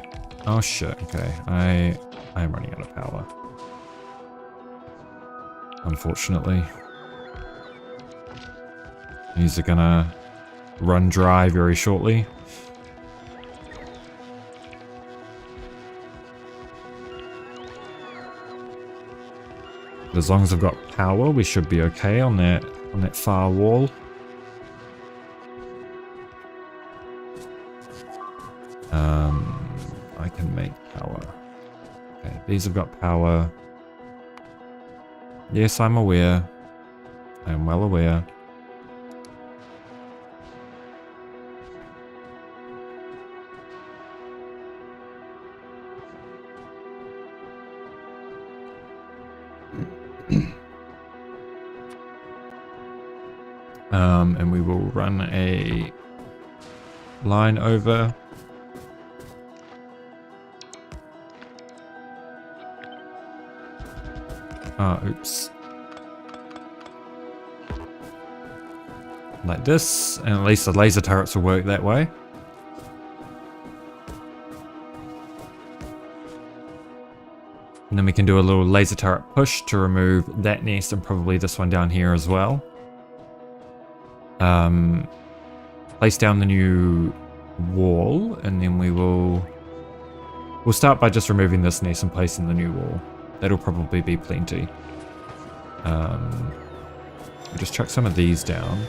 Oh shit, okay. I am running out of power. Unfortunately. These are gonna run dry very shortly. But as long as I've got power, we should be okay on that far wall. I can make power. Okay, these have got power. Yes, I'm aware. I am well aware. And we will run a line over. Oops. Like this, and at least the laser turrets will work that way. And then we can do a little laser turret push to remove that nest and probably this one down here as well. Place down the new wall, and then we'll start by just removing this nest and placing the new wall. That'll probably be plenty. We'll just chuck some of these down.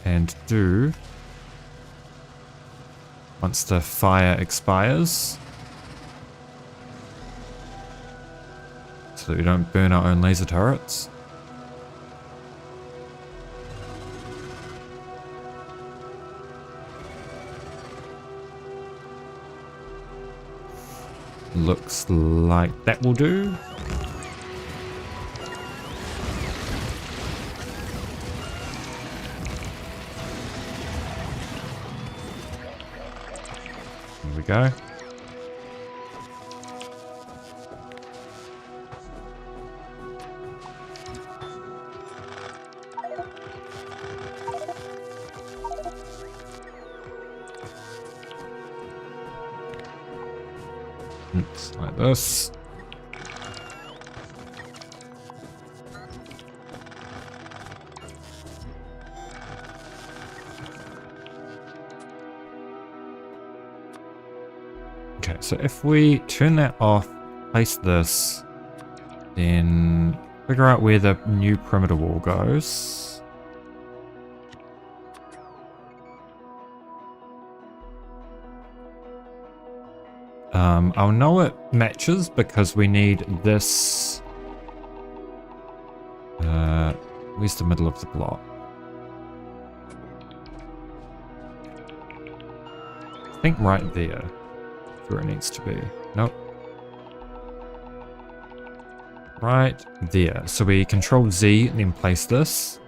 And do, once the fire expires, so that we don't burn our own laser turrets. Looks like that will do. There we go. Looks like this. Okay, so if we turn that off, place this, then figure out where the new perimeter wall goes. I'll know it matches because we need this. Where's the middle of the block? I think right there. Where it needs to be. Nope. Right there. So we control Z and then place this.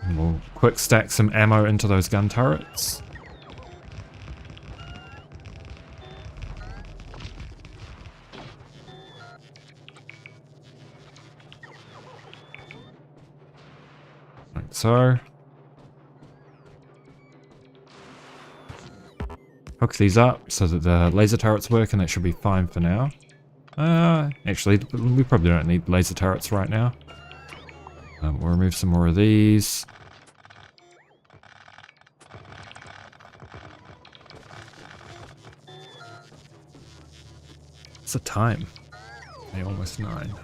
And we'll quick stack some ammo into those gun turrets. So, hook these up so that the laser turrets work, and that should be fine for now. Actually, we probably don't need laser turrets right now. We'll remove some more of these. What's the time? They're almost 9.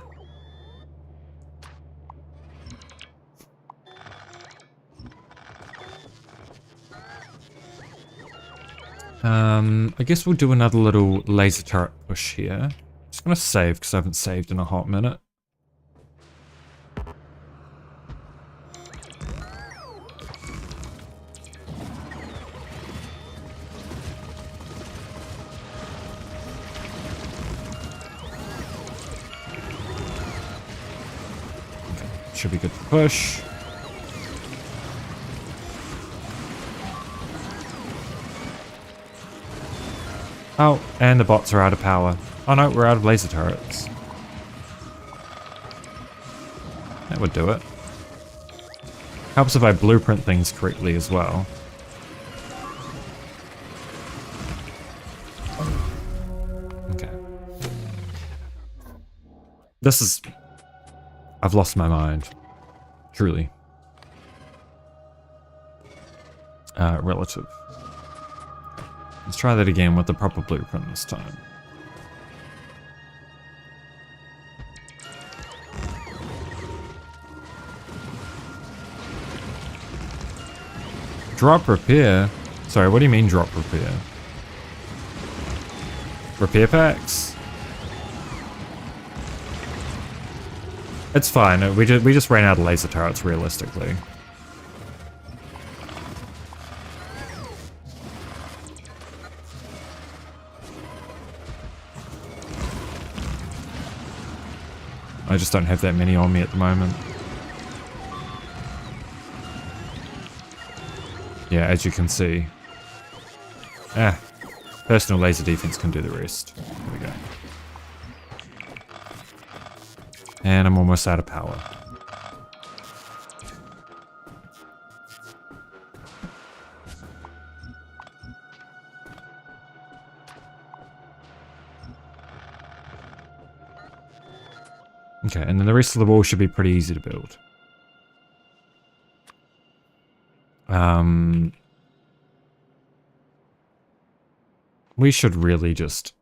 I guess we'll do another little laser turret push here. Just gonna save because I haven't saved in a hot minute. Okay, should be good to push. Oh, and the bots are out of power. Oh no, we're out of laser turrets. That would do it. Helps if I blueprint things correctly as well. Okay. This is... I've lost my mind. Truly. Relative. Let's try that again with the proper blueprint this time. Drop repair? Sorry, what do you mean drop repair? Repair packs? It's fine, we just ran out of laser turrets realistically. I just don't have that many on me at the moment. Yeah, as you can see. Personal laser defense can do the rest. There we go. And I'm almost out of power. Okay, and then the rest of the wall should be pretty easy to build. We should really just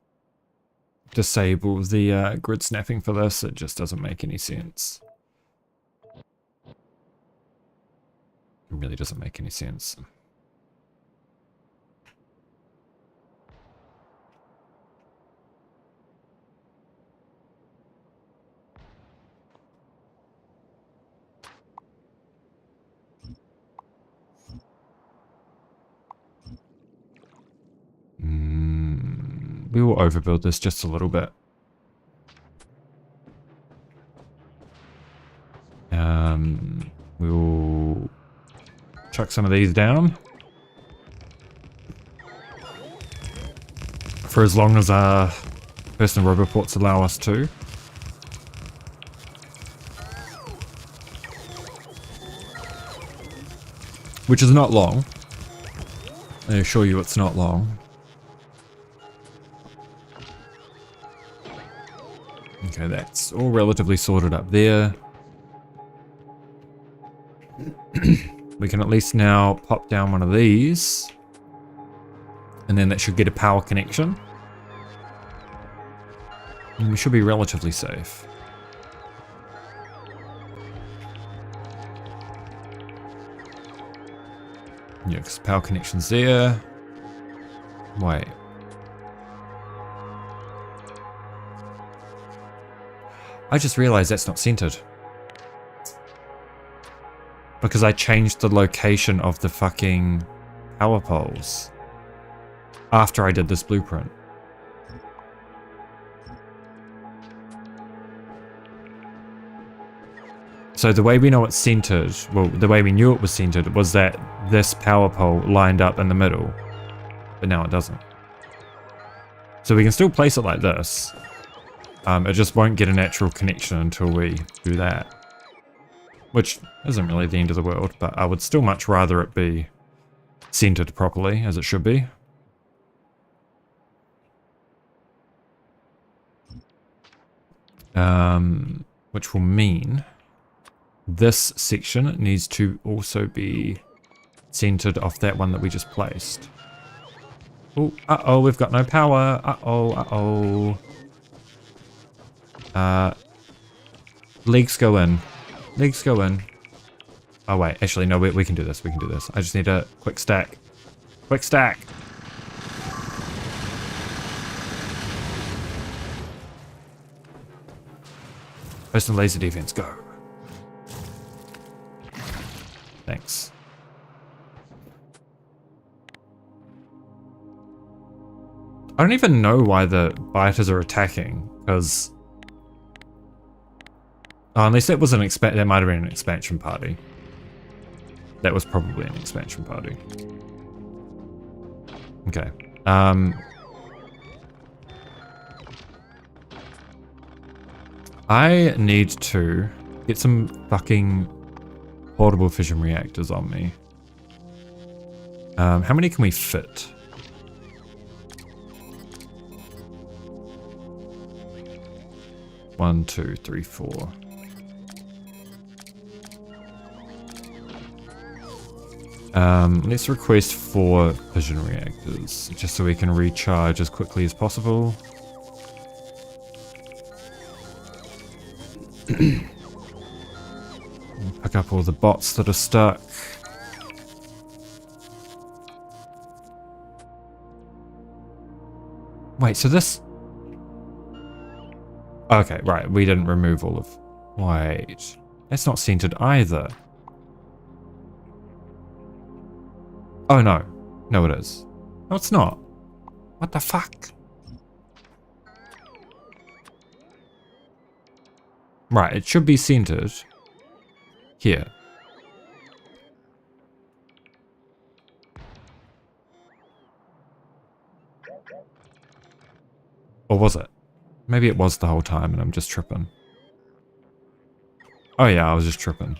disable the grid snapping for this. It just doesn't make any sense. It really doesn't make any sense. We will overbuild this just a little bit. We will chuck some of these down. For as long as our personal roboports allow us to. Which is not long. I assure you it's not long. Okay, that's all relatively sorted up there. We can at least now pop down one of these. And then that should get a power connection. And we should be relatively safe. Yeah, because power connection's there. Wait. I just realized that's not centered. Because I changed the location of the fucking power poles after I did this blueprint. So the way we know it's centered, well, the way we knew it was centered was that this power pole lined up in the middle, but now it doesn't. So we can still place it like this. It just won't get a natural connection until we do that. Which isn't really the end of the world, but I would still much rather it be centered properly, as it should be. Which will mean this section needs to also be centered off that one that we just placed. Oh, uh-oh, we've got no power. Uh-oh, uh-oh. Legs go in. Legs go in. Oh wait, actually no, we can do this, we can do this. I just need a quick stack. Quick stack! Personal laser defense, go. Thanks. I don't even know why the biters are attacking, because... Oh, unless that was an that might have been an expansion party. That was probably an expansion party. Okay. I need to get some fucking portable fission reactors on me. How many can we fit? One, two, three, four. Let's request 4 fission reactors, just so we can recharge as quickly as possible. Pick up all the bots that are stuck. Wait, so this... Okay, right, we didn't remove all of... Wait, that's not centered either. Oh no. No it is. No it's not. What the fuck? Right, it should be centered here. Or was it? Maybe it was the whole time and I'm just tripping. Oh yeah, I was just tripping.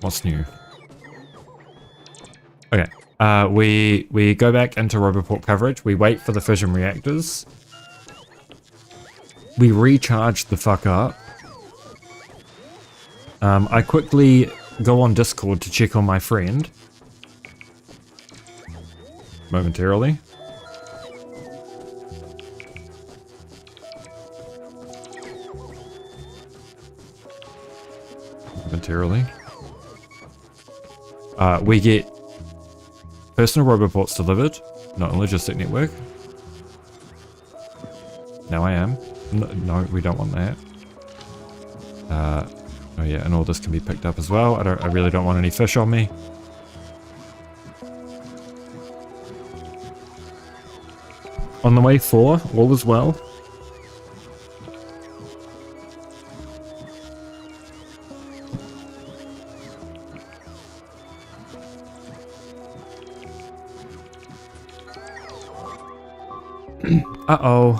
What's new? Okay. We go back into Roboport coverage. We wait for the fission reactors. We recharge the fuck up. I quickly go on Discord to check on my friend. Momentarily. We get personal roboports delivered, not a logistic network. Now I am. No, we don't want that. Oh yeah, and all this can be picked up as well. I really don't want any fish on me. On the way 4, all is well. Uh-oh.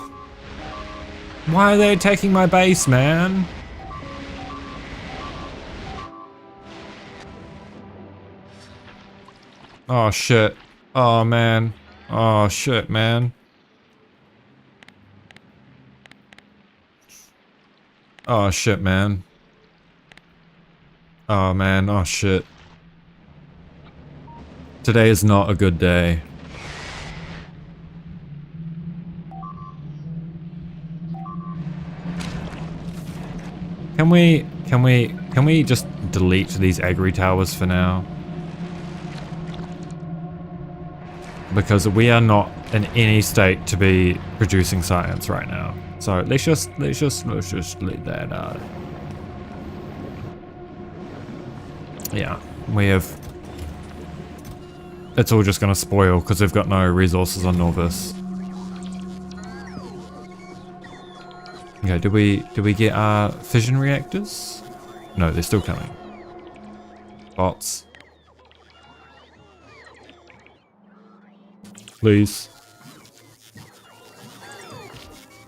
Why are they attacking my base, man? Oh, shit. Oh, man. Oh, shit, man. Oh, shit, man. Oh, man. Oh, shit. Today is not a good day. Can we just delete these agri towers for now? Because we are not in any state to be producing science right now. So let's just leave that out. Yeah, we have. It's all just gonna spoil because we've got no resources on Norvis. Okay, do we get our fission reactors? No, they're still coming. Bots. Please.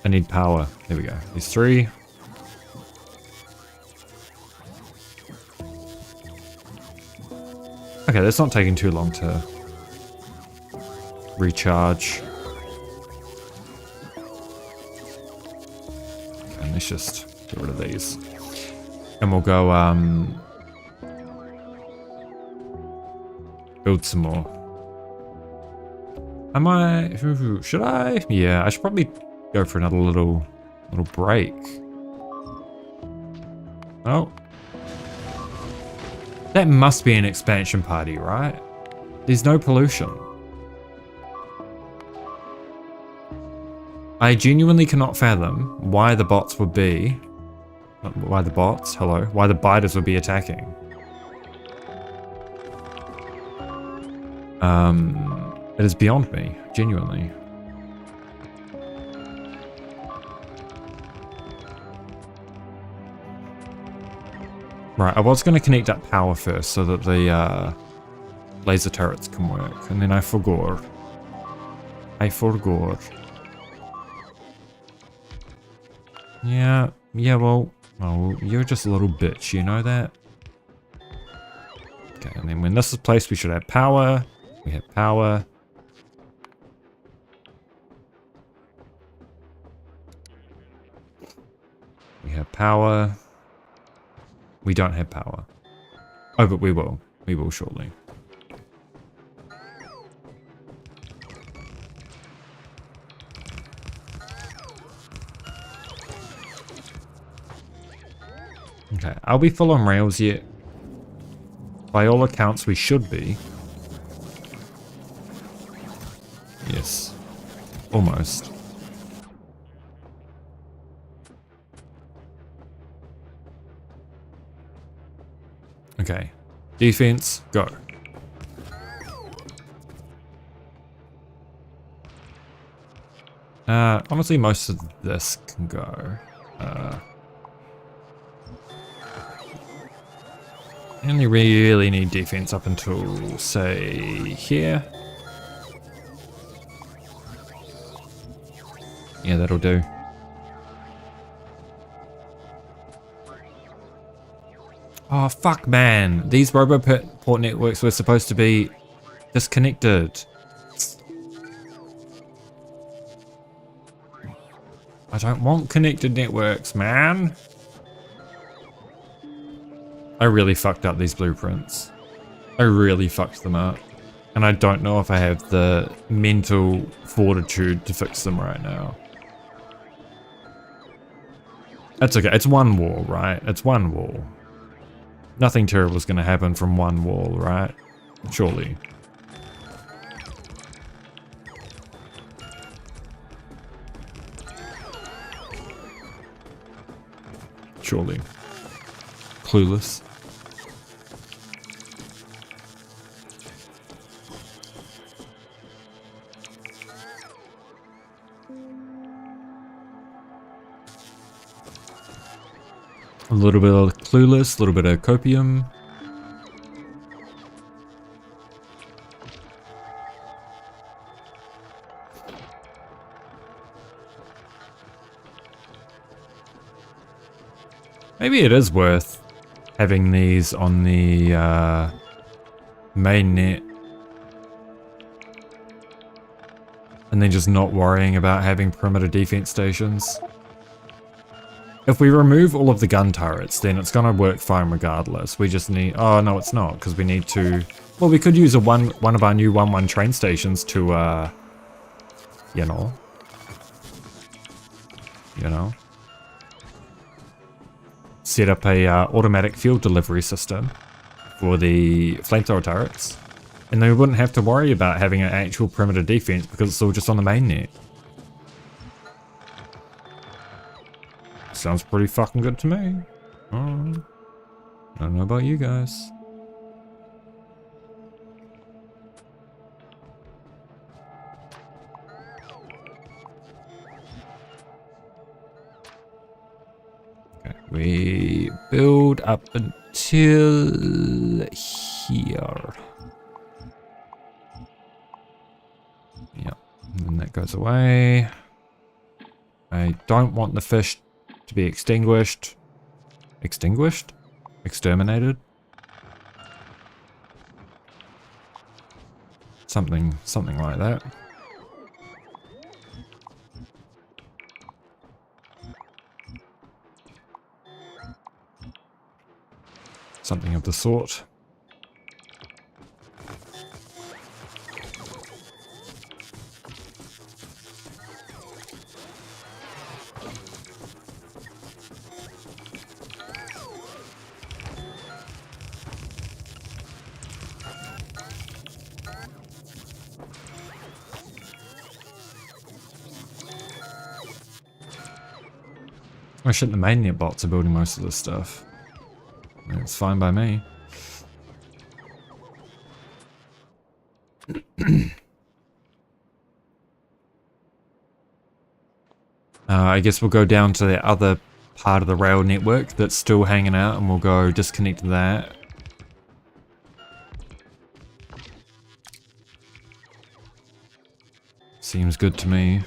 I need power. There we go. These 3. Okay, that's not taking too long to recharge. Okay, let's just get rid of these. And we'll go build some more. Should I? Yeah, I should probably go for another little break. Oh. That must be an expansion party, right? There's no pollution. I genuinely cannot fathom why the bots would be... Why the bots? Hello? Why the biters would be attacking. It is beyond me, genuinely. Right, I was going to connect up power first so that the laser turrets can work, and then I forgot. Yeah, well, you're just a little bitch, you know that? Okay, and then when this is placed, we should have power. We have power. We have power. We don't have power. Oh, but we will. We will shortly. Okay, are we full on rails yet? By all accounts, we should be. Yes. Almost. Okay. Defense, go. Honestly, most of this can go. Only really need defense up until, say, here. Yeah, that'll do. Oh, fuck, man. These Roboport networks were supposed to be disconnected. I don't want connected networks, man. I really fucked up these blueprints. I really fucked them up. And I don't know if I have the mental fortitude to fix them right now. That's okay. It's one wall, right? It's one wall. Nothing terrible is going to happen from one wall, right? Surely. Surely. Clueless. A little bit of Clueless, a little bit of Copium. Maybe it is worth having these on the main net. And then just not worrying about having perimeter defense stations. If we remove all of the gun turrets, then it's gonna work fine regardless. We just need... Oh, no, it's not, because we need to... Well, we could use one of our new 1-1 train stations to, you know... set up a automatic fuel delivery system for the flamethrower turrets. And then we wouldn't have to worry about having an actual perimeter defense because it's all just on the main net. Sounds pretty fucking good to me. I don't know about you guys. Okay, we build up until here. Yep, and then that goes away. I don't want the fish to be extinguished. Extinguished? Exterminated? Something like that. Something of the sort. Oh shit, the mainnet bots are building most of this stuff. It's fine by me. I guess we'll go down to the other part of the rail network that's still hanging out and we'll go disconnect that. Seems good to me.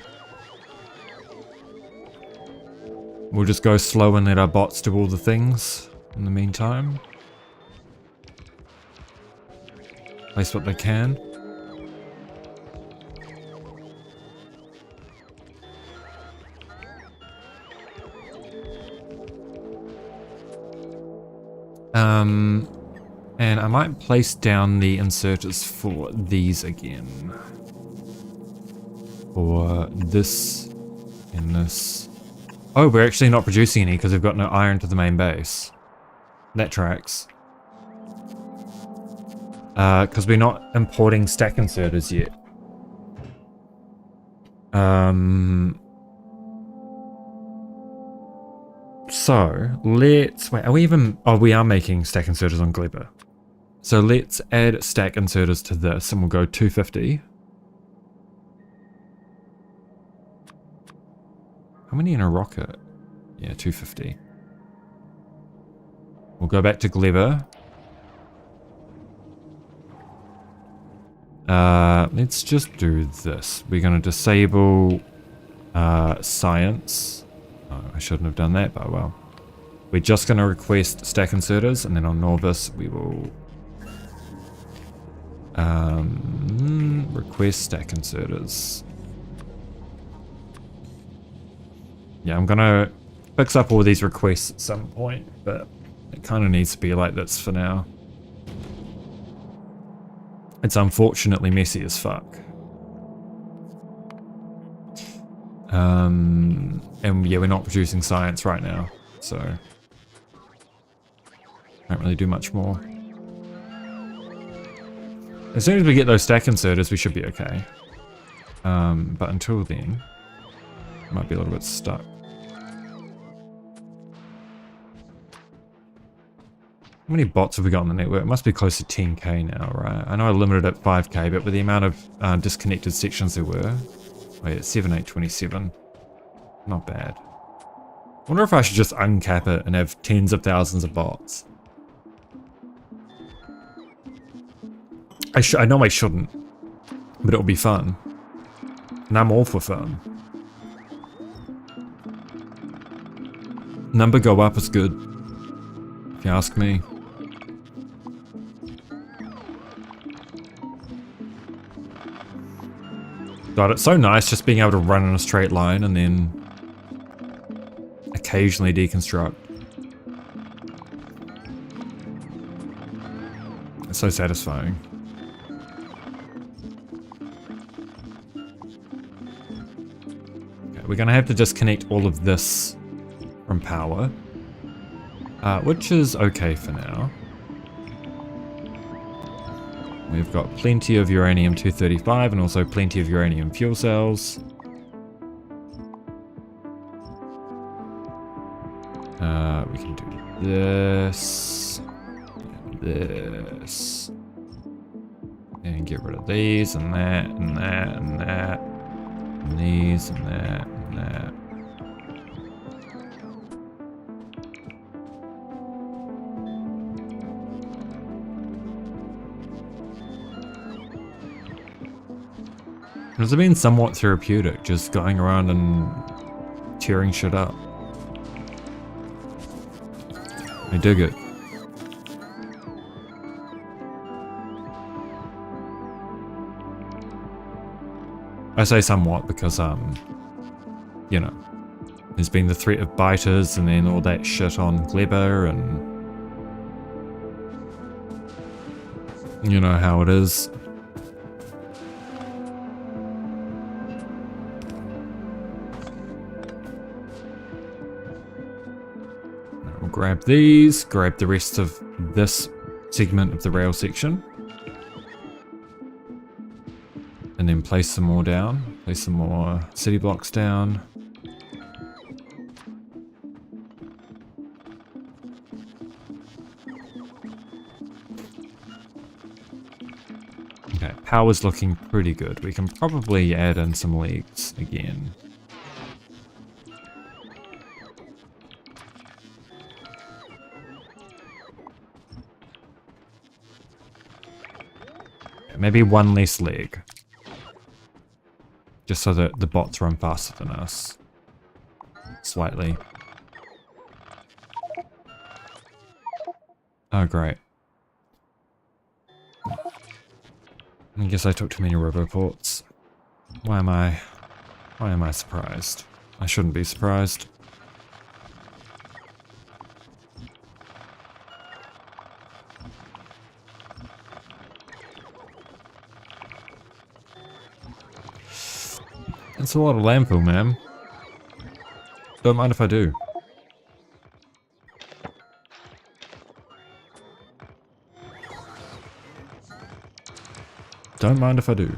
We'll just go slow and let our bots do all the things in the meantime. Place what they can. And I might place down the inserters for these again. For this and this. Oh, we're actually not producing any because we've got no iron to the main base. That tracks. Because we're not importing stack inserters yet. So, let's... Wait, are we even... Oh, we are making stack inserters on Gleba. So let's add stack inserters to this and we'll go 250. How many in a rocket? Yeah, 250. We'll go back to Gleba. Let's just do this. We're going to disable science. Oh, I shouldn't have done that, but well. We're just going to request stack inserters, and then on Norvis we will request stack inserters. Yeah, I'm going to fix up all these requests at some point, but it kind of needs to be like this for now. It's unfortunately messy as fuck. And yeah, we're not producing science right now, so can't really do much more. As soon as we get those stack inserters, we should be okay. But until then, might be a little bit stuck. How many bots have we got on the network? It must be close to 10k now, right? I know I limited it at 5k, but with the amount of disconnected sections there were... Wait, it's 7827. Not bad. I wonder if I should just uncap it and have tens of thousands of bots. I know I shouldn't, but it'll be fun. And I'm all for fun. Number go up is good, if you ask me. God, it's so nice just being able to run in a straight line and then occasionally deconstruct. It's so satisfying. Okay, we're gonna have to disconnect all of this from power, which is okay for now. We've got plenty of uranium-235 and also plenty of uranium fuel cells. We can do this, and this, and get rid of these, and that, and that, and that, and these, and that, and that. It's been somewhat therapeutic, just going around and tearing shit up. I dig it. I say somewhat because, you know, there's been the threat of biters and then all that shit on Gleba and... You know how it is. Grab these, grab the rest of this segment of the rail section. And then place some more down. Place some more city blocks down. Okay, power's looking pretty good. We can probably add in some legs again. Maybe one less leg. Just so that the bots run faster than us. Slightly. Oh, great. I guess I took too many roboports. Why am I surprised? I shouldn't be surprised. That's a lot of landfill, man. Don't mind if I do. Don't mind if I do.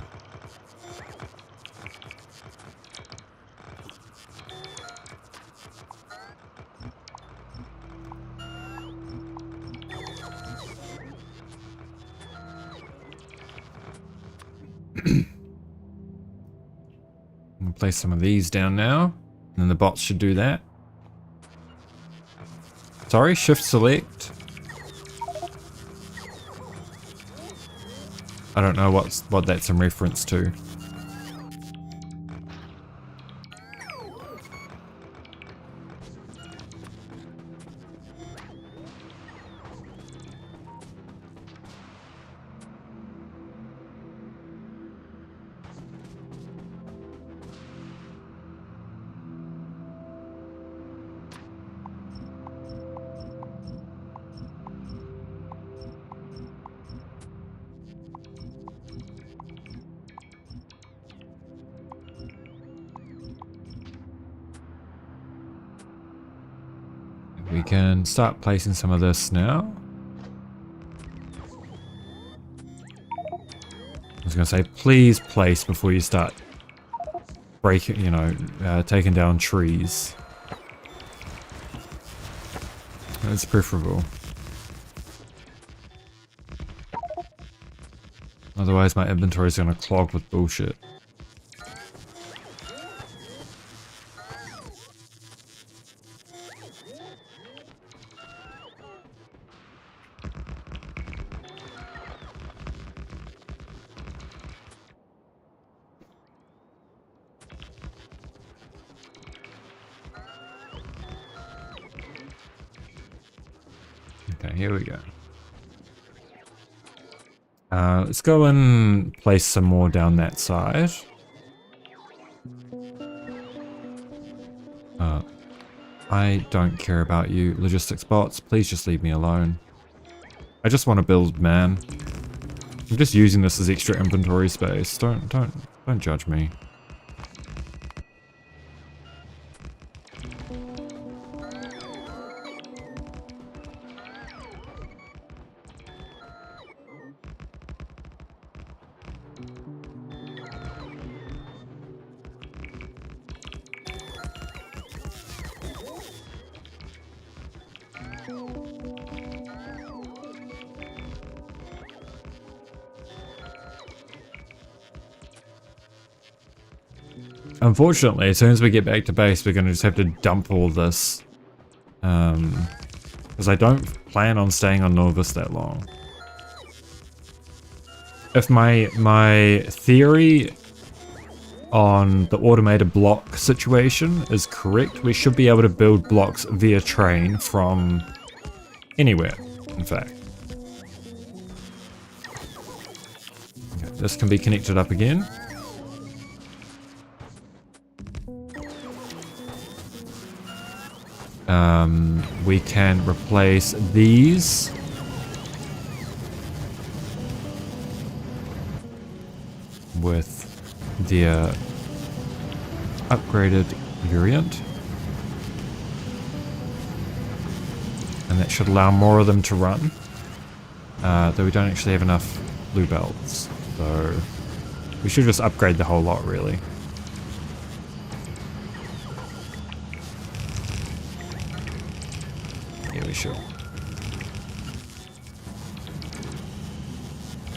Place some of these down now. And then the bots should do that. Sorry, shift select. I don't know what that's in reference to. We can start placing some of this now. I was going to say, please place before you start breaking, you know, taking down trees. That's preferable. Otherwise my inventory is going to clog with bullshit. Okay, here we go. Let's go and place some more down that side. I don't care about you logistics bots. Please just leave me alone. I just want to build, man. I'm just using this as extra inventory space. Don't judge me. Unfortunately, as soon as we get back to base, we're going to just have to dump all this. Because I don't plan on staying on Norvis that long. If my theory on the automated block situation is correct, we should be able to build blocks via train from anywhere, in fact. Okay, this can be connected up again. We can replace these with the upgraded variant, and that should allow more of them to run, though we don't actually have enough blue belts, so we should just upgrade the whole lot, really. Yeah, we should.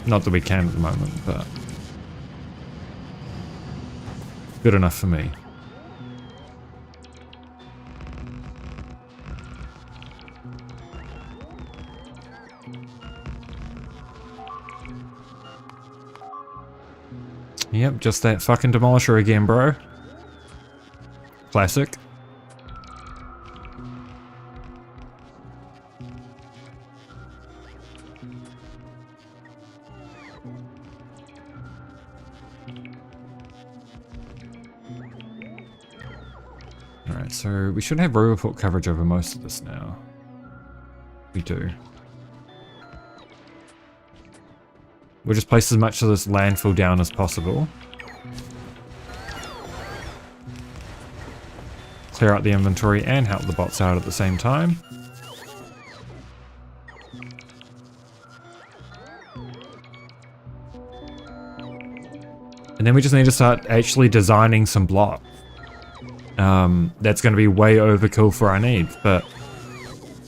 Not that we can at the moment, but good enough for me. Yep, just that fucking demolisher again, bro. Classic. Alright, so we should have Roboport coverage over most of this now. We do. We'll just place as much of this landfill down as possible. Clear out the inventory and help the bots out at the same time. And then we just need to start actually designing some blocks. That's going to be way overkill for our needs, but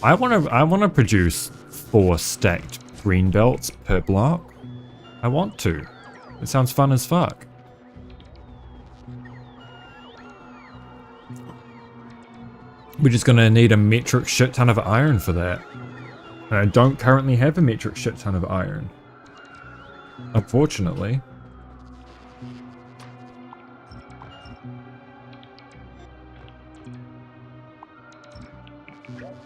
I want to produce 4 stacked green belts per block. I want to. It sounds fun as fuck. We're just gonna need a metric shit ton of iron for that. And I don't currently have a metric shit ton of iron. Unfortunately.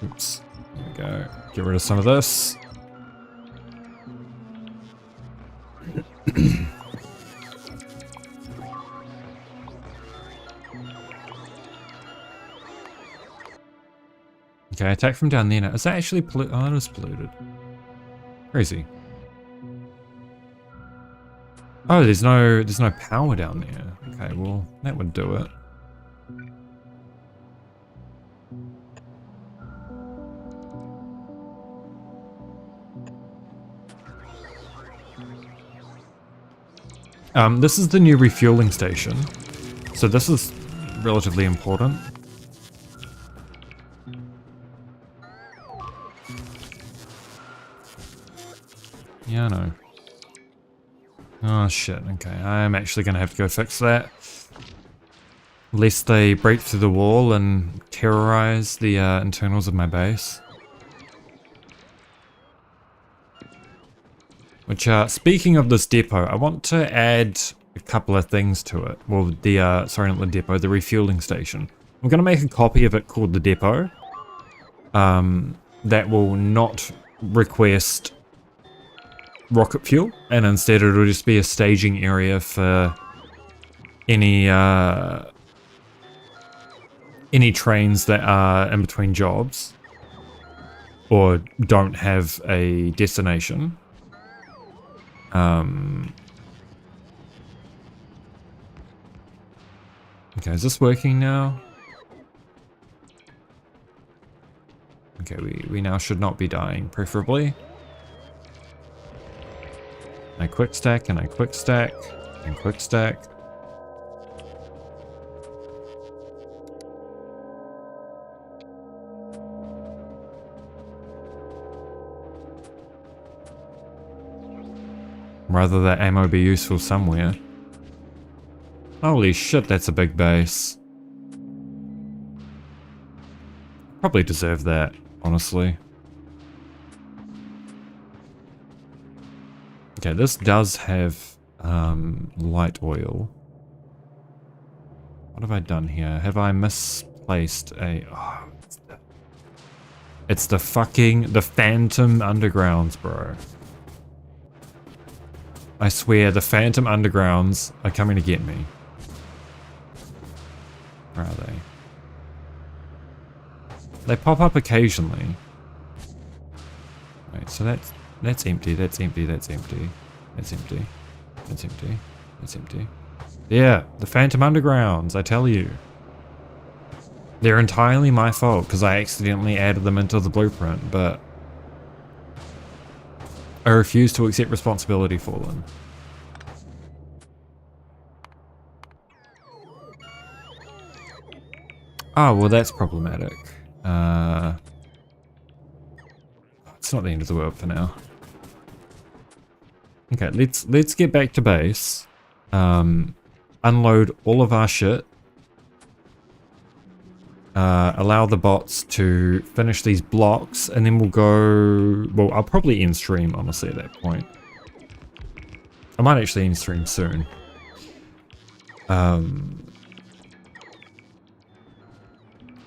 Oops. There we go. Get rid of some of this. Okay, attack from down there now. Is that actually polluted? Oh, it is polluted. Crazy. Oh, there's no power down there. Okay, well, that would do it. This is the new refueling station. So this is relatively important. Yeah, I know. Oh shit, okay. I'm actually gonna have to go fix that. Lest they break through the wall and terrorize the internals of my base. Which, speaking of this depot, I want to add a couple of things to it. Well, the, sorry, not the depot, the refueling station. I'm gonna make a copy of it called the depot. That will not request rocket fuel, and instead it'll just be a staging area for any trains that are in between jobs or don't have a destination. Okay, is this working now? Okay, we now should not be dying, preferably. I quick stack, and I quick stack, and quick stack. Rather that ammo be useful somewhere. Holy shit, that's a big base. Probably deserve that, honestly. Okay, this does have light oil. What have I done here? Have I misplaced a... Oh, it's the fucking... The Phantom Undergrounds, bro. I swear, the Phantom Undergrounds are coming to get me. Where are they? They pop up occasionally. Wait, so that's empty, that's empty, that's empty. That's empty. That's empty. That's empty. Yeah, the Phantom Undergrounds, I tell you. They're entirely my fault because I accidentally added them into the blueprint, but I refuse to accept responsibility for them. Oh, well that's problematic. It's not the end of the world for now. Okay, let's get back to base. Unload all of our shit. Allow the bots to finish these blocks, and then we'll go... Well, I'll probably end stream, honestly, at that point. I might actually end stream soon.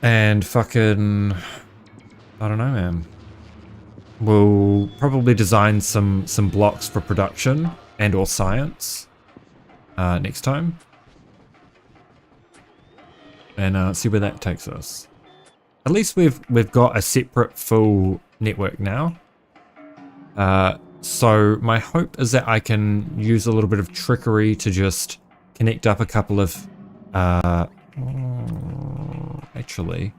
And fucking... I don't know, man. We'll probably design some blocks for production and or science next time. And see where that takes us. At least we've got a separate full network now. So my hope is that I can use a little bit of trickery to just connect up a couple of... actually,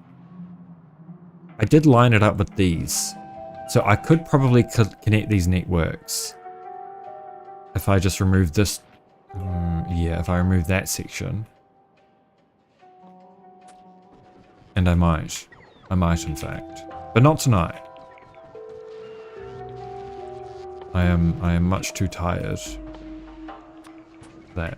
I did line it up with these. So I could probably connect these networks. If I just remove this... yeah, if I remove that section. And I might in fact, but not tonight. I am much too tired for that.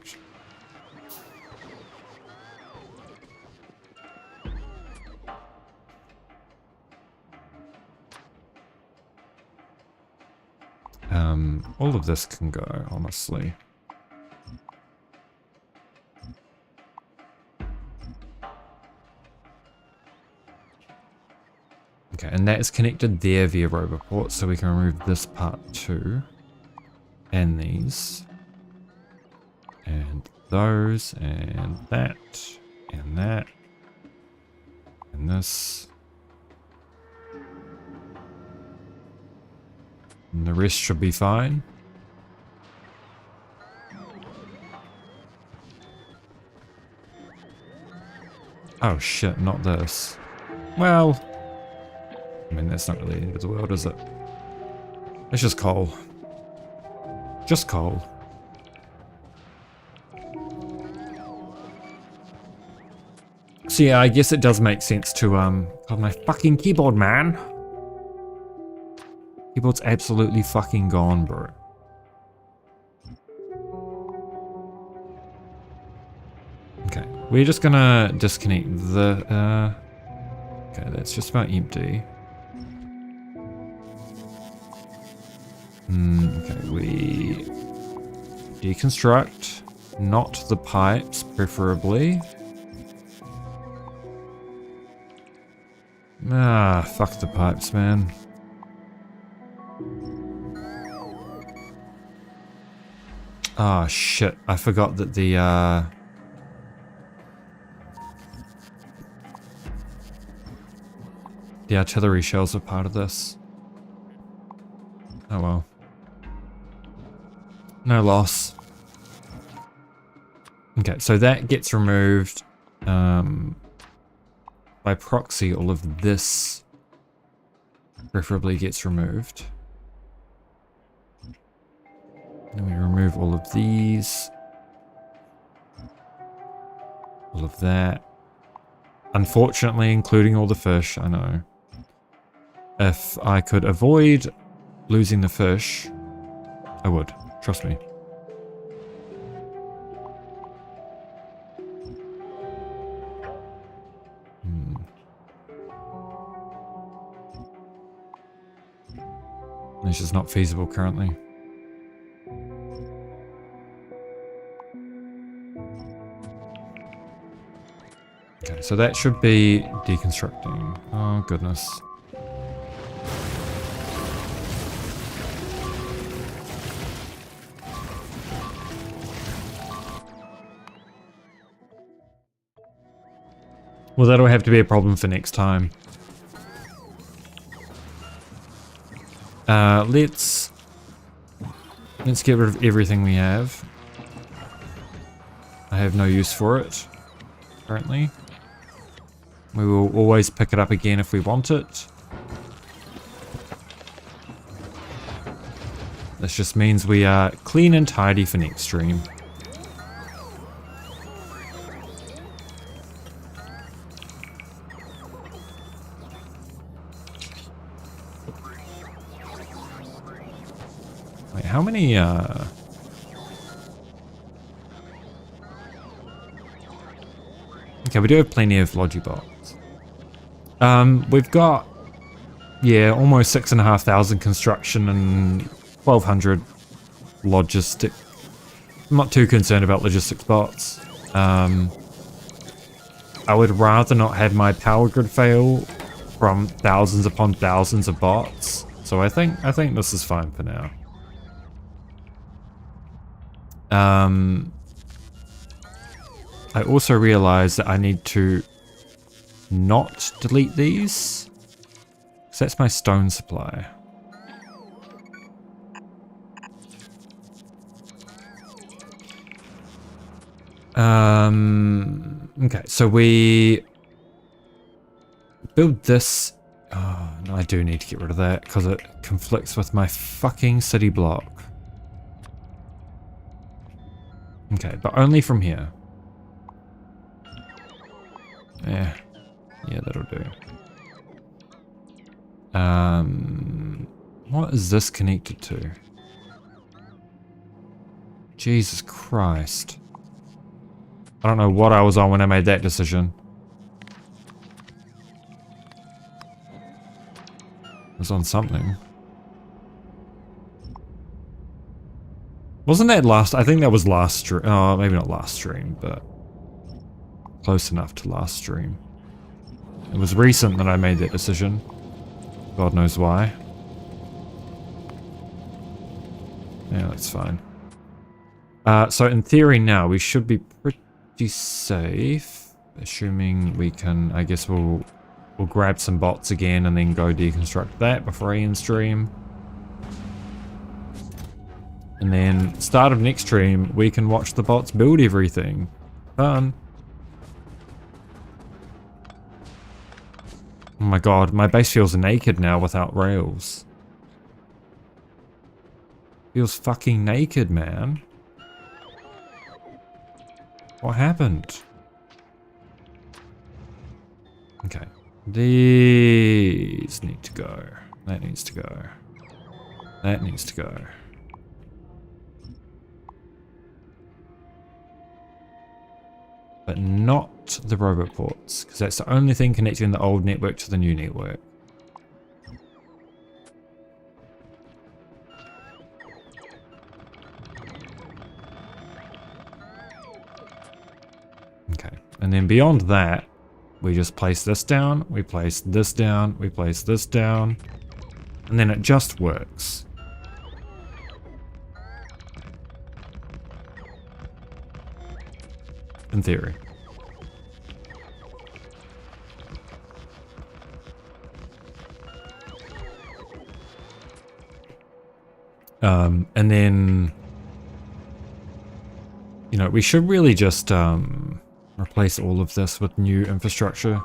All of this can go, honestly. Okay, and that is connected there via Roboport, so we can remove this part too. And these. And those, and that, and that. And this. And the rest should be fine. Oh shit, not this. Well, I mean, that's not really the end of the world, is it? It's just coal. Just coal. So yeah, I guess it does make sense to, God, my fucking keyboard, man. Keyboard's absolutely fucking gone, bro. Okay, we're just gonna disconnect the, okay, that's just about empty. Okay, we deconstruct, not the pipes, preferably. Ah, fuck the pipes, man. Ah, shit, I forgot that the artillery shells are part of this. Oh well. No loss. Okay, so that gets removed. By proxy, all of this preferably gets removed. Then we remove all of these. All of that. Unfortunately, including all the fish, I know. If I could avoid losing the fish, I would. Trust me. It's just not feasible currently. Okay, so that should be deconstructing. Oh, goodness. Well, that'll have to be a problem for next time. Let's get rid of everything we have. I have no use for it, currently. We will always pick it up again if we want it. This just means we are clean and tidy for next stream. Wait, how many, Okay, we do have plenty of Logibots. We've got, yeah, almost 6,500 construction and 1,200 logistic. I'm not too concerned about logistics bots. I would rather not have my power grid fail from thousands upon thousands of bots. So I think this is fine for now. I also realize that I need to not delete these, because that's my stone supply. Okay, so we build this. Oh, no, I do need to get rid of that because it conflicts with my fucking city block. Okay, but only from here. Yeah, that'll do. What is this connected to? Jesus Christ. I don't know what I was on when I made that decision. I was on something. Wasn't that last? I think that was last stream. Oh, maybe not last stream, but close enough to last stream. It was recent that I made that decision. God knows why. Yeah, that's fine. So in theory now, we should be pretty safe. Assuming we can, I guess we'll grab some bots again and then go deconstruct that before I end stream. And then start of next stream, we can watch the bots build everything. Fun. Oh my god, my base feels naked now without rails. Feels fucking naked, man. What happened? Okay. These need to go. That needs to go. That needs to go. But not the robot ports, because that's the only thing connecting the old network to the new network. Okay, and then beyond that, we just place this down, we place this down, we place this down, and then it just works. In theory. And then, you know, we should really just replace all of this with new infrastructure.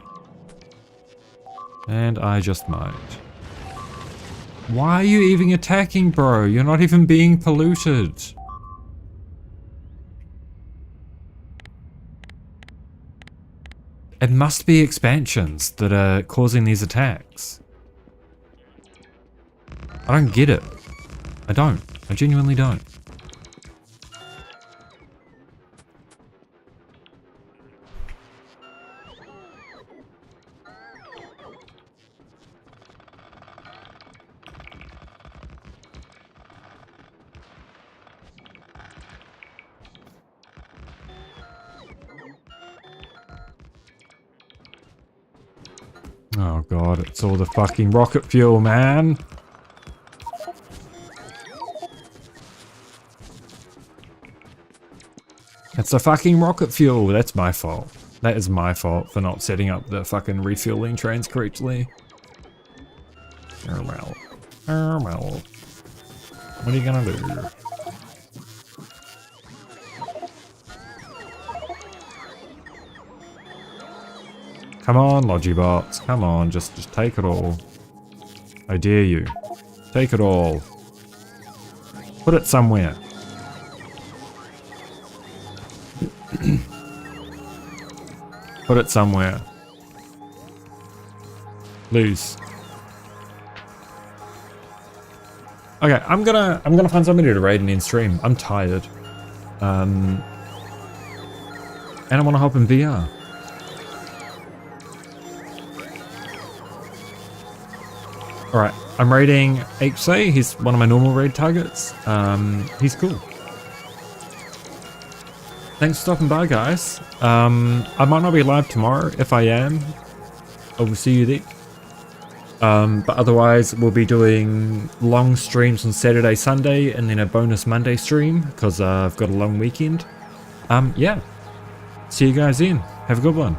And I just might. Why are you even attacking, bro? You're not even being polluted. It must be expansions that are causing these attacks. I don't get it. I don't. I genuinely don't. Oh god, it's all the fucking rocket fuel, man. It's the fucking rocket fuel. That's my fault. That is my fault for not setting up the fucking refueling trains correctly. Oh well. Oh well. What are you gonna do? Come on, Logibots. Come on, just take it all. I dare you. Take it all. Put it somewhere. Put it somewhere. Please. Okay, I'm gonna find somebody to raid and end stream. I'm tired. And I wanna hop in VR. Alright, I'm raiding HC. He's one of my normal raid targets. He's cool. Thanks for stopping by, guys. I might not be live tomorrow. If I am, I will see you there. But otherwise, we'll be doing long streams on Saturday, Sunday, and then a bonus Monday stream, because I've got a long weekend. Yeah. See you guys then. Have a good one.